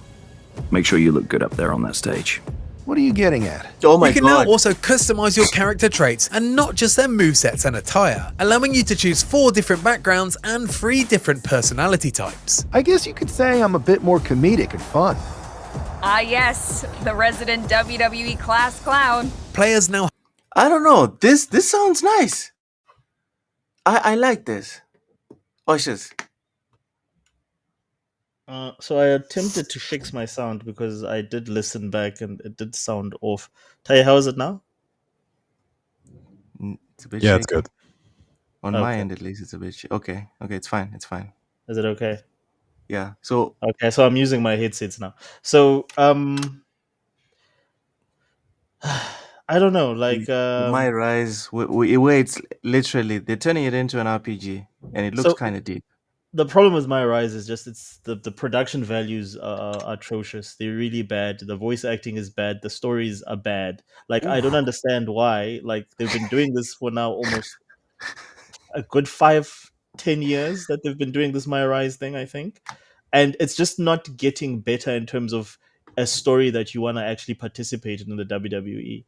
Make sure you look good up there on that stage. What are you getting at? Oh my You can god. now also customize your character traits and not just their movesets and attire, allowing you to choose 4 different backgrounds and 3 different personality types. I guess you could say I'm a bit more comedic and fun. Ah, yes, the resident WWE class clown. Players now I don't know. This sounds nice. I like this. Oshus. So I attempted to fix my sound because I did listen back and it did sound off. Taya, how is it now? It's a bit Yeah, it's shaky. good. On my Okay. end, at least, it's a bit. Okay, it's fine. It's fine. Is it okay? Yeah. So Okay, so I'm using my headsets now. So I don't know, like My Rise, where it's literally they're turning it into an RPG, and it looks so kind of deep. the problem with My Rise is just it's the production values are atrocious. They're really bad. The voice acting is bad. The stories are bad. Like I don't understand why. Like they've been doing this for now almost a good 5-10 years that they've been doing this My Rise thing, I think, and it's just not getting better in terms of a story that you want to actually participate in the WWE.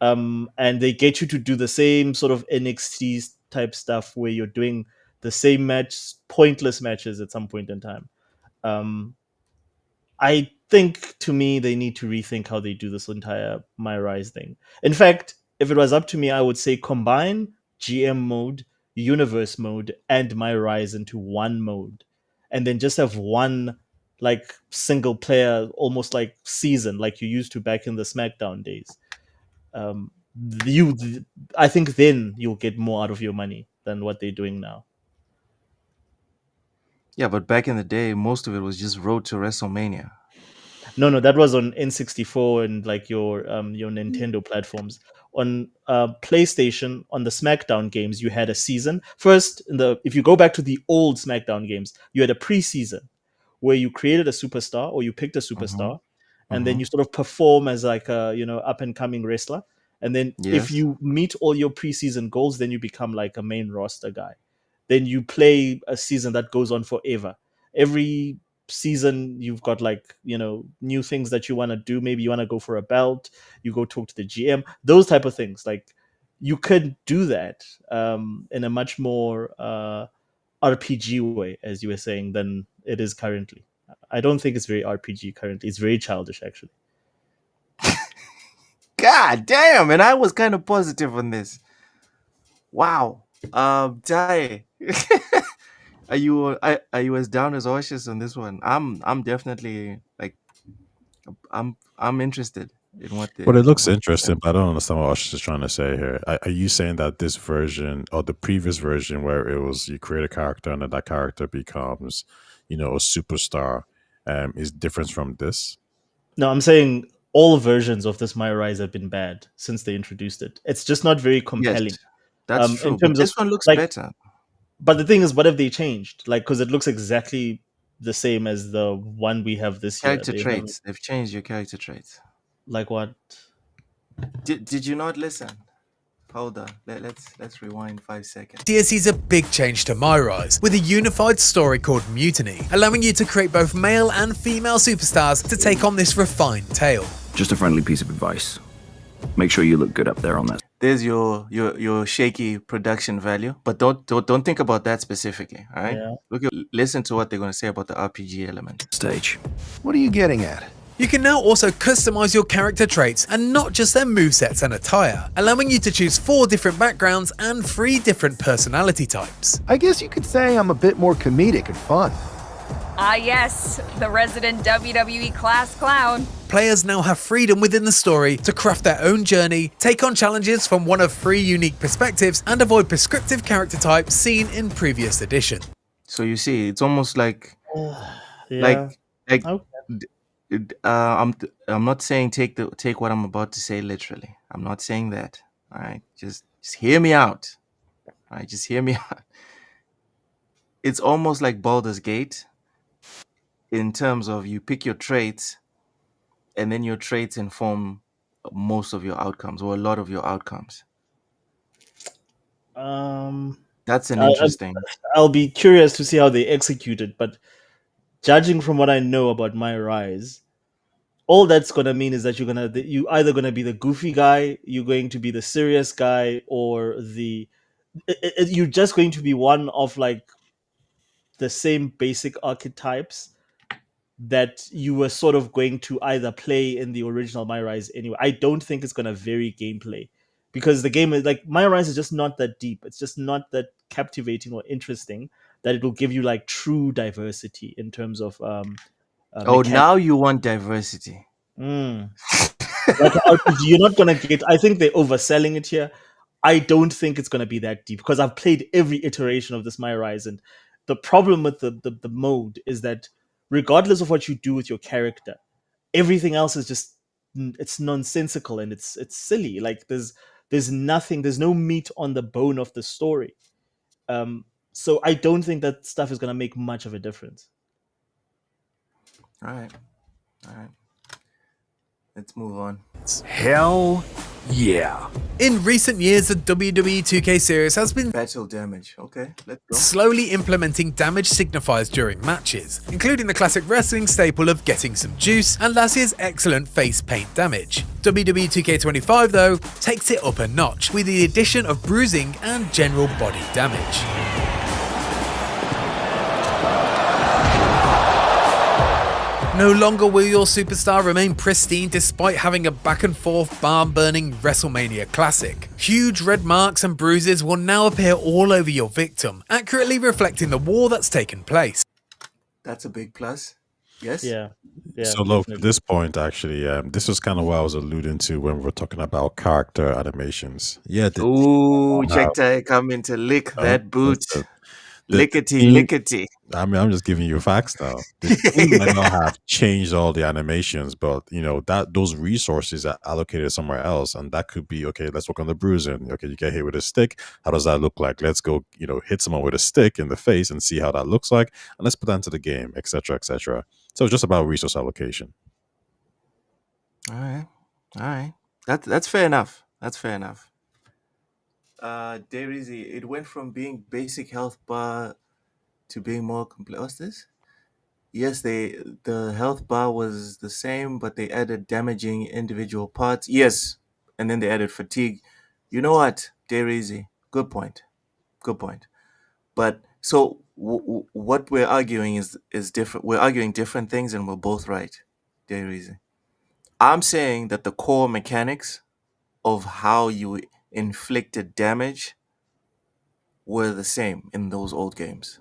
And they get you to do the same sort of NXT type stuff where you're doing the same match, pointless matches at some point in time. I think, to me, they need to rethink how they do this entire My Rise thing. In fact, if it was up to me, I would say combine GM mode, universe mode, and My Rise into one mode, and then just have one like single player, almost like season, like you used to back in the SmackDown days. Um, you, I think, then you'll get more out of your money than what they're doing now. Yeah, but back in the day, most of it was just Road to WrestleMania. No, that was on N64 and like your Nintendo platforms. On PlayStation, on the SmackDown games, you had a season. First, if you go back to the old SmackDown games, you had a preseason where you created a superstar or you picked a superstar, and then you sort of perform as like a up and coming wrestler. And then if Yes. you meet all your preseason goals, then you become like a main roster guy. Then you play a season that goes on forever. Every season you've got like new things that you want to do. Maybe you want to go for a belt, you go talk to the GM, those type of things. Like, you could do that in a much more RPG way, as you were saying, than it is currently. I don't think it's very RPG currently. It's very childish, actually. God damn, and I was kind of positive on this. Wow. Dai. Are you as down as Oshis on this one? I'm definitely like I'm interested in what But it looks what interesting, but I don't understand what Ash is trying to say here. Are you saying that this version or the previous version where it was you create a character and then that character becomes, a superstar, is different from this? No, I'm saying all versions of this My Rise have been bad since they introduced it. It's just not very Yes, compelling. that's In true. But terms of this one looks like, better. but the thing is, what have they changed? Like, because it looks exactly the same as the one we have this year. Character They have, traits. They've changed your character traits. like, what? Did you not listen? Hold on. Let's rewind 5 seconds. DSC's a big change to My Rise, with a unified story called Mutiny, allowing you to create both male and female superstars to take on this refined tale. Just a friendly piece of advice. Make sure you look good up there on that There's your shaky production value, but don't think about that specifically. All right. Yeah. Listen to what they're going to say about the RPG element. stage. What are you getting at? You can now also customize your character traits and not just their movesets and attire, allowing you to choose 4 different backgrounds and 3 different personality types. I guess you could say I'm a bit more comedic and fun. Ah, yes, the resident WWE class clown. Players now have freedom within the story to craft their own journey, take on challenges from one of 3 unique perspectives, and avoid prescriptive character types seen in previous edition. So you see, it's almost like Yeah. like Okay. I'm not saying take what I'm about to say literally. I'm not saying that. All right, just hear me out. All right, just hear me out. It's almost like Baldur's Gate in terms of you pick your traits, and then your traits inform most of your outcomes or a lot of your outcomes. That's an interesting. I'll be curious to see how they execute it, but judging from what I know about My Rise, all that's gonna mean is that you either gonna be the goofy guy, you're going to be the serious guy, or you're just going to be one of like the same basic archetypes that you were sort of going to either play in the original My Rise anyway. I don't think it's gonna vary gameplay, because the game is like, My Rise is just not that deep. It's just not that captivating or interesting that it will give you like true diversity in terms of Oh, mechanics. now you want diversity. Like an RPG, you're not gonna get. I think they're overselling it here. I don't think it's gonna be that deep, because I've played every iteration of this My Rise, and the problem with the mode is that regardless of what you do with your character, everything else is just, it's nonsensical and it's silly. Like, there's nothing, there's no meat on the bone of the story. So I don't think that stuff is gonna make much of a difference. All right. Let's move on. Hell Yeah. In recent years, the WWE 2K series has been Battle damage. Okay, let's go. slowly implementing damage signifiers during matches, including the classic wrestling staple of getting some juice and last year's excellent face paint damage. WWE 2K25 though takes it up a notch with the addition of bruising and general body damage. No longer will your superstar remain pristine despite having a back and forth barn-burning WrestleMania classic. Huge red marks and bruises will now appear all over your victim, accurately reflecting the war that's taken place. That's a big plus. Yes? Yeah. Yeah. So, look, at Definitely. this point, actually, this was kind of what I was alluding to when we were talking about character animations. Yeah, the Ooh, wow. check that coming to lick Oh, that boot. listen, the Lickety, team, lickety. I mean, I'm just giving you facts now. The team might not have changed all the animations, but that those resources are allocated somewhere else, and that could be okay. Let's work on the bruising. Okay, you get hit with a stick. How does that look like? Let's go, hit someone with a stick in the face and see how that looks like, and let's put that into the game, etc., etc. So it's just about resource allocation. All right. That's fair enough. That's fair enough. Daisy, it went from being basic health bar to being more complex. What's this? Yes, the health bar was the same, but they added damaging individual parts. Yes, and then they added fatigue. You know what, Daisy? Good point. Good point. But so what we're arguing is different. We're arguing different things, and we're both right, Daisy. I'm saying that the core mechanics of how you inflicted damage were the same in those old games.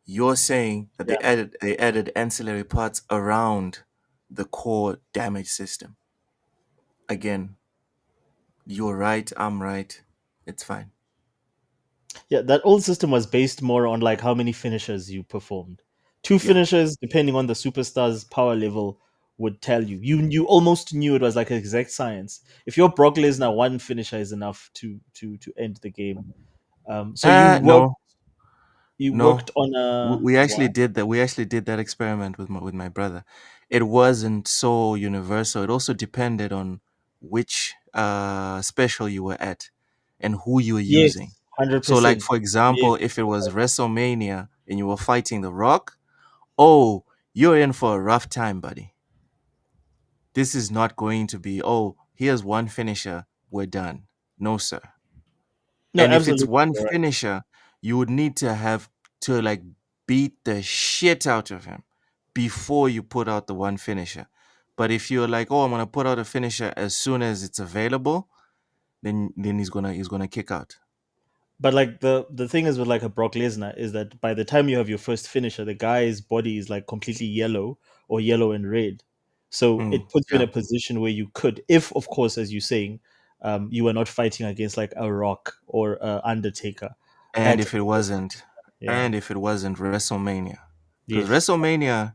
You're saying that Yeah. they added ancillary parts around the core damage system. Again, you're right, I'm right. It's fine. Yeah, that old system was based more on like how many finishers you performed. Two Yeah. finishers, depending on the superstar's power level, would tell you. You almost knew it was like an exact science. If you're Brock Lesnar, one finisher is enough to end the game. So No, you no. worked on a We actually what? did that. We actually did that experiment with my brother. It wasn't so universal. It also depended on which special you were at and who you were using. Yes, hundred So, like percent. for Yes, example, if it was WrestleMania and you were fighting The Rock, oh, you're in for a rough time, buddy. This is not going to be, oh, here's one finisher, we're done. No, sir. no, And if it's absolutely. one You're right. finisher, you would need to have to like beat the shit out of him before you put out the one finisher. But if you're like, oh, I'm gonna put out a finisher as soon as it's available, then he's gonna kick out. But like the thing is with like a Brock Lesnar is that by the time you have your first finisher, the guy's body is like completely yellow or yellow and red. So Mm, it puts you in yeah. a position where you could, if of course, as you're saying, you are not fighting against like a Rock or a Undertaker. And At if it wasn't, yeah, and if it wasn't WrestleMania, because yes, WrestleMania,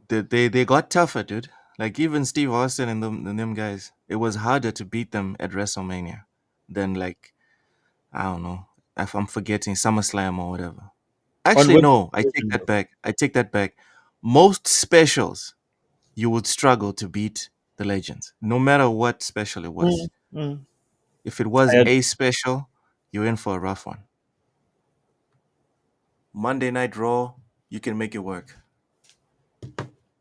they got tougher, dude. Like even Steve Austin and them guys, it was harder to beat them at WrestleMania than like I don't know if I'm forgetting SummerSlam or whatever. on Actually, which no, I take version that though? back. I take that back. Most specials, you would struggle to beat the legends, no matter what special it was. Mm, mm. If it was I a special, you're in for a rough one. Monday Night Raw, you can make it work.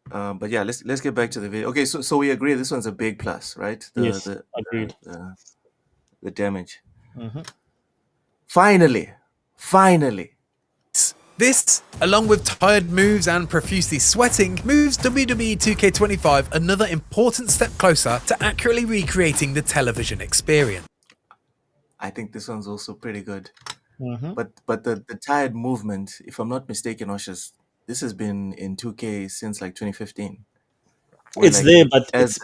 But yeah, let's get back to the video. Okay, so we agree this one's a big plus, right? The yes, the agreed. the damage. Hmm. Finally, finally. This, along with tired moves and profusely sweating, moves WWE 2K25 another important step closer to accurately recreating the television experience. I think this one's also pretty good. Hmm. But the tired movement, if I'm not mistaken, Oshas, this has been in 2K since like 2015. Where It's like there, but as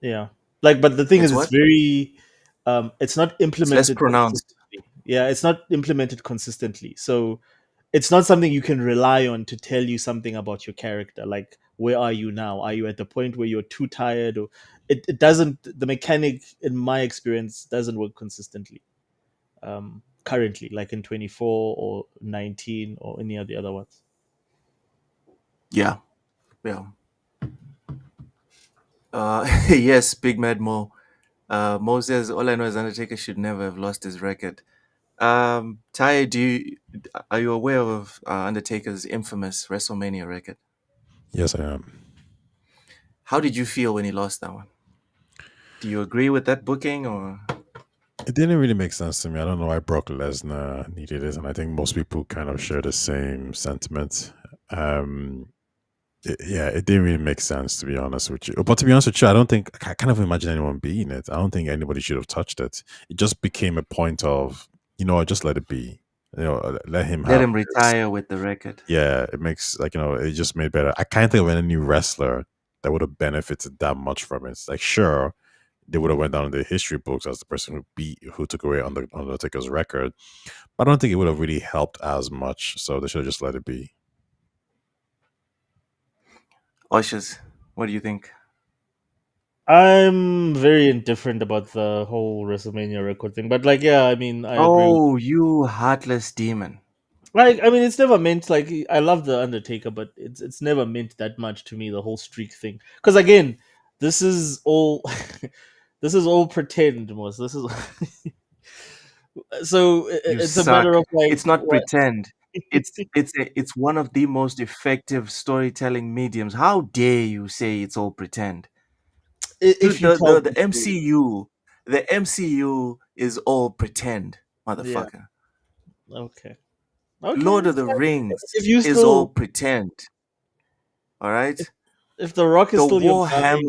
yeah, like, but the thing it's is, it's what? very, it's not It's less implemented pronounced. consistently. Yeah, it's not implemented consistently. So it's not something you can rely on to tell you something about your character. Like, where are you now? Are you at the point where you're too tired? Or it doesn't, the mechanic, in my experience, doesn't work consistently currently, like in 24 or 19 or any of the other ones. Yeah. Yeah. Yes, Big Mad Mo. Mo says, all I know is Undertaker should never have lost his record. Ty, are you aware of Undertaker's infamous WrestleMania record? Yes, I am. How did you feel when he lost that one? Do you agree with that booking or? It didn't really make sense to me. I don't know why Brock Lesnar needed it, and I think most people kind of share the same sentiment. Um, yeah, it didn't really make sense to be honest with you. But to be honest with you, I don't think I kind of imagine anyone being it. I don't think anybody should have touched it. It just became a point of just let it be. Let him Let have him this. retire with the record. Yeah, it makes it just made better. I can't think of any wrestler that would have benefited that much from it. It's like sure, they would have went down in the history books as the person who took away Undertaker's record, but I don't think it would have really helped as much. So they should have just let it be. Oshers, what do you think? I'm very indifferent about the whole WrestleMania record thing, but like, yeah, I mean, I agree with. Oh, you heartless demon. Like, I mean, it's never meant like I love the Undertaker, but it's never meant that much to me. The whole streak thing, because again, this is all this is all pretend, most. This is so You it's a matter suck. of like It's not what pretend. It's one of the most effective storytelling mediums. How dare you say it's all pretend? Dude, if you tell the me to. MCU is all pretend, Yeah. motherfucker. Okay. Okay. Lord of That's the fine. Rings If you is all still, pretend. All right? if The Rock is The still your guy,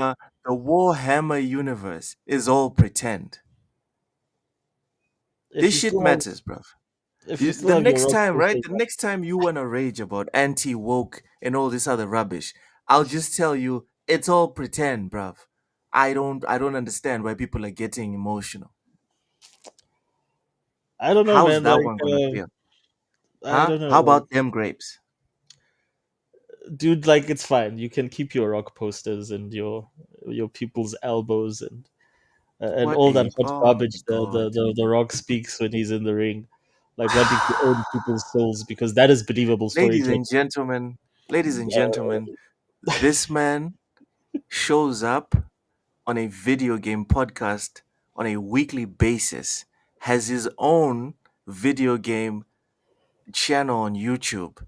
Warhammer universe is all pretend. if This you shit still have, matters, bruv. if you still The have your next Rock time, right? posters The up, next time you want to rage about anti woke and all this other rubbish, I'll just tell you it's all pretend, bruv. I don't understand why people are getting emotional. I don't know, How's man. that Like, one gonna feel? I Huh? don't know, How like, about them grapes? dude. Like, it's fine. You can keep your Rock posters and your people's elbows and What all that a hot oh my garbage. god. The Rock speaks when he's in the ring, like wanting to own people's souls because that is believable Ladies storytelling. and gentlemen, ladies and Uh, gentlemen, this man shows up on a video game podcast on a weekly basis, has his own video game channel on YouTube,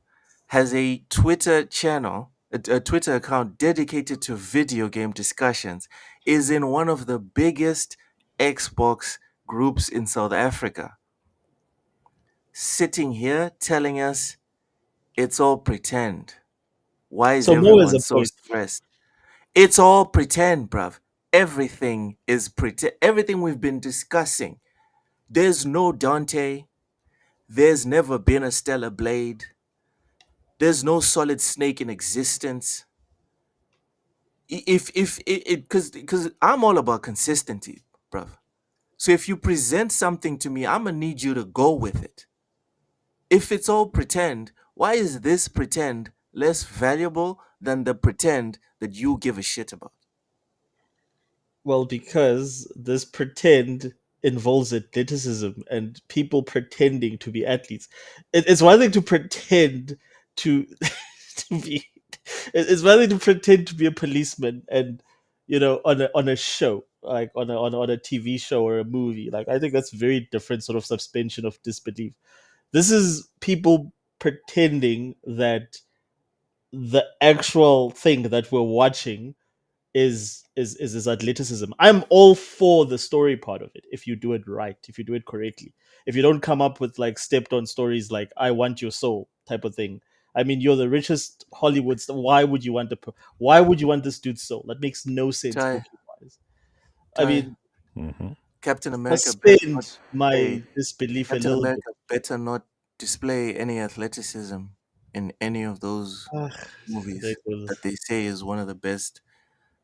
has a Twitter channel, a Twitter account dedicated to video game discussions, is in one of the biggest Xbox groups in South Africa, sitting here telling us it's all pretend. Why is so Mo is everyone a so point. stressed? It's all pretend, bruv. Everything is pretend. Everything we've been discussing. There's no Dante. There's never been a Stellar Blade. There's no Solid Snake in existence. If it because I'm all about consistency, bruv. So if you present something to me, I'm gonna need you to go with it. If it's all pretend, why is this pretend less valuable than the pretend that you give a shit about? Well, because this pretend involves athleticism and people pretending to be athletes. It's one thing to pretend to to be. It's one thing to pretend to be a policeman and on a show like on a TV show or a movie. Like I think that's very different sort of suspension of disbelief. This is people pretending that the actual thing that we're watching is athleticism. I'm all for the story part of it if you do it right, if you do it correctly. If you don't come up with like stepped on stories like "I want your soul" type of thing. I mean, you're the richest Hollywood star. Why would you want this dude's soul? That makes no sense Ty, booking wise. I Ty, mean, Hmm. Captain America better not suspend my display disbelief a Captain little bit. America better not display any athleticism in any of those Ah, movies ridiculous. that they say is one of the best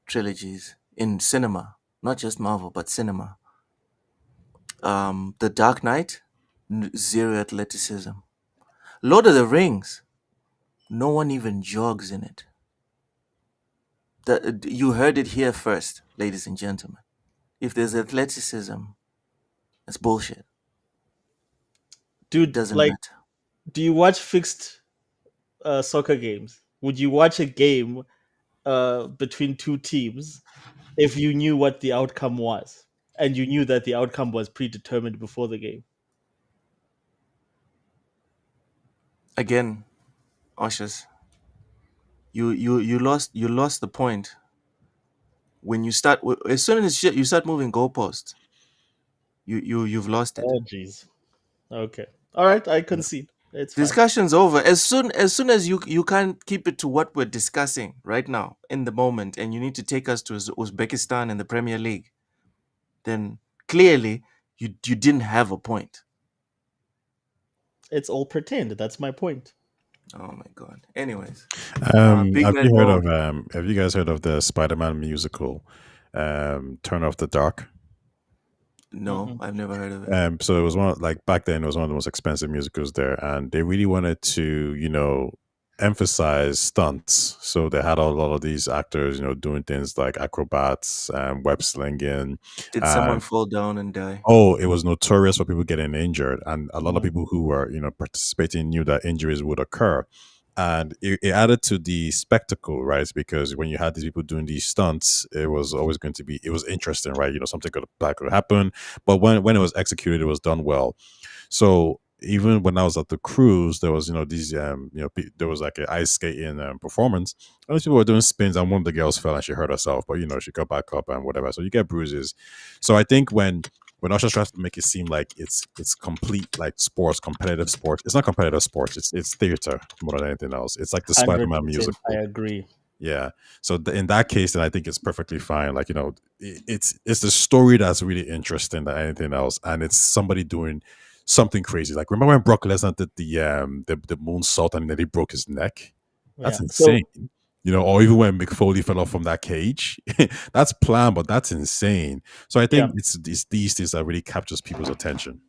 trilogies in cinema, not just Marvel but cinema. The Dark Knight, zero athleticism. Lord of the Rings, no one even jogs in it. You heard it here first, ladies and gentlemen. If there's athleticism, it's bullshit. Dude, Doesn't like, matter. do you watch fixed soccer games? Would you watch a game between two teams if you knew what the outcome was and you knew that the outcome was predetermined before the game? Again, Oshas, you lost the point when you start. As soon as you start moving goalposts, you've lost it. Oh, jeez. Okay. All right. I concede. It's fine. Discussion's over. As soon as you can't keep it to what we're discussing right now in the moment, and you need to take us to Uzbekistan in the Premier League, then clearly you didn't have a point. It's all pretend. That's my point. Oh my god. Anyways, Big Have Red you heard Ball. of have you guys heard of the Spider-Man musical, Turn Off the Dark? No, Mm-mm. I've never heard of it. So it was one like back then it was one of the most expensive musicals there, and they really wanted to emphasize stunts. So they had a lot of these actors doing things like acrobats and web slinging. Did someone And fall down and die? oh, it was notorious for people getting injured, and a lot of Mm. people who were participating knew that injuries would occur. And it added to the spectacle, right? Because when you had these people doing these stunts, it was always going to be, it was interesting, right? Something could happen, but when it was executed, it was done well. So even when I was at the cruise, there was these there was like an ice skating performance, and these people were doing spins, and one of the girls fell and she hurt herself, but she got back up and whatever. So you get bruises. So I think when Usher tries to make it seem like it's complete like sports, competitive sports, it's not competitive sports. It's theater more than anything else. It's like the Spider-Man 100%. I musical. agree. Yeah. So in that case, then I think it's perfectly fine. Like it's the story that's really interesting than anything else, and it's somebody doing something crazy. Like remember when Brock Lesnar did the moonsault and then he broke his neck? That's Yeah. So insane. Or even when Mick Foley fell off from that cage, that's planned, but that's insane. So I yeah, think it's these things that really captures people's attention.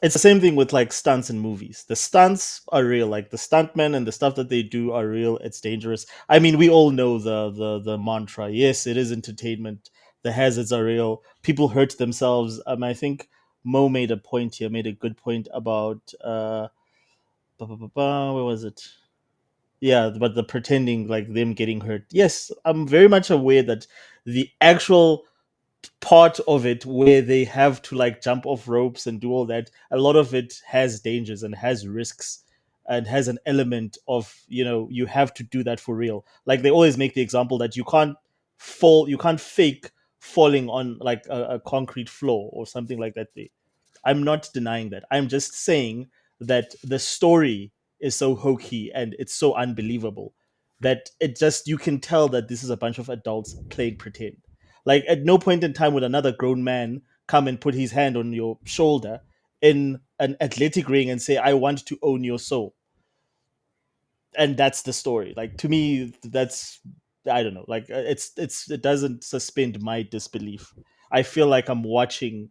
it's the same thing with like stunts in movies. The stunts are real, like the stuntmen and the stuff that they do are real. It's dangerous. I mean, we all know the mantra. Yes, it is entertainment. The hazards are real. People hurt themselves. I think Mo made a point here, made a good point about where was it? Yeah, but the pretending like them getting hurt. Yes, I'm very much aware that the actual part of it where they have to like jump off ropes and do all that, a lot of it has dangers and has risks and has an element of you have to do that for real. Like they always make the example that you can't fake falling on like a concrete floor or something like that. I'm not denying that. I'm just saying that the story is so hokey and it's so unbelievable that it just you can tell that this is a bunch of adults playing pretend. Like at no point in time would another grown man come and put his hand on your shoulder in an athletic ring and say, "I want to own your soul." And that's the story. Like to me, that's I don't know. Like it doesn't suspend my disbelief. I feel like I'm watching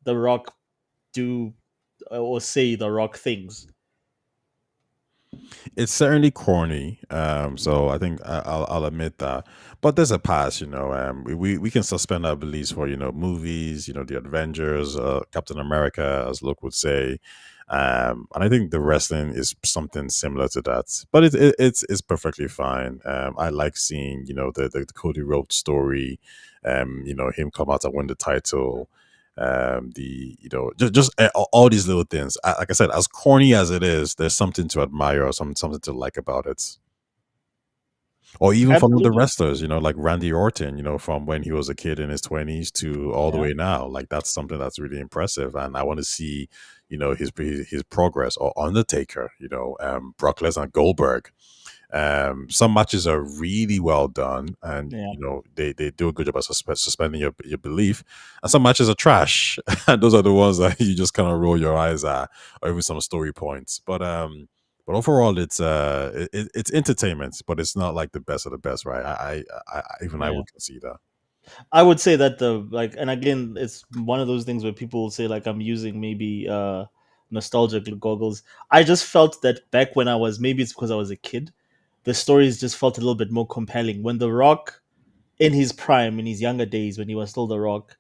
The Rock do or say the rock things. It's certainly corny. So I think I'll admit that. But there's a pass, we can suspend our beliefs for movies, the Avengers, Captain America, as Luke would say. And I think the wrestling is something similar to that, but it's perfectly fine. I like seeing the Cody Rhodes story, him come out and win the title, the just all these little things. Like I said, as corny as it is, there's something to admire or something to like about it. Or even from the Absolutely. wrestlers, like Randy Orton, from when he was a kid in his 20s to all the Yeah. way now. Like that's something that's really impressive, and I want to see his progress. Or Undertaker, Brock Lesnar, Goldberg. Some matches are really well done, and Yeah. they do a good job of suspending your belief. And some matches are trash, and those are the ones that you just kind of roll your eyes at, or even some story points. But overall, it's entertainment, but it's not like the best of the best, right? I Yeah. would concede that. I would say that the like, and again, it's one of those things where people say like I'm using maybe nostalgic goggles. I just felt that back when I was maybe it's because I was a kid, the stories just felt a little bit more compelling. When The Rock, in his prime, in his younger days, when he was still The Rock,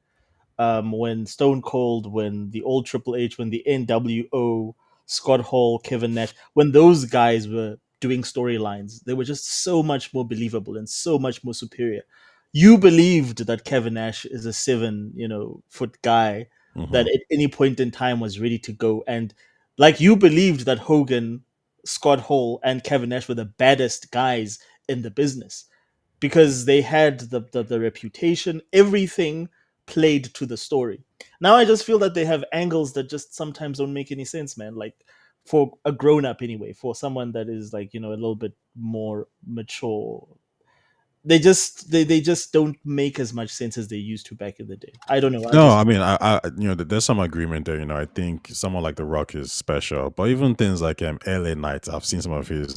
when Stone Cold, when the old Triple H, when the NWO, Scott Hall, Kevin Nash, when those guys were doing storylines. They were just so much more believable and so much more superior. You believed that Kevin Nash is a 7 foot guy that Mhm. at any point in time was ready to go. And like you believed that Hogan, Scott Hall, and Kevin Nash were the baddest guys in the business because they had the reputation, everything played to the story. Now I just feel that they have angles that just sometimes don't make any sense, man. Like for a grown up anyway, for someone that is like, a little bit more mature, they just don't make as much sense as they used to back in the day. I don't know. I No, just I mean, there's some agreement there. I think someone like The Rock is special, but even things like LA Knight, I've seen some of his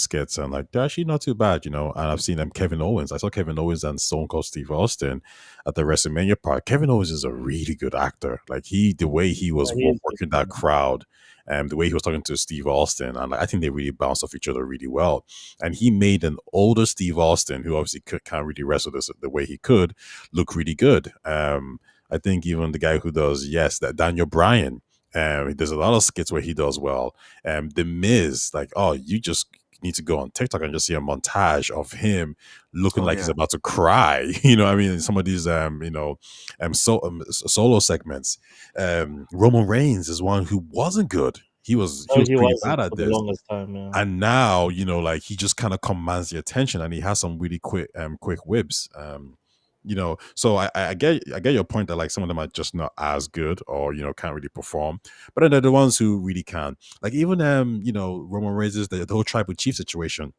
skits, and like they're actually not too bad. And I've seen Kevin Owens. I saw Kevin Owens and Stone Cold Steve Austin at the WrestleMania part. Kevin Owens is a really good actor. Like the way he was he is working that crowd, and the way he was talking to Steve Austin, and like, I think they really bounced off each other really well. And he made an older Steve Austin, who obviously can't really wrestle this the way he could, look really good. I think even the guy who does that Daniel Bryan, there's a lot of skits where he does well. The Miz, like, oh, you just need to go on TikTok and just see a montage of him looking Oh like he's yeah. about to cry. I mean, some of these solo segments. Roman Reigns is one who wasn't good. He oh, was he pretty wasn't bad at for the this, longest time, yeah. and now like he just kind of commands the attention, and he has some really quick whips. So I get your point that like some of them are just not as good, or can't really perform, but then they're the ones who really can. Like even Roman Reigns, the whole tribal chief situation.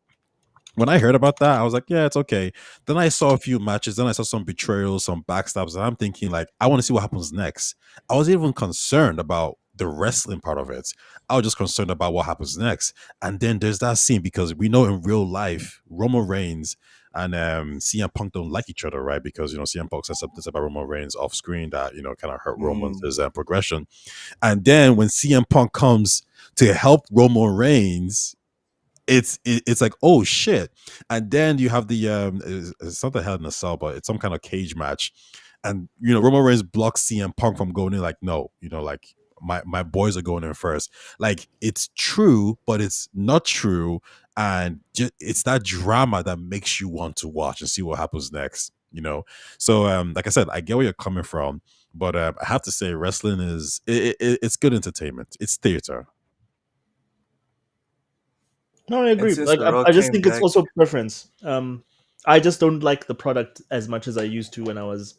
When I heard about that, I was like, yeah, it's okay. Then I saw a few matches. Then I saw some betrayals, some backstabs, and I'm thinking, like, I want to see what happens next. I was even concerned about the wrestling part of it. I was just concerned about what happens next. And then there's that scene, because we know in real life, Roman Reigns and CM Punk don't like each other, right? Because CM Punk said something about Roman Reigns off screen that kind of hurt Roman's Mm. his progression. And then when CM Punk comes to help Roman Reigns, it's like, oh shit. And then you have the it's not the Hell in a Cell, but it's some kind of cage match, and Roman Reigns blocks CM Punk from going in, like, no, like my boys are going in first. Like, it's true, but it's not true, and it's that drama that makes you want to watch and see what happens next. So like I said, I get where you're coming from, but I have to say, wrestling is it's good entertainment. It's theater. No, I And agree. since Like The I Rock just came think it's back, also preference. I just don't like the product as much as I used to when I was,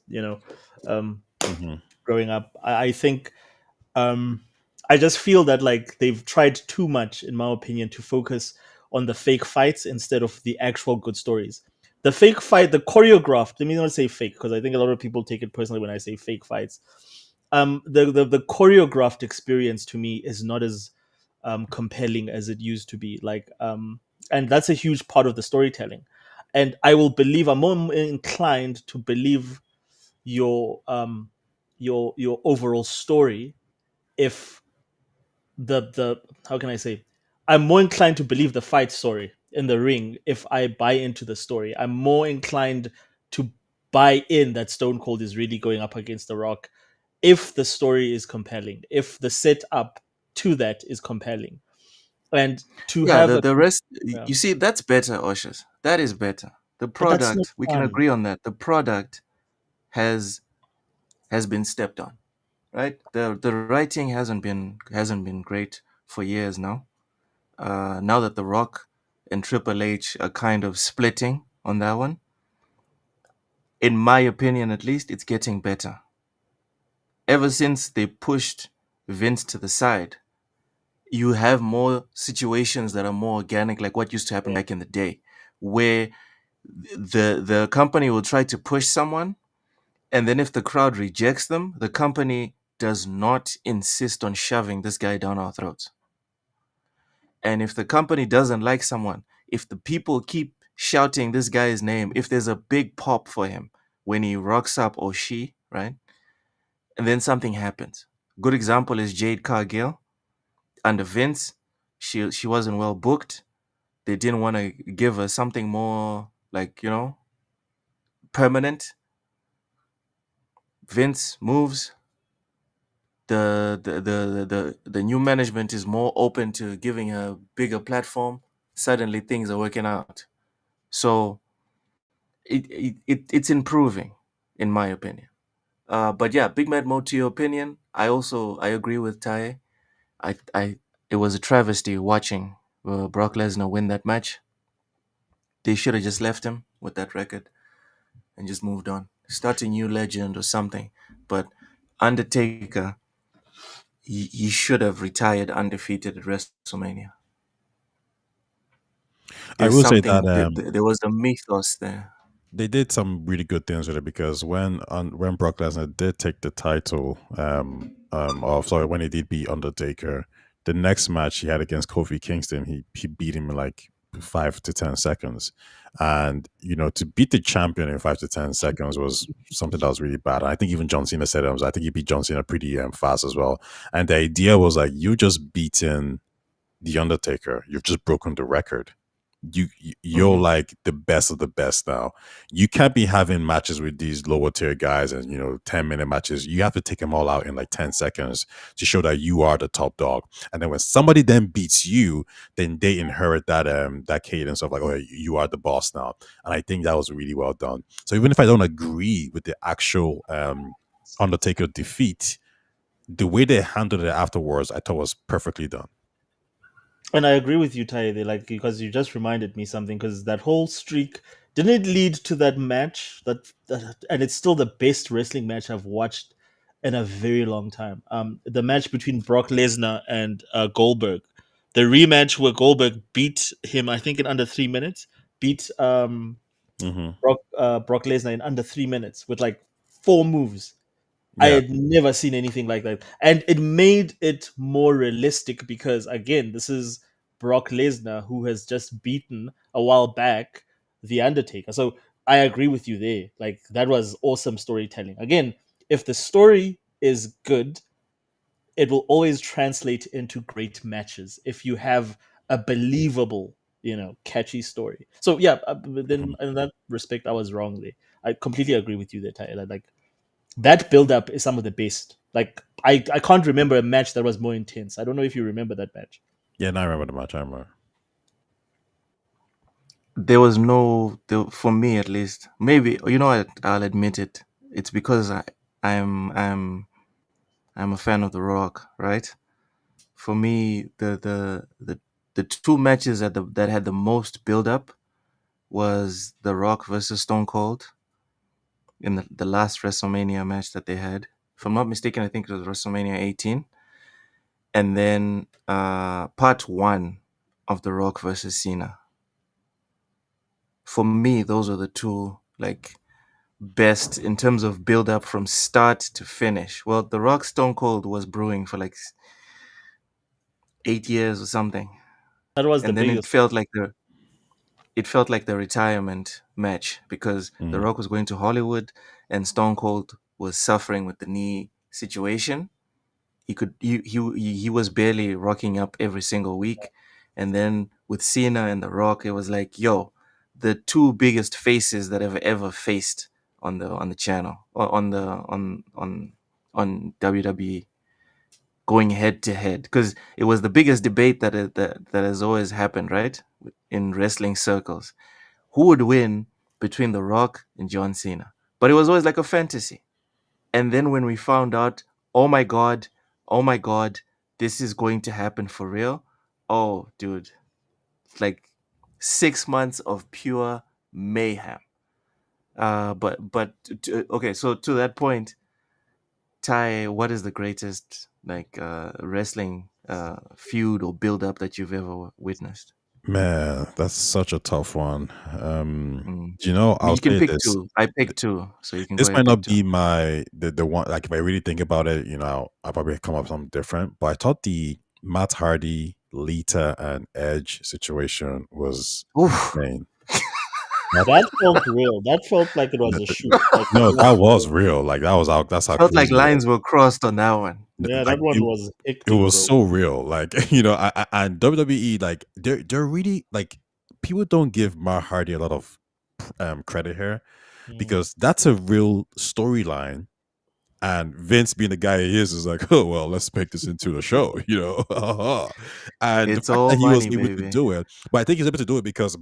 um, Hmm. growing up. I think um, I just feel that like they've tried too much, in my opinion, to focus on the fake fights instead of the actual good stories. The fake fight, the choreographed. Let me not say fake, because I think a lot of people take it personally when I say fake fights. The choreographed experience to me is not as compelling as it used to be. And that's a huge part of the storytelling. And I'm more inclined to believe your your overall story if the how can I say, I'm more inclined to believe the fight story in the ring if I buy into the story. I'm more inclined to buy in that Stone Cold is really going up against The Rock if the story is compelling, if the setup to that is compelling. And to yeah, have the a the rest, yeah, you see, that's better, Oshas. That is better. The but that's not product, we can fun. agree on that. The product has been stepped on, right? The writing hasn't been great for years now. Now that The Rock and Triple H are kind of splitting on that one, in my opinion at least, it's getting better. Ever since they pushed Vince to the side, you have more situations that are more organic, like what used to happen back in the day, where the company will try to push someone, and then if the crowd rejects them, the company does not insist on shoving this guy down our throats. And if the company doesn't like someone, if the people keep shouting this guy's name, if there's a big pop for him when he rocks up, or she, right? And then something happens. Good example is Jade Cargill under Vince. She wasn't well booked. They didn't want to give her something more, like, permanent. Vince moves. The new management is more open to giving her a bigger platform. suddenly things are working out. So it's improving, in my opinion. But yeah, Big Mad Mo, to your opinion, I agree with Ty. I it was a travesty watching Brock Lesnar win that match. They should have just left him with that record and just moved on, start a new legend or something. But Undertaker, he should have retired undefeated at WrestleMania. I There's will say that something. There was a mythos there. they did some really good things with it because when Brock Lesnar did take the title, when he did beat Undertaker, the next match he had against Kofi Kingston, he beat him in like 5 to 10 seconds, and to beat the champion in 5 to 10 seconds was something that was really bad. I think even John Cena said it. I think he beat John Cena pretty fast as well. And the idea was like you just beaten the Undertaker, you've just broken the record. You're Mhm. like the best of the best now. You can't be having matches with these lower tier guys and 10-minute matches. You have to take them all out in like 10 seconds to show that you are the top dog. And then when somebody then beats you, then they inherit that cadence of like, oh, you are the boss now. And I think that was really well done. So even if I don't agree with the actual Undertaker defeat, the way they handled it afterwards, I thought was perfectly done. And I agree with you, Ty, like because you just reminded me something. Because that whole streak didn't it lead to that match and it's still the best wrestling match I've watched in a very long time. The match between Brock Lesnar and Goldberg, the rematch where Goldberg beat him, I think in under 3 minutes, beat Hmm. Brock Lesnar in under 3 minutes with like 4 moves. I Yeah. had never seen anything like that. And it made it more realistic because, again, this is Brock Lesnar who has just beaten a while back The Undertaker. So I agree with you there. Like, that was awesome storytelling. Again, if the story is good, it will always translate into great matches if you have a believable, catchy story. So, yeah, but then in that respect, I was wrong there. I completely agree with you there, Tyler. Like, that build up is some of the best. Like I can't remember a match that was more intense. I don't know if you remember that match. Yeah, no, I remember the match. I remember. There was for me at least. Maybe I'll admit it. It's because I'm I'm a fan of The Rock, right? For me, the two matches that had the most build up was The Rock versus Stone Cold in the last WrestleMania match that they had. If I'm not mistaken, I think it was WrestleMania 18. And then part one of The Rock versus Cena. For me, those are the two like best in terms of build up from start to finish. Well, The Rock Stone Cold was brewing for like 8 years or something, That was the and then biggest. it felt like the retirement match because The Mm. Rock was going to Hollywood and Stone Cold was suffering with the knee situation. He was barely rocking up every single week, and then with Cena and The Rock, it was like, yo, the two biggest faces that have ever faced on the channel or on WWE going head to head because it was the biggest debate that has always happened, right, in wrestling circles. Who would win between The Rock and John Cena? But it was always like a fantasy. And then when we found out, oh my god, oh my god, this is going to happen for real. Oh, dude, like 6 months of pure mayhem. Okay, so to that point, Ty, what is the greatest like wrestling feud or build up that you've ever witnessed? Man, that's such a tough one. Mm. I mean, I'll you can say pick this. two. I picked two, so you can go This ahead might and pick not two. be the one. Like if I really think about it, I'll probably come up with something different. But I thought the Matt Hardy, Lita, and Edge situation was Oof. insane. That, That felt real. That felt like it was a shoot. Like it no, that was. was real. Like that was how that's how Felt like crazy it was. lines were crossed on that one. Yeah, that Like one was it hectic, was bro. so real. Like and WWE like they're really like people don't give Matt Hardy a lot of credit here Mm. because that's a real storyline And Vince, being the guy he is like, oh well, let's make this into a show, and the It's fact that all he was money, able to baby. do it, but I think he's able to do it because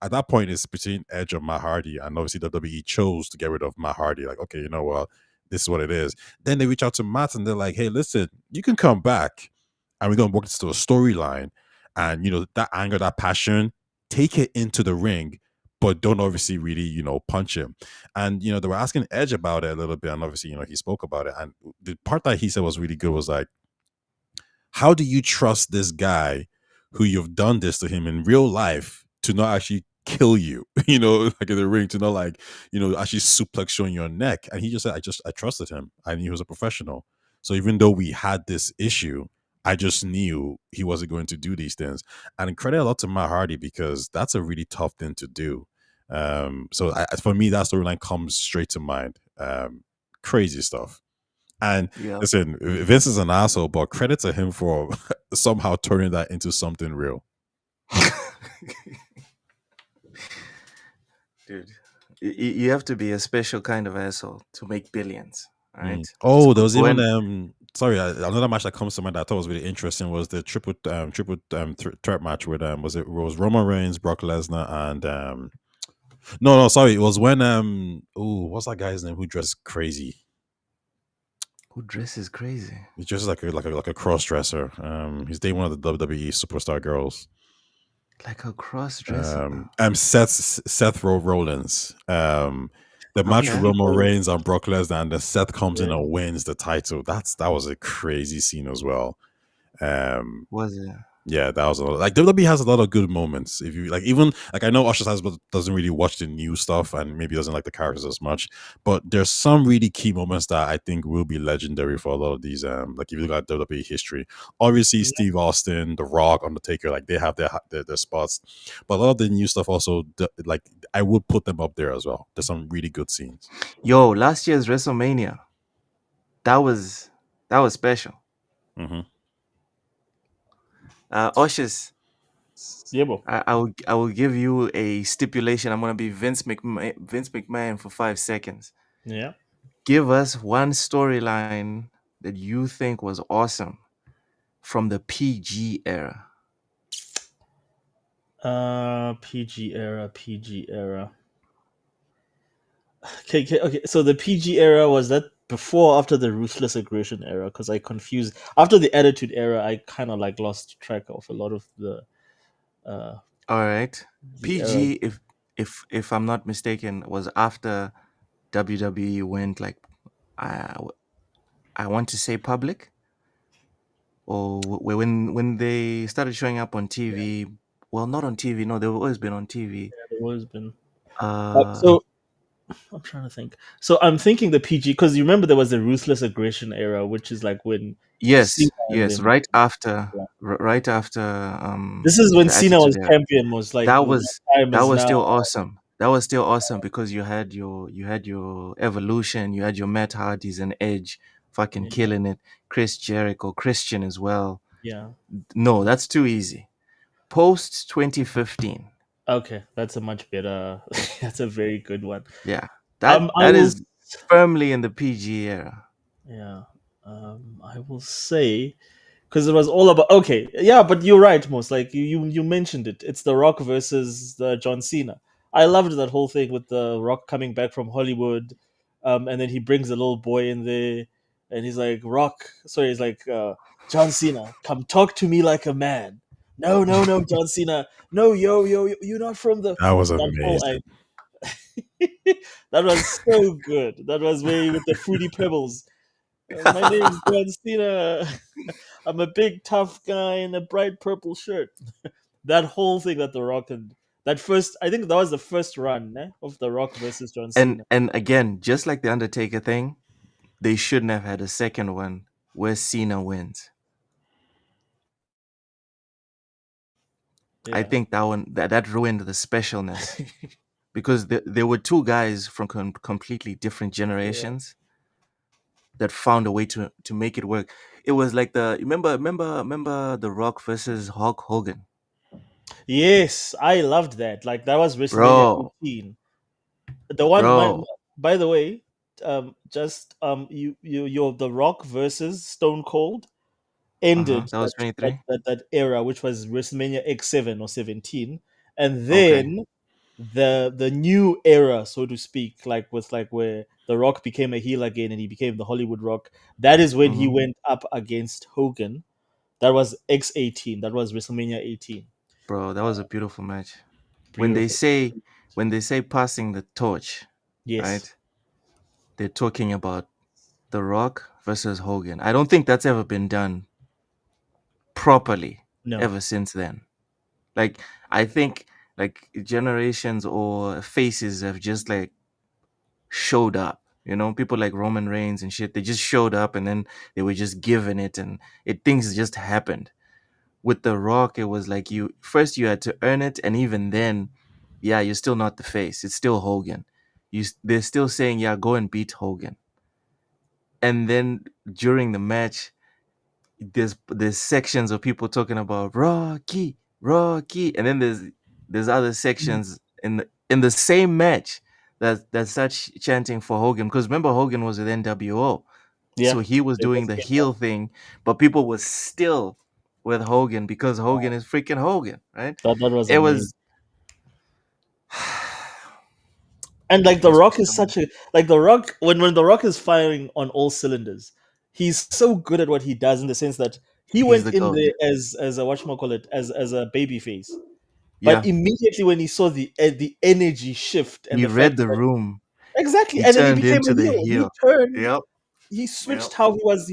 at that point it's between Edge and Matt Hardy, and obviously WWE chose to get rid of Matt Hardy. Like, okay, you know what, this is what it is. Then they reach out to Matt and they're like, hey, listen, you can come back, and we're gonna work this to a storyline, and that anger, that passion, take it into the ring, but don't obviously really, punch him. And they were asking Edge about it a little bit, and obviously, he spoke about it. And the part that he said was really good was like, how do you trust this guy who you've done this to him in real life to not actually kill you, like in the ring, to not like, actually suplex you on your neck? And he just said, I trusted him. I knew he was a professional. So even though we had this issue, I just knew he wasn't going to do these things. And credit a lot to Matt Hardy, because that's a really tough thing to do. So for me, that storyline comes straight to mind. Crazy stuff. And Yeah. listen, Vince is an asshole, but credit to him for somehow turning that into something real. Dude, you have to be a special kind of asshole to make billions. All right. Just Oh, there was go even and sorry, another match that comes to mind that I thought was really interesting was the threat match with it was Roman Reigns, Brock Lesnar, and no, sorry, it was when what's that guy's name who dressed crazy? who dresses crazy? He's just like a cross dresser. He's dating one of the WWE superstar girls. Like a cross dresser. Seth Rollins. The match with Okay. Roman Reigns and Brock Lesnar, and then Seth comes in Yeah. and wins the title. That was a crazy scene as well. Was it? Yeah, that was a lot. Like WWE has a lot of good moments. If you like, even like I know Usher has doesn't really watch the new stuff and maybe doesn't like the characters as much, but there's some really key moments that I think will be legendary for a lot of these. Like if you look at WWE history, obviously Steve Austin, The Rock, Undertaker, like they have their spots, but a lot of the new stuff also, like I would put them up there as well. There's some really good scenes. Yo, last year's WrestleMania. That was special. Mm-hmm. Oshis, Yeah, bro. I will give you a stipulation. I'm gonna be Vince McMahon for 5 seconds. Yeah. Give us one storyline that you think was awesome from the PG era. PG era. Okay. So the PG era, was that before or after the ruthless aggression era? Because I confused. After the attitude era, I kind of like lost track of a lot of the All right. the PG, if I'm not mistaken, was after WWE went like I I want to say public, or when they started showing up on TV. Well, not on TV. No, they've always been on TV. There always been. Uh, So I'm trying to think. So I'm thinking the PG, because you remember there was the ruthless aggression era, which is like when yes, Cena and yes. them. Right after This is when the Cena was Attitude Era. champion. Was like, That my was time that is was now. still awesome. That was still awesome because you had your Evolution, you had your Matt Hardys and Edge fucking Yeah. killing it. Chris Jericho, Christian as well. Yeah. No, that's too easy. Post 2015. Okay, that's a much better. That's a very good one. Yeah. That I that will. is firmly in the PG era. Yeah. I will say, because it was all about. Okay, yeah, but you're right, most like you mentioned it. It's The Rock versus John Cena. I loved that whole thing with The Rock coming back from Hollywood, and then he brings a little boy in there, and he's like, "Rock," sorry, he's like, "John Cena, come talk to me like a man." No, no, no, John Cena. No, yo, you're not from the. That was That whole amazing. that was so good. That was very with the fruity pebbles. My name's John Cena. I'm a big tough guy in a bright purple shirt. That whole thing that The Rock and that first, I think that was the first run of The Rock versus John And Cena. and again, just like the Undertaker thing, they shouldn't have had a second one where Cena wins. I Yeah, think that ruined the specialness because there were two guys from completely different yeah. generations that found a way to make it work. It was like remember The Rock versus Hulk Hogan, Yes, I loved that. Like that was WrestleMania bro, 18. The one, bro. by the way, your The Rock versus Stone Cold Uh-huh. ended That was 23. that era, which was WrestleMania X7 or 17, and Okay. then the new era, so to speak, like where The Rock became a heel again and he became the Hollywood Rock. That is when he Hmm. went up against Hogan. That was X18. That was WrestleMania 18. Bro, that was a beautiful match. When they Beautiful. say when they say passing the torch, Yes. right? They're talking about The Rock versus Hogan. I don't think that's ever been done properly No. ever since then. Like I think like generations or faces have just like showed up. You know, people like Roman Reigns and shit, they just showed up and then they were just given it and things just happened. With The Rock, it was like you had to earn it, and even then, yeah, you're still not the face. It's still Hogan. They're still saying, yeah, go and beat Hogan. And then during the match, there's sections of people talking about Rocky, Rocky, and then there's other sections in the same match that's such chanting for Hogan, because remember Hogan was with NWO, Yeah. so he was They doing just the came back. heel thing, but people were still with Hogan because Hogan is freaking Hogan, right? That was It amazing. was And like The those Rock is gentlemen. such a like The Rock when The Rock is firing on all cylinders, he's so good at what he does in the sense that he He's went the in goat. there as a whatchamacallit, as a baby face. But Yeah, immediately when he saw the energy shift and he the fact read the that room. exactly, He and then he turned became a into the heel. He heel. turned, Yep, he yep. switched how he was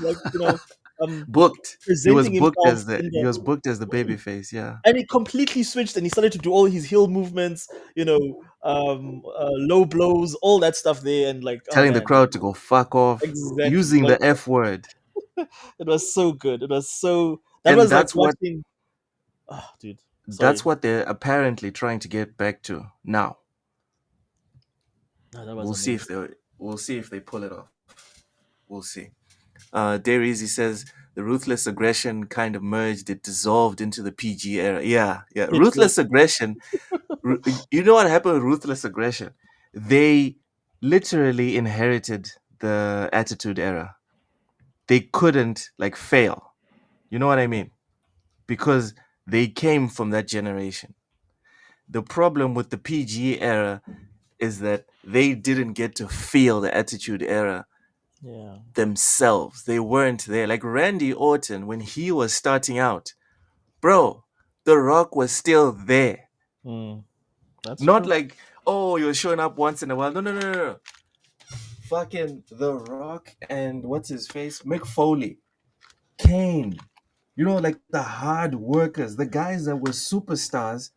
like, Booked. presenting himself in He the was booked as the baby face. Yeah, and he completely switched and he started to do all his heel movements, low blows, all that stuff there, and like, oh telling the man, crowd to go fuck off, exactly. using the F word, It was so good. It was so that and was like watching. Oh, dude, that's sorry, what they're apparently trying to get back to now. no, that was We'll see amazing. if they pull it off. We'll see. Dairy says the ruthless aggression kind of merged. It dissolved into the PG era. Yeah, yeah. It did. Ruthless aggression. You know what happened with ruthless aggression? They literally inherited the attitude era. They couldn't like fail. You know what I mean? Because they came from that generation. The problem with the PG era is that they didn't get to feel the attitude era Yeah, themselves. They weren't there. Like Randy Orton, when he was starting out, bro, The Rock was still there. mm, that's Not true. like, oh, you're showing up once in a while. No, no, no, no, no. Fucking The Rock and what's his face? Mick Foley, Kane. You know, like the hard workers, the guys that were superstars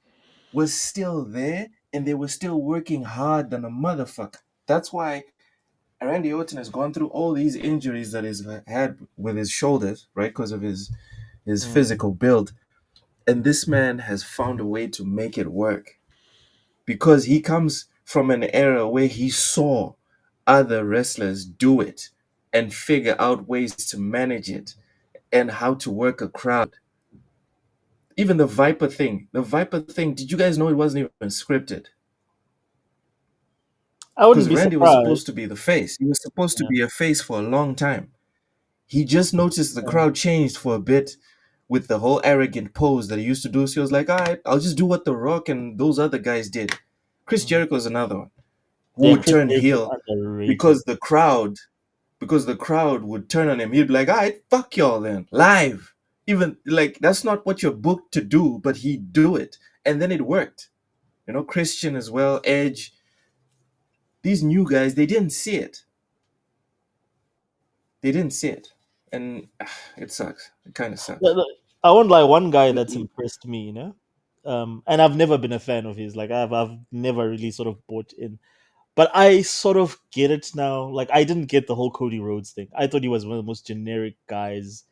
were still there and they were still working hard than a motherfucker. That's why Randy Orton has gone through all these injuries that he's had with his shoulders, right? Because of his Mm, physical build. And this man has found a way to make it work because he comes from an era where he saw other wrestlers do it and figure out ways to manage it and how to work a crowd. Even the Viper thing, did you guys know it wasn't even scripted? I wouldn't Because be Randy was surprised. supposed to be the face. He was supposed to Yeah, be a face for a long time. He just noticed the yeah, crowd changed for a bit with the whole arrogant pose that he used to do. So he was like, all right, I'll just do what The Rock and those other guys did. Chris mm. Jericho is another one who Yeah. would Chris turn Jericho heel is underrated. because the crowd would turn on him. He'd be like, all right, fuck y'all then. Live. Even like that's not what you're booked to do, but he'd do it. And then it worked. You know, Christian as well, Edge. These new guys, they didn't see it. They didn't see it. And it sucks. It kind of sucks. I won't lie. One guy that's impressed me, and I've never been a fan of his. Like I've never really sort of bought in, but I sort of get it now. Like I didn't get the whole Cody Rhodes thing. I thought he was one of the most generic guys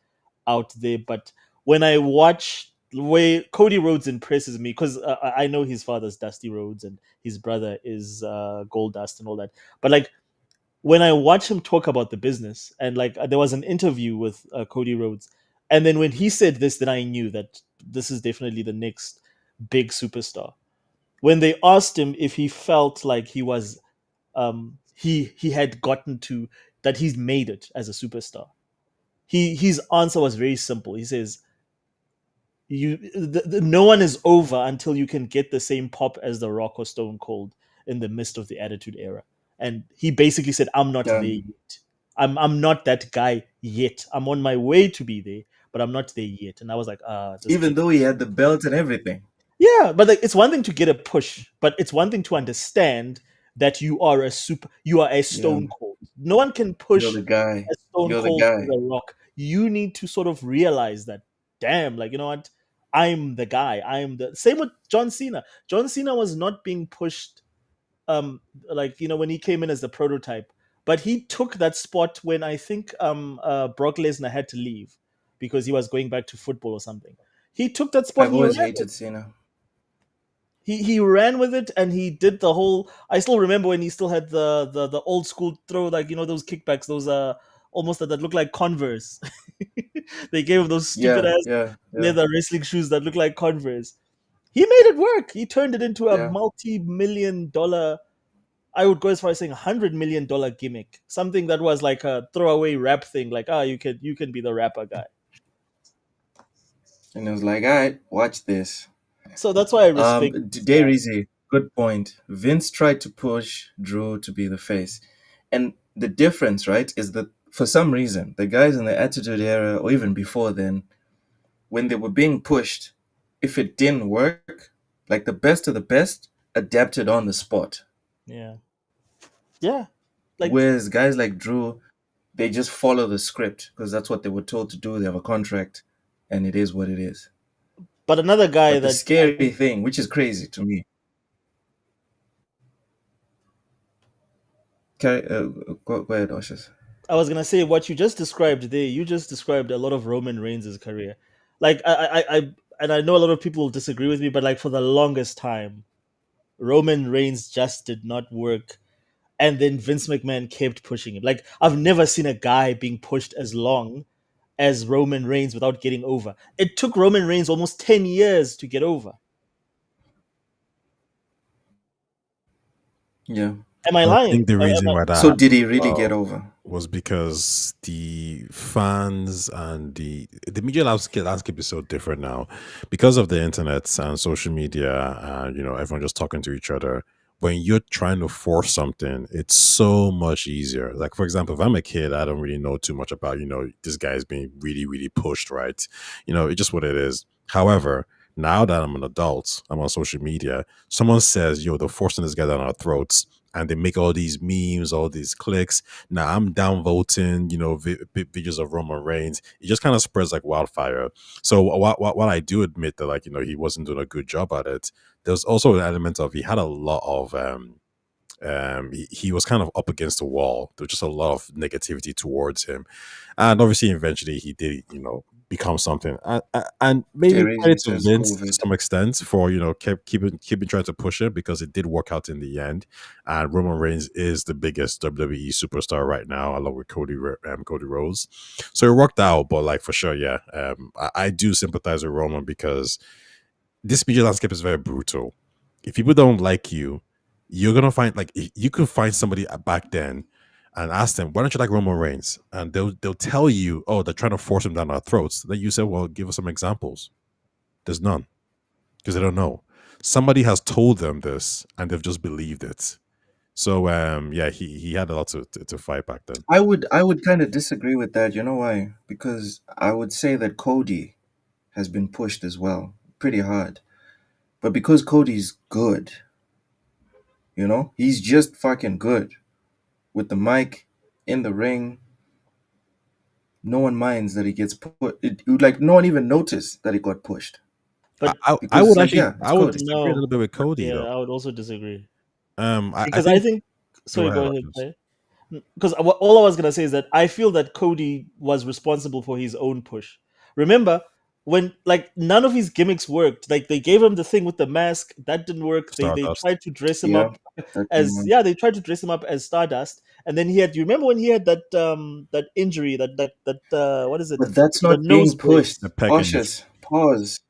out there. But when I watch the way Cody Rhodes impresses me, because I know his father's Dusty Rhodes and his brother is Gold Dust and all that. But like when I watch him talk about the business, and like there was an interview with Cody Rhodes, and then when he said this, then I knew that this is definitely the next big superstar. When they asked him if he felt like he had gotten to, that he's made it as a superstar. His answer was very simple. He says, no one is over until you can get the same pop as The Rock or Stone Cold in the midst of the Attitude Era. And he basically said, I'm not there Done. yet. I'm not that guy yet. I'm on my way to be there, but I'm not there yet. And I was like, this Even kid. though he had the belt and everything. Yeah, but like, it's one thing to get a push, but it's one thing to understand that you are a Yeah. Stone Cold. No one can You're push the guy. a Stone You're the Cold to guy. The Rock. You need to sort of realize that, damn, like, you know what? I'm the guy. I'm the same with John Cena. John Cena was not being pushed, like, when he came in as the prototype, but he took that spot when I think Brock Lesnar had to leave because he was going back to football or something. He took that spot I've and he always ran. hated Cena. He ran with it and he did the whole. I still remember when he still had the old school throw, like, those kickbacks, those almost that look like Converse. They gave him those stupid Yeah, ass yeah, yeah, leather wrestling shoes that look like Converse. He made it work. He turned it into a yeah. multi-million-dollar, I would go as far as saying $100 million gimmick, something that was like a throwaway rap thing, like, you can be the rapper guy. And it was like, all right, watch this. So that's why I respect. Dairy, good point. Vince tried to push Drew to be the face. And the difference, right, is that for some reason, the guys in the Attitude Era, or even before then, when they were being pushed, if it didn't work, like the best of the best adapted on the spot. Yeah, yeah, like. Whereas guys like Drew, they just follow the script because that's what they were told to do. They have a contract, and it is what it is. But another guy But the that scary thing, which is crazy to me, go ahead, Oshis. I was gonna say, what you just described there, you just described a lot of Roman Reigns' career. Like, and I know a lot of people will disagree with me, but like, for the longest time, Roman Reigns just did not work, and then Vince McMahon kept pushing him. Like, I've never seen a guy being pushed as long as Roman Reigns without getting over. It took Roman Reigns almost 10 years to get over. Yeah. Am I I lying? think the reason why that So did happened he as really get well over? was because the fans and the media landscape is so different now because of the internet and social media and everyone just talking to each other. When you're trying to force something, it's so much easier. Like, for example, if I'm a kid, I don't really know too much about this guy is being really really pushed, right? It's just what it is. However, now that I'm an adult, I'm on social media, someone says, they're forcing this guy down our throats, and they make all these memes, all these clicks. Now I'm downvoting, videos of Roman Reigns. It just kind of spreads like wildfire. So while I do admit that, like, he wasn't doing a good job at it, there's also an element of he had a lot of he was kind of up against the wall. There was just a lot of negativity towards him, and obviously eventually he did become something, and maybe Dairy credit to says Vince to COVID. some extent for kept keeping trying to push it, because it did work out in the end, and Roman Reigns is the biggest WWE superstar right now, along with Cody Rhodes. So it worked out, but like, for sure, yeah, I do sympathize with Roman, because this media landscape is very brutal. If people don't like you, you're gonna find, like, you could find somebody back then and ask them, why don't you like Roman Reigns? And they'll tell you, oh, they're trying to force him down our throats. Then you say, well, give us some examples. There's none, because they don't know. Somebody has told them this and they've just believed it. So yeah, he had a lot to fight back then. I would kind of disagree with that. You know why? Because I would say that Cody has been pushed as well, pretty hard. But because Cody's good, he's just fucking good with the mic in the ring. No one minds that he gets put. Like, no one even noticed that he got pushed But I because it's would like, actually, yeah, it's I would Cody. disagree a little no, bit with Cody, yeah, though. I would also disagree, I because I think, think. go Sorry, ahead, go ahead. Otis. Clay. Because all I was gonna say is that I feel that Cody was responsible for his own push. Remember when, like, none of his gimmicks worked? Like, they gave him the thing with the mask that didn't work. They Stardust. tried to dress him Yeah, up that didn't as, work. yeah, they tried to dress him up as Stardust, and then he had. You remember when he had that injury, that what is it? But that's The not nose being brace. The pushed. pec injury. Cautious. Pause.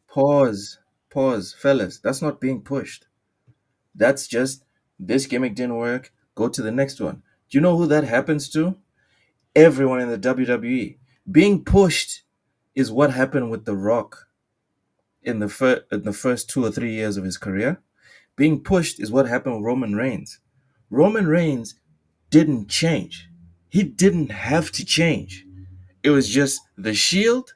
Pause. Pause. Fellas, that's not being pushed. That's just, this gimmick didn't work. Go to the next one. Do you know who that happens to? Everyone in the WWE. Being pushed is what happened with The Rock in the first 2 or 3 years of his career. Being pushed is what happened with Roman Reigns. Roman Reigns didn't change. He didn't have to change. It was just the Shield,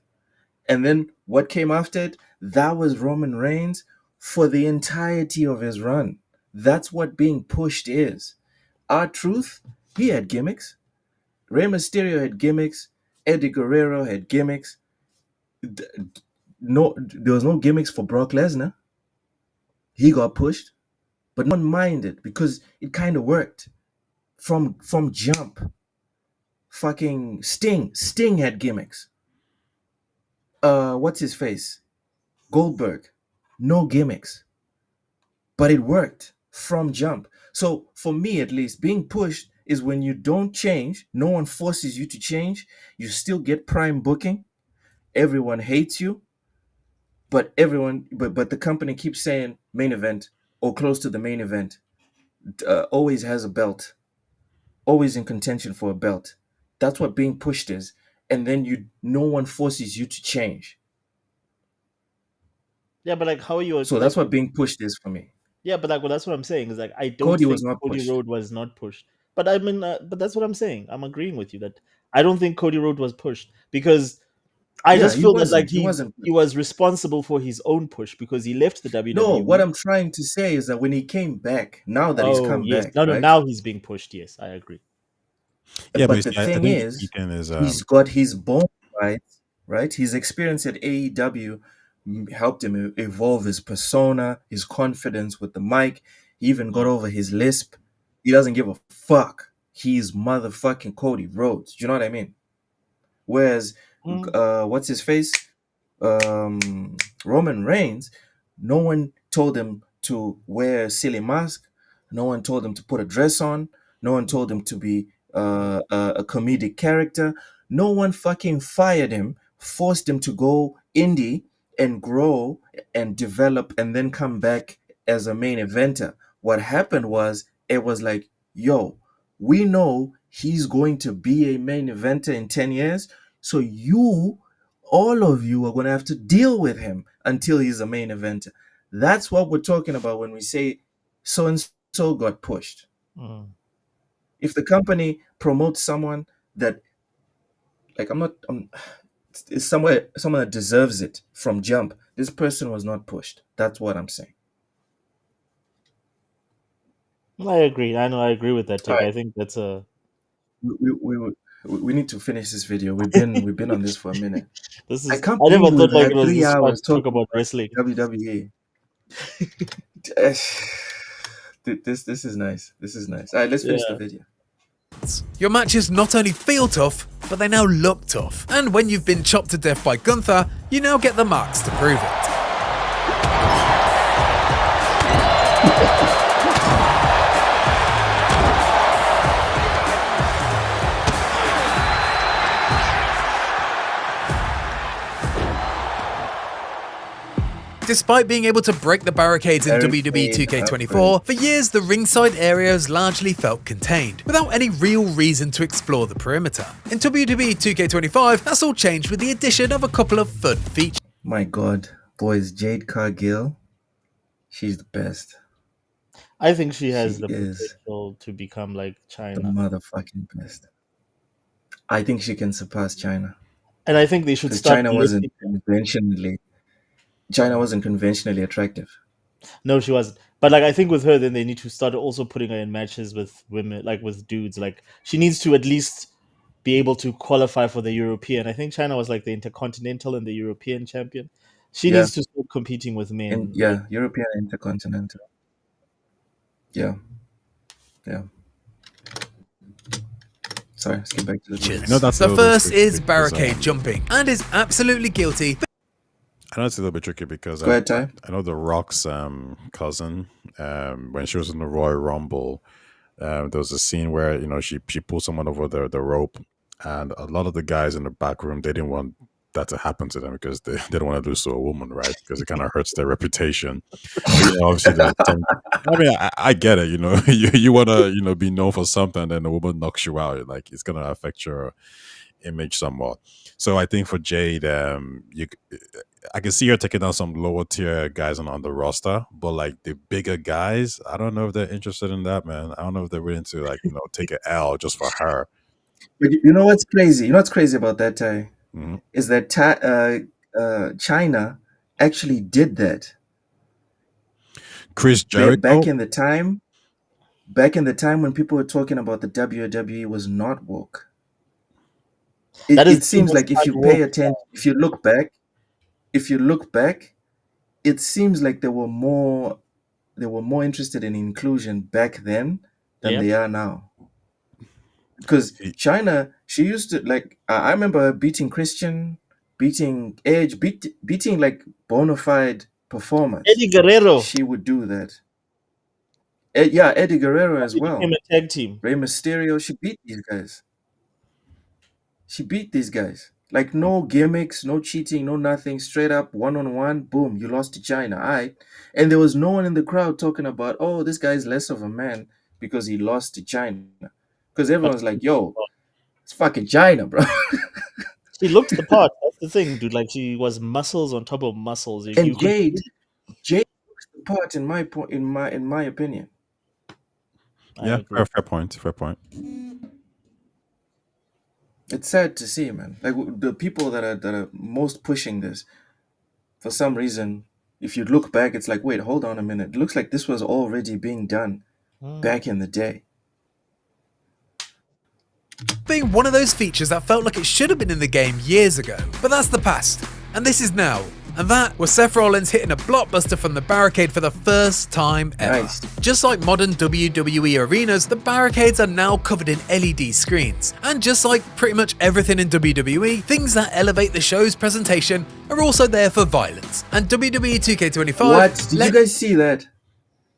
and then what came after it? That was Roman Reigns for the entirety of his run. That's what being pushed is. R-Truth, he had gimmicks. Rey Mysterio had gimmicks. Eddie Guerrero had gimmicks. No, there was no gimmicks for Brock Lesnar. He got pushed, but no one minded because it kind of worked from jump. Fucking Sting had gimmicks. What's his face? Goldberg, no gimmicks, but it worked from jump. So for me, at least, being pushed is when you don't change. No one forces you to change. You still get prime booking. Everyone hates you, but the company keeps saying main event or close to the main event. Always has a belt. Always in contention for a belt. That's what being pushed is. And then no one forces you to change. Yeah, but like, how are you? So that's what being pushed is for me. Yeah, but like, well, that's what I'm saying. Is like, I don't Cody think was not Cody pushed. Rhodes was not pushed. But I mean, but that's what I'm saying. I'm agreeing with you that I don't think Cody Rhodes was pushed because I just he feel that like wasn't. He wasn't. he was responsible for his own push because he left the WWE. No, what I'm trying to say is that when he came back, now that he's come yes, back, no, right? now he's being pushed. Yes, I agree. Yeah, But but the I thing think is, Ethan is he's got his bone right? His experience at AEW helped him evolve his persona, his confidence with the mic. He even got over his lisp. He doesn't give a fuck. He's motherfucking Cody Rhodes. Do you know what I mean? Whereas, what's his face? Roman Reigns, no one told him to wear a silly mask. No one told him to put a dress on. No one told him to be a comedic character. No one fucking fired him, forced him to go indie and grow and develop and then come back as a main eventer. What happened was, it was like, yo, we know he's going to be a main eventer in 10 years. So all of you are going to have to deal with him until he's a main eventer. That's what we're talking about when we say so and so got pushed. If the company promotes someone that, like, it's someone that deserves it from jump, this person was not pushed. That's what I'm saying. I agree. I know. I agree with that take. Right. I think that's a. We need to finish this video. We've been on this for a minute. This I is. can't I never believe thought we've like had it was 3 this fun hours to talk talking about about wrestling. WWE. This is nice. This is nice. All right, let's finish the video. Your matches not only feel tough, but they now look tough. And when you've been chopped to death by Gunther, you now get the marks to prove it. Despite being able to break the barricades in WWE 2K24, for years the ringside area has largely felt contained, without any real reason to explore the perimeter. In WWE 2K25, that's all changed with the addition of a couple of fun features. My God, boys, Jade Cargill, she's the best. I think she has the is potential to become like China. The motherfucking best. I think she can surpass China. And I think they should start. China wasn't conventionally attractive. No, she wasn't. But like, I think with her, then they need to start also putting her in matches with women, like with dudes. Like, she needs to at least be able to qualify for the European. I think China was like the Intercontinental and the European champion. She needs to start competing with men. European Intercontinental. Yeah. Sorry, let's get back to the The first is barricade jumping, and is absolutely guilty. I know it's a little bit tricky because Go ahead, Ty. I know The Rock's cousin, when she was in the Royal Rumble, there was a scene where she pulled someone over the rope, and a lot of the guys in the back room, they didn't want that to happen to them because they don't want to lose to a woman, right? Because it kind of hurts their reputation. But, obviously, I mean, I get it. You want to be known for something, and then a woman knocks you out. Like it's gonna affect your image somewhat. So I think for Jade, I can see her taking down some lower tier guys on the roster, but like the bigger guys, I don't know if they're interested in that, man. I don't know if they're willing to take an L just for her. But you know what's crazy? You know what's crazy about that, Ty? Mm-hmm. Is that China actually did that. Chris Jericho? Back in the time when people were talking about the WWE was not woke. It seems like if you pay attention, if you look back, it seems like they were more interested in inclusion back then than they are now. Because China, she used to I remember her beating Christian, beating Edge, beating like bona fide performers. Eddie Guerrero. She would do that. Eddie Guerrero as well. Became a tag team. Rey Mysterio, she beat these guys. Like no gimmicks, no cheating, no nothing. Straight up one-on-one, boom, you lost to China. All right. And there was no one in the crowd talking about, oh, this guy's less of a man because he lost to China. Because everyone's like, yo, it's fucking China, bro. She looked the part. That's the thing, dude. Like she was muscles on top of muscles. And Jade looks the part in my opinion. Yeah, fair point. It's sad to see, man. Like the people that are most pushing this, for some reason, if you look back, it's like, wait, hold on a minute. It looks like this was already being done back in the day. Being one of those features that felt like it should have been in the game years ago. But that's the past, and this is now. And that was Seth Rollins hitting a blockbuster from the barricade for the first time ever. Nice. Just like modern WWE arenas, the barricades are now covered in LED screens. And just like pretty much everything in WWE, things that elevate the show's presentation are also there for violence. And WWE 2K25... What? Did you guys see that?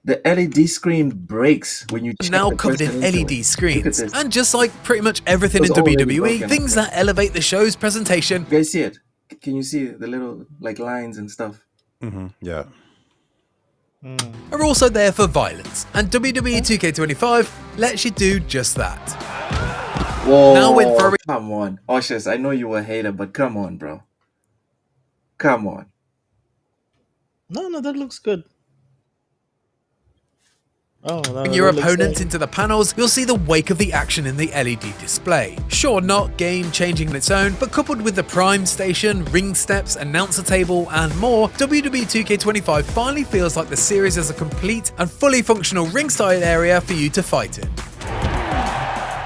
The LED screen breaks when you check now the covered in person into LED it. screens. Look at this. And just like pretty much everything in It's already WWE, broken. things that elevate the show's presentation You guys see it? Can you see the little like lines and stuff? Mm-hmm. Yeah. are also there for violence. And WWE 2K25 lets you do just that. Whoa! Now with for Come on, Oshus. I know you were a hater, but come on, bro. Come on. No, that looks good. Oh, When your opponents into the panels, you'll see the wake of the action in the LED display. Sure, not game-changing on its own, but coupled with the Prime Station, ring steps, announcer table, and more, WWE 2K25 finally feels like the series is a complete and fully functional ringside area for you to fight in.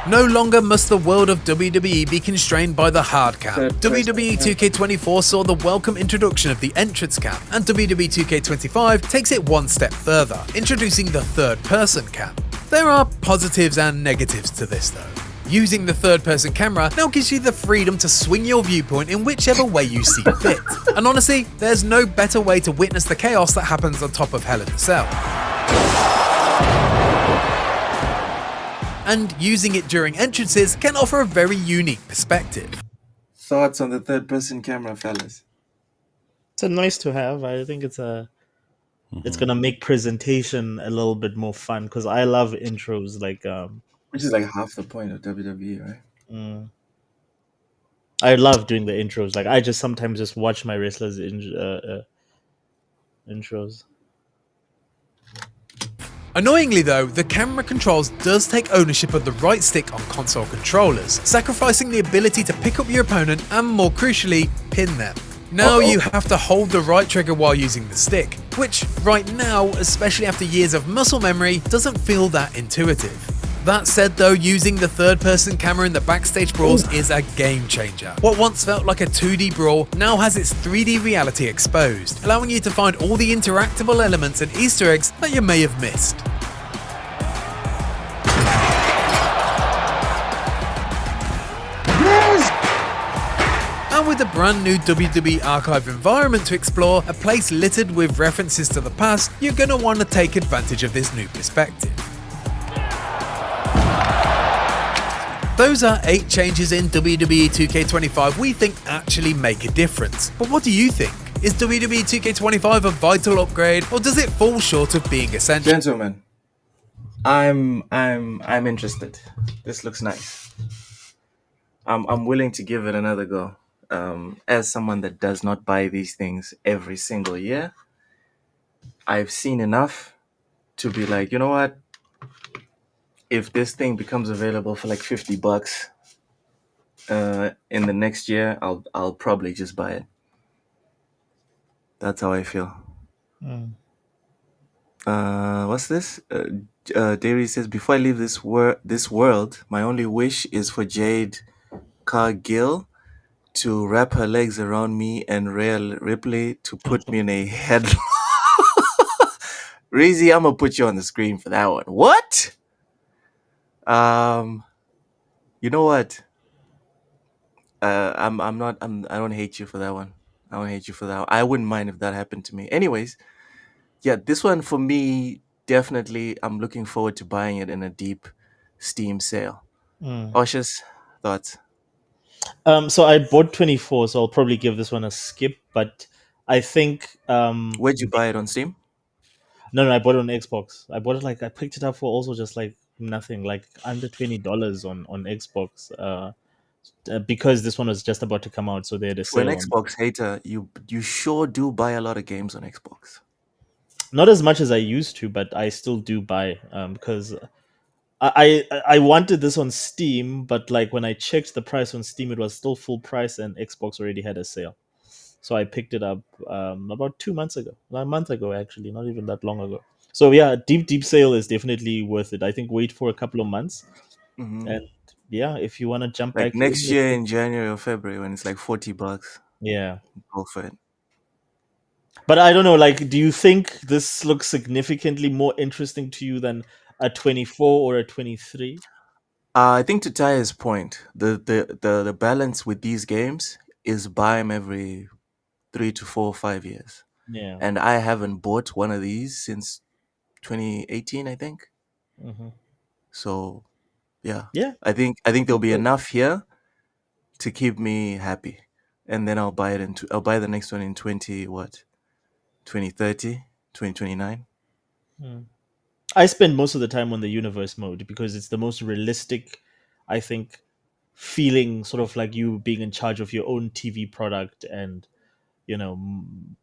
No longer must the world of WWE be constrained by the hard cam. WWE 2K24 saw the welcome introduction of the entrance cam, and WWE 2K25 takes it one step further, introducing the third-person cam. There are positives and negatives to this though. Using the third-person camera now gives you the freedom to swing your viewpoint in whichever way you see fit. And honestly, there's no better way to witness the chaos that happens on top of Hell in a Cell. And using it during entrances can offer a very unique perspective. Thoughts on the third-person camera, fellas? It's a nice to have. I think it's gonna make presentation a little bit more fun because I love intros. Which is like half the point of WWE, right? I love doing the intros. Like I just sometimes just watch my wrestlers intros. Annoyingly though, the camera controls does take ownership of the right stick on console controllers, sacrificing the ability to pick up your opponent and, more crucially, pin them. Now you have to hold the right trigger while using the stick, which right now, especially after years of muscle memory, doesn't feel that intuitive. That said though, using the third-person camera in the backstage brawls is a game changer. What once felt like a 2D brawl now has its 3D reality exposed, allowing you to find all the interactable elements and Easter eggs that you may have missed. And with a brand new WWE archive environment to explore, a place littered with references to the past, you're gonna want to take advantage of this new perspective. Those are 8 changes in WWE 2K25 we think actually make a difference. But what do you think? Is WWE 2K25 a vital upgrade, or does it fall short of being essential? Gentlemen, I'm interested. This looks nice. I'm willing to give it another go. As someone that does not buy these things every single year, I've seen enough to be like, you know what? If this thing becomes available for like $50 in the next year, I'll probably just buy it. That's how I feel. What's this? Dairy says, before I leave this world, my only wish is for Jade Cargill to wrap her legs around me and Rhea Ripley to put me in a headlock. Reezy, I'm gonna put you on the screen for that one. What? Um, you know what? I don't hate you for that one. I don't hate you for that one. I wouldn't mind if that happened to me. Anyways, yeah, this one for me, definitely, I'm looking forward to buying it in a deep Steam sale. Osha's thoughts? So I bought 24, so I'll probably give this one a skip. But I think Where'd you buy it on Steam? no, I bought it on Xbox. I bought it like I picked it up for also just like nothing, like under $20 on Xbox. Because this one was just about to come out, so they had a For an sale on. Xbox hater, you sure do buy a lot of games on Xbox. Not as much as I used to, but I still do buy because I wanted this on Steam, but like when I checked the price on Steam, it was still full price, and Xbox already had a sale. So I picked it up about 2 months ago, a month ago actually, not even that long ago. So yeah, deep sale is definitely worth it. I think wait for a couple of months, Hmm. and yeah, if you want to jump Like back in, next year in January or February when it's like $40, yeah. go for it. But I don't know, like, do you think this looks significantly more interesting to you than a 24 or a 23? I think to Ty's point, the balance with these games is buy them every 3 to 4 or 5 years, Yeah. and I haven't bought one of these since 2018, I think. Hmm. So yeah, Yeah. I think there'll be enough here to keep me happy, and then I'll buy the next one in 2030, 2029. Mm. I spend most of the time on the universe mode because it's the most realistic, I think, feeling sort of like you being in charge of your own TV product and,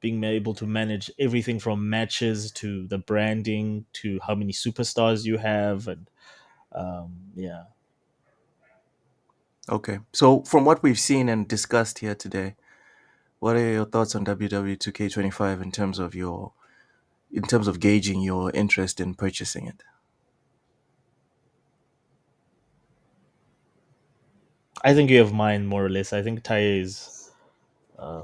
being able to manage everything from matches to the branding to how many superstars you have. And yeah. Okay, so from what we've seen and discussed here today, what are your thoughts on WWE 2K25 in terms of gauging your interest in purchasing it? I think you have mine more or less. I think Ty is. Uh,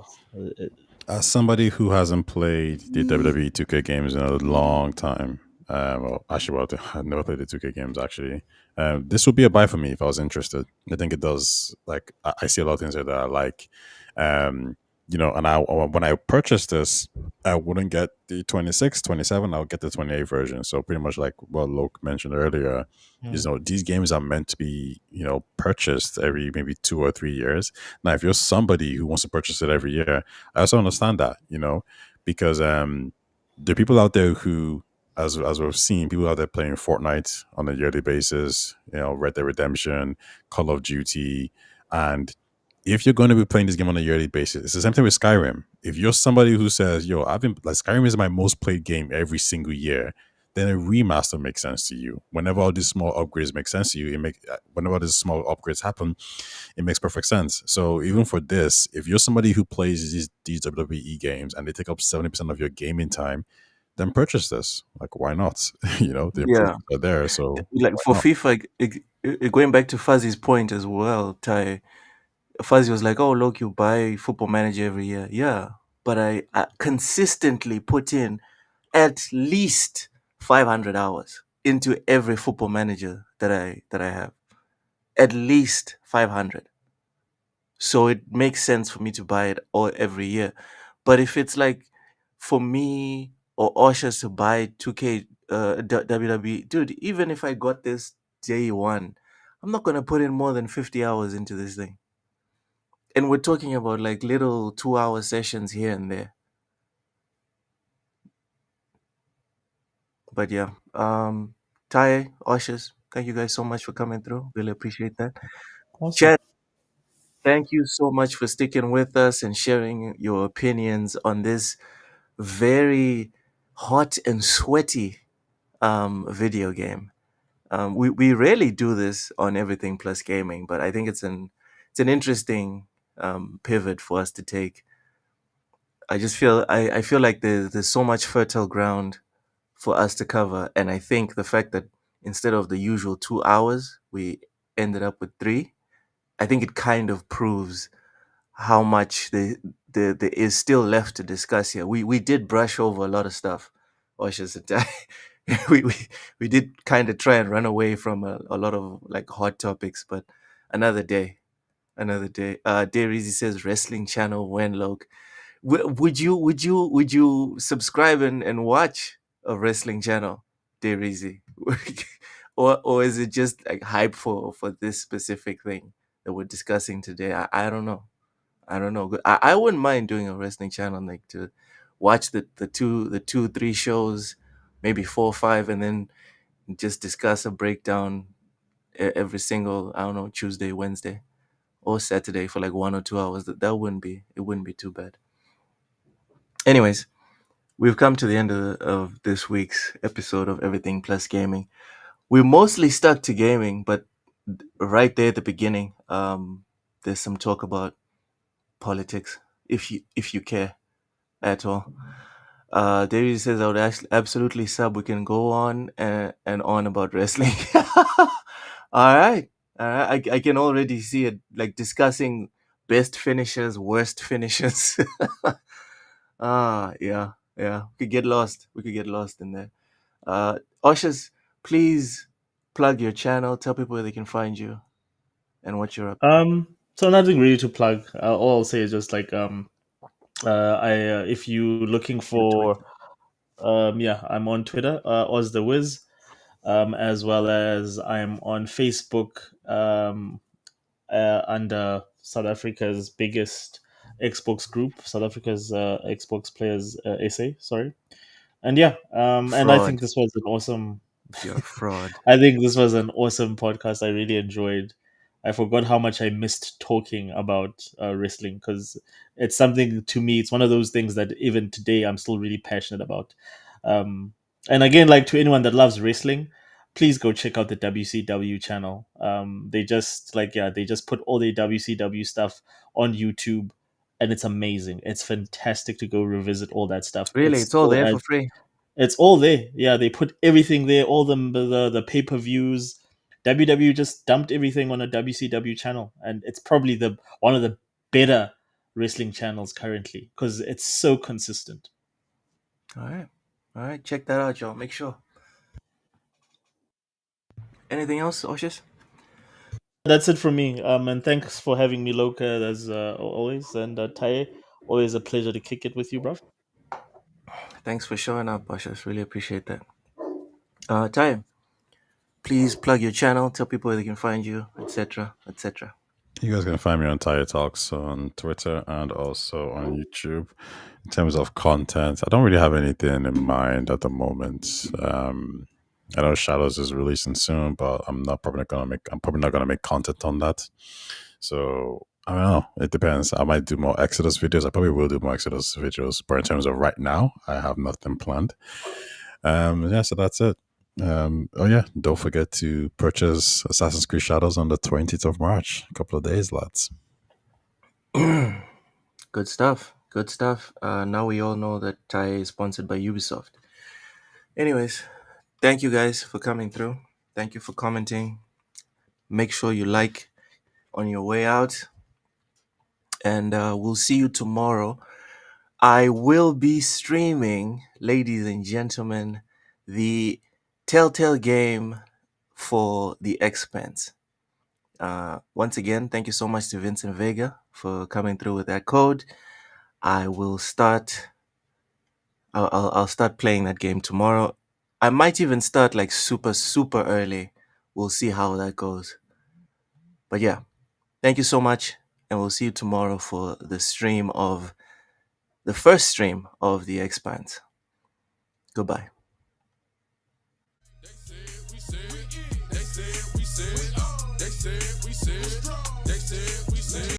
As somebody who hasn't played the WWE 2K games in a long time, I've never played the 2K games actually. This would be a buy for me if I was interested. I think it does. Like I see a lot of things there that I like. Um, and when I purchased this, I wouldn't get the 26, 27. I'll get the 28 version. So pretty much like what Loke mentioned earlier, these games are meant to be, purchased every maybe 2 or 3 years. Now, if you're somebody who wants to purchase it every year, I also understand that, because there are people out there who, as we've seen, people out there playing Fortnite on a yearly basis, Red Dead Redemption, Call of Duty, and if you're going to be playing this game on a yearly basis, it's the same thing with Skyrim. If you're somebody who says, "Yo, I've been like Skyrim is my most played game every single year," then a remaster makes sense to you. Whenever all these small upgrades make sense to you, whenever these small upgrades happen, it makes perfect sense. So even for this, if you're somebody who plays these WWE games and they take up 70% of your gaming time, then purchase this. Like, why not? The Yeah, improvements are there. So like why for not? FIFA, going back to Fuzzy's point as well, Ty. Fuzzy was like, "Oh, look, you buy Football Manager every year." Yeah, but I consistently put in at least 500 hours into every Football Manager that I have. At least 500. So it makes sense for me to buy it all every year. But if it's like for me or Osha to buy 2K WWE, dude, even if I got this day one, I'm not gonna put in more than 50 hours into this thing. And we're talking about like little 2 hour sessions here and there. But yeah, Ty, Oshus, thank you guys so much for coming through. Really appreciate that. Awesome. Chat, thank you so much for sticking with us and sharing your opinions on this very hot and sweaty video game. We rarely do this on Everything Plus Gaming, but I think it's an interesting pivot for us to take. I feel like there's so much fertile ground for us to cover, and I think the fact that instead of the usual 2 hours, we ended up with three. I think it kind of proves how much there is still left to discuss here. We did brush over a lot of stuff, or I should say, we, we we did kind of try and run away from a lot of like hot topics, but another day, another day. Darizi says wrestling channel when Loke. Would you subscribe and watch a wrestling channel, Darizi? Or is it just like hype for this specific thing that we're discussing today? I don't know. I don't know. I wouldn't mind doing a wrestling channel like to watch the two three shows, maybe 4 or 5, and then just discuss a breakdown every single, I don't know, Tuesday, Wednesday, or Saturday for like 1 or 2 hours. That wouldn't be too bad. Anyways, we've come to the end of this week's episode of Everything Plus Gaming. We mostly stuck to gaming, but right there at the beginning, there's some talk about politics, if you care at all. David says I would absolutely sub. We can go on and on about wrestling. All right, all right. I can already see it, like discussing best finishers, worst finishers. Yeah, yeah. We could get lost. We could get lost in there. Oshas, please plug your channel. Tell people where they can find you and what you're up. So nothing really to plug. All I'll say is just like I if you looking Your for Twitter. yeah, I'm on Twitter, Oz the Wiz, as well as I'm on Facebook under South Africa's biggest Xbox group, South Africa's Xbox Players SA. Sorry, and yeah, and I Fraud. think this was an awesome. You're a fraud. I think this was an awesome podcast. I really enjoyed. I forgot how much I missed talking about wrestling because it's something to me. It's one of those things that even today I'm still really passionate about. Um, and again, like to anyone that loves wrestling, please go check out the WCW channel. They just they just put all the WCW stuff on YouTube, and it's amazing. It's fantastic to go revisit all that stuff. Really, It's it's all still there as for free. it's all there. Yeah, they put everything there. All the pay per views. WWE just dumped everything on a WCW channel, and it's probably the one of the better wrestling channels currently because it's so consistent. All right. All right. Check that out, y'all. Make sure. Anything else, Oshis? That's it from me. And thanks for having me, Loka, as always. And Taye, always a pleasure to kick it with you, bro. Thanks for showing up, Oshis. Really appreciate that. Time. Please plug your channel. Tell people where they can find you, etc., etc. You guys can find me on Tire Talks on Twitter and also on YouTube. In terms of content, I don't really have anything in mind at the moment. I know Shadows is releasing soon, but I'm probably not gonna make content on that. So I don't know. It depends. I might do more Exodus videos. I probably will do more Exodus videos, but in terms of right now, I have nothing planned. Yeah, so that's it. Oh yeah, don't forget to purchase Assassin's Creed Shadows on the 20th of March. A couple of days, lads. Good stuff. Good stuff. Now we all know that Ty is sponsored by Ubisoft. Anyways, thank you guys for coming through. Thank you for commenting. Make sure you like on your way out. And we'll see you tomorrow. I will be streaming, ladies and gentlemen, the Telltale game for The Expanse. Once again, thank you so much to Vincent Vega for coming through with that code. I will start. I'll start playing that game tomorrow. I might even start like super early. We'll see how that goes. But yeah, thank you so much, and we'll see you tomorrow for the first stream of The Expanse. Goodbye.